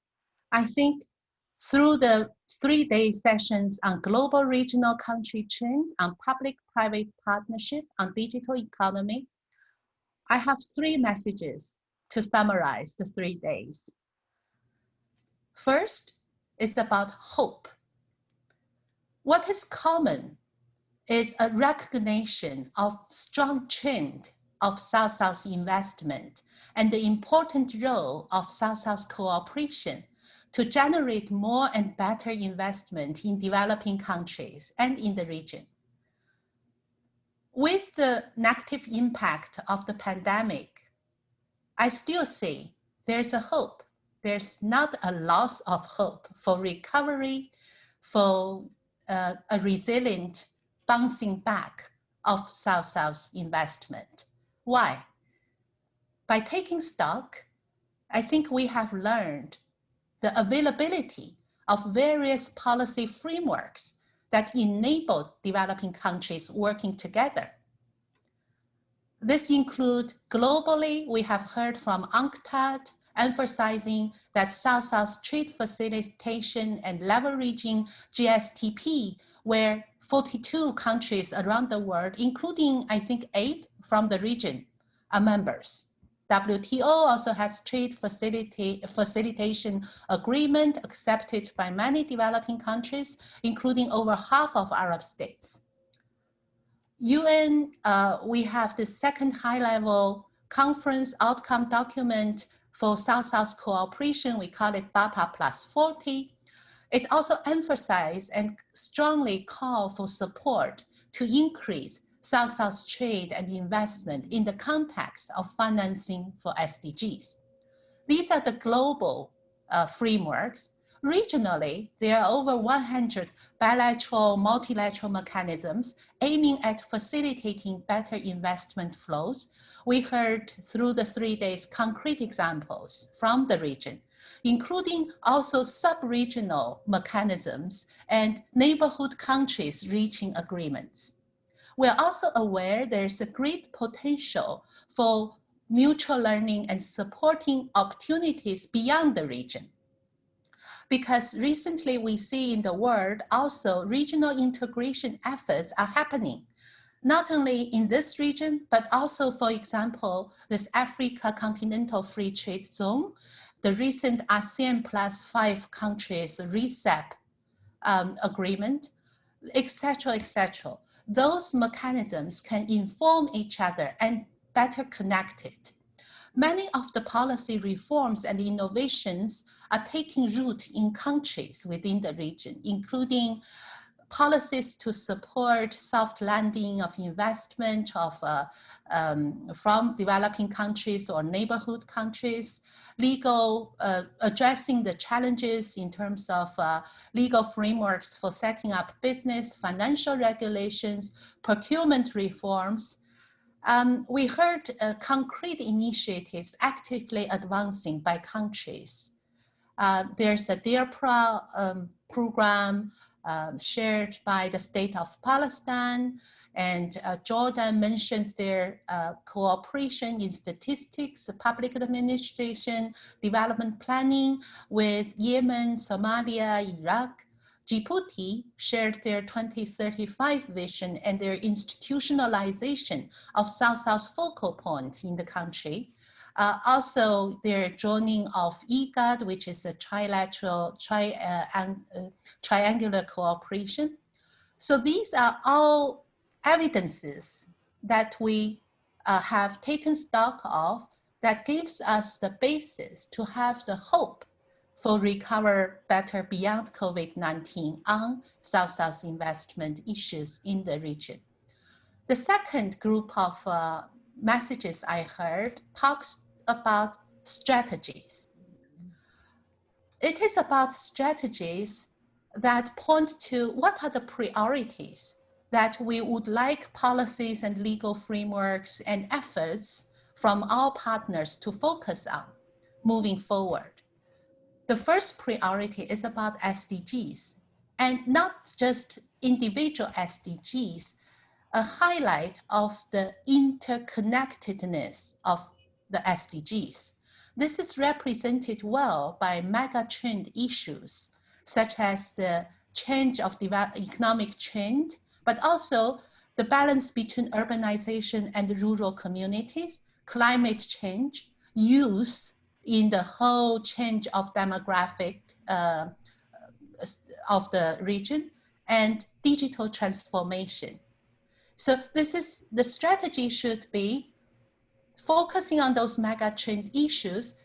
I think through the 3-day sessions on global regional country trends, on public-private partnership, on digital economy, I have 3 messages to summarize the 3 days. First is about hope. What is common is a recognition of strong trend of South-South investment and the important role of South-South cooperation to generate more and better investment in developing countries and in the region. With the negative impact of the pandemic, I still see there's a hope. There's not a loss of hope for recovery, for a resilient bouncing back of South-South investment. Why? By taking stock, I think we have learned the availability of various policy frameworks that enable developing countries working together. This includes globally, we have heard from UNCTAD emphasizing that South-South trade facilitation and leveraging GSTP, where 42 countries around the world, including I think 8 from the region, are members. WTO also has trade facilitation agreement accepted by many developing countries, including over half of Arab states. UN, we have the second high-level conference outcome document for South-South cooperation. We call it BAPA plus 40. It also emphasized and strongly called for support to increase South-South trade and investment in the context of financing for SDGs. These are the global frameworks. Regionally, there are over 100 bilateral, multilateral mechanisms aiming at facilitating better investment flows. We heard through the 3 days concrete examples from the region, including also sub-regional mechanisms and neighborhood countries reaching agreements. We're also aware there's a great potential for mutual learning and supporting opportunities beyond the region. Because recently we see in the world also regional integration efforts are happening, not only in this region, but also, for example, this Africa Continental Free Trade Zone, the recent ASEAN plus 5 countries RCEP agreement, etc., etc. Those mechanisms can inform each other and better connect it. Many of the policy reforms and innovations are taking root in countries within the region, including policies to support soft landing of investment from developing countries or neighborhood countries, legal, addressing the challenges in terms of legal frameworks for setting up business, financial regulations, procurement reforms. We heard concrete initiatives actively advancing by countries. There's a DEAR program shared by the State of Palestine, and Jordan mentions their cooperation in statistics, public administration, development planning with Yemen, Somalia, Iraq. Djibouti shared their 2035 vision and their institutionalization of South-South focal points in the country. Also, their joining of IGAD, which is a trilateral, triangular cooperation. So these are all evidences that we have taken stock of that gives us the basis to have the hope for recover better beyond COVID-19 on South-South investment issues in the region. The second group of messages I heard talks about strategies. It is about strategies that point to what are the priorities that we would like policies and legal frameworks and efforts from our partners to focus on moving forward. The first priority is about SDGs, and not just individual SDGs, a highlight of the interconnectedness of the SDGs. This is represented well by mega trend issues, such as the change of economic trend, but also the balance between urbanization and rural communities, climate change, youth in the whole change of demographic of the region, and digital transformation. So this is, the strategy should be focusing on those mega trend issues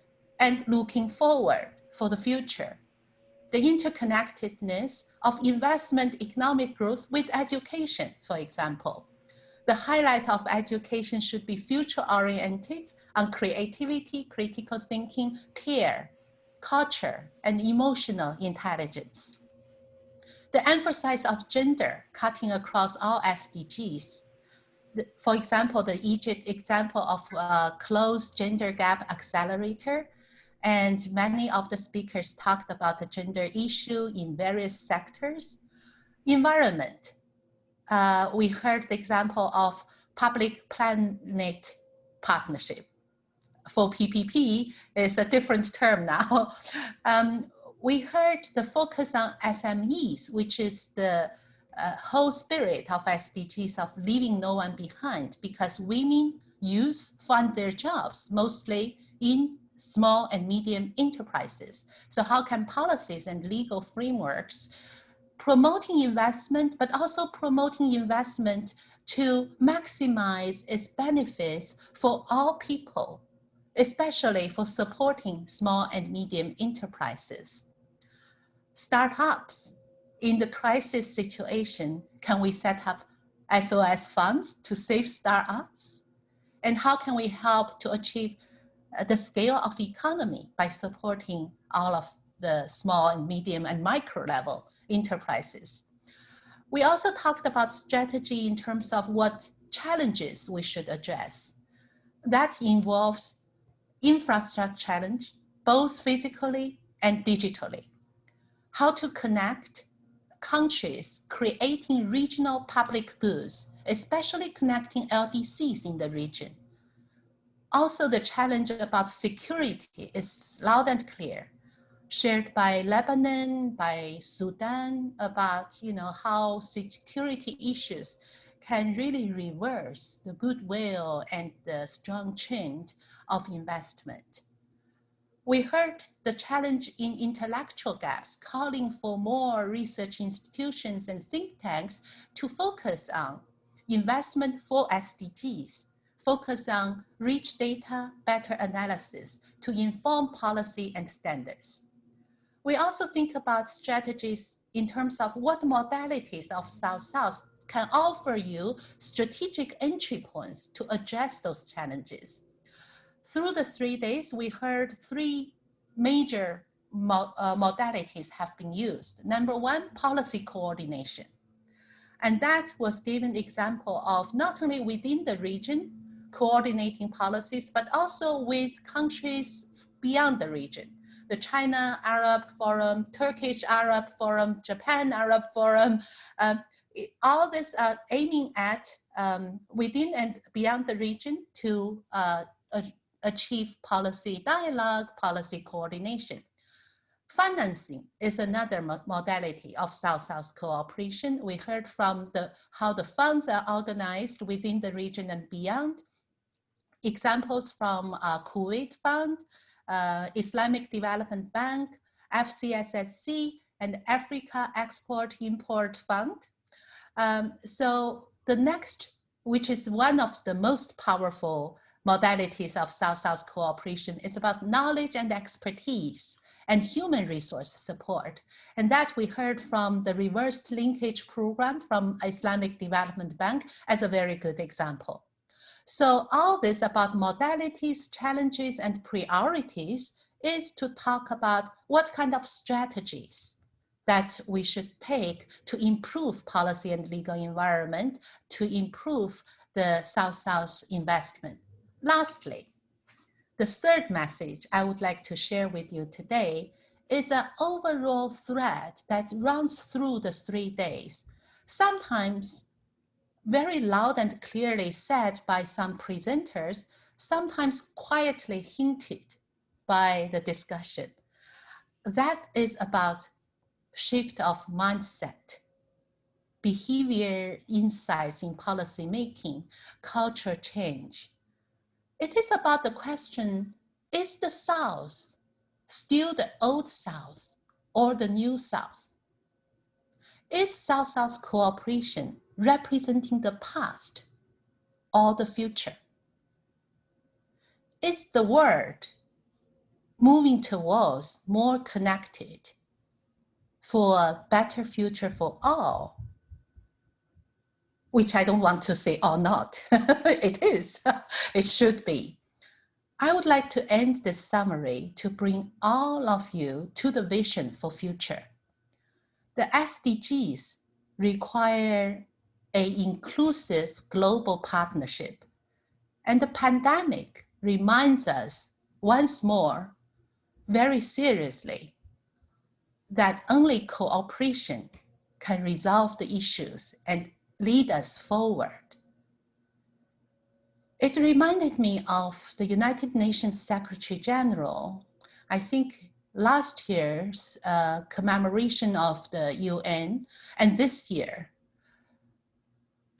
and looking forward for the future. The interconnectedness of investment, economic growth with education, for example. The highlight of education should be future-oriented on creativity, critical thinking, care, culture, and emotional intelligence. The emphasis of gender cutting across all SDGs. For example, the Egypt example of closed gender gap accelerator, and many of the speakers talked about the gender issue in various sectors. Environment, we heard the example of public-planet partnership. For PPP, it's a different term now. We heard the focus on SMEs, which is the whole spirit of SDGs of leaving no one behind, because women, fund their jobs, mostly in small and medium enterprises. So how can policies and legal frameworks promoting investment, but also promoting investment to maximize its benefits for all people, especially for supporting small and medium enterprises? Startups, in the crisis situation, can we set up SOS funds to save startups? And how can we help to achieve the scale of economy by supporting all of the small and medium and micro level enterprises? We also talked about strategy in terms of what challenges we should address. That involves infrastructure challenge, both physically and digitally. How to connect countries creating regional public goods, especially connecting LDCs in the region. Also, the challenge about security is loud and clear, shared by Lebanon, by Sudan, about how security issues can really reverse the goodwill and the strong trend of investment. We heard the challenge in intellectual gaps, calling for more research institutions and think tanks to focus on investment for SDGs, focus on rich data, better analysis to inform policy and standards. We also think about strategies in terms of what modalities of South-South can offer you strategic entry points to address those challenges. Through the 3 days, we heard 3 major modalities have been used. Number one, policy coordination. And that was given example of not only within the region, coordinating policies, but also with countries beyond the region. The China Arab Forum, Turkish Arab Forum, Japan Arab Forum, all this are aiming at within and beyond the region to achieve policy dialogue, policy coordination. Financing is another modality of South-South cooperation. We heard from how the funds are organized within the region and beyond. Examples from Kuwait Fund, Islamic Development Bank, FCSSC, and Africa Export-Import Fund. So the next, which is one of the most powerful modalities of South-South cooperation, is about knowledge and expertise and human resource support. And that we heard from the reversed linkage program from Islamic Development Bank as a very good example. So all this about modalities, challenges, and priorities is to talk about what kind of strategies that we should take to improve policy and legal environment, to improve the South-South investment. Lastly, the third message I would like to share with you today is an overall thread that runs through the 3 days, sometimes very loud and clearly said by some presenters, sometimes quietly hinted by the discussion. That is about shift of mindset, behavior insights in policy making, culture change. It is about the question, is the South still the old South or the new South? Is South-South cooperation representing the past or the future? Is the world moving towards more connected for a better future for all? Which I don't want to say or not. It is, it should be. I would like to end this summary to bring all of you to the vision for future. The SDGs require an inclusive global partnership. And the pandemic reminds us once more, very seriously, that only cooperation can resolve the issues and lead us forward. It reminded me of the United Nations Secretary General, I think last year's commemoration of the UN and this year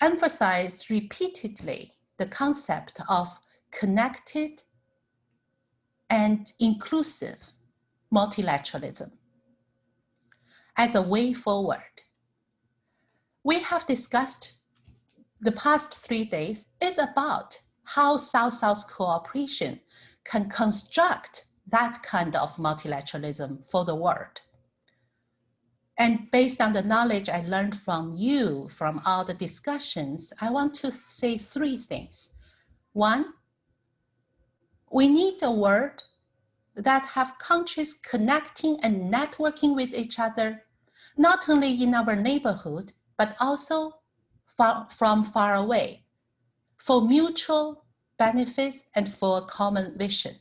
emphasized repeatedly the concept of connected and inclusive multilateralism as a way forward. We have discussed the past 3 days is about how South-South cooperation can construct that kind of multilateralism for the world. And based on the knowledge I learned from you, from all the discussions, I want to say 3 things. 1, we need a world that have countries connecting and networking with each other, not only in our neighborhood, but also from far away, for mutual benefits and for a common vision.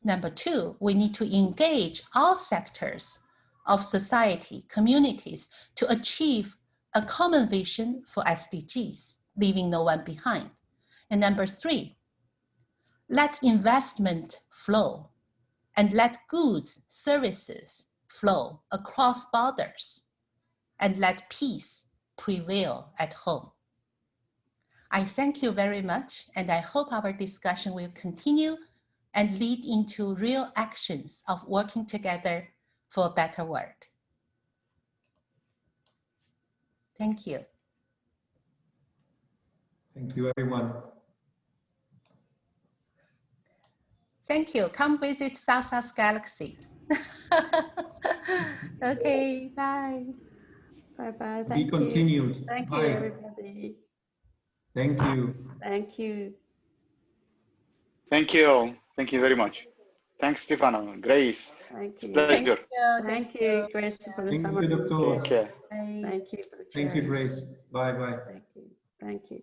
Number 2, we need to engage all sectors of society, communities, to achieve a common vision for SDGs, leaving no one behind. And number 3, let investment flow and let goods, services flow across borders, and let peace prevail at home. I thank you very much, and I hope our discussion will continue and lead into real actions of working together for a better world. Thank you. Thank you, everyone. Thank you. Come visit South Galaxy. Okay, bye. Bye-bye. Be continued. Thank Bye. you, everybody. Thank you. Thank you. Thank you. Thank you very much. Thanks, Stefano. Grace. Thank you. It's a pleasure. Thank you, Grace, for the Thank summer. you, Doctor. Take care. Thank you for the Thank you, sharing. Grace. Bye-bye. Thank you. Thank you.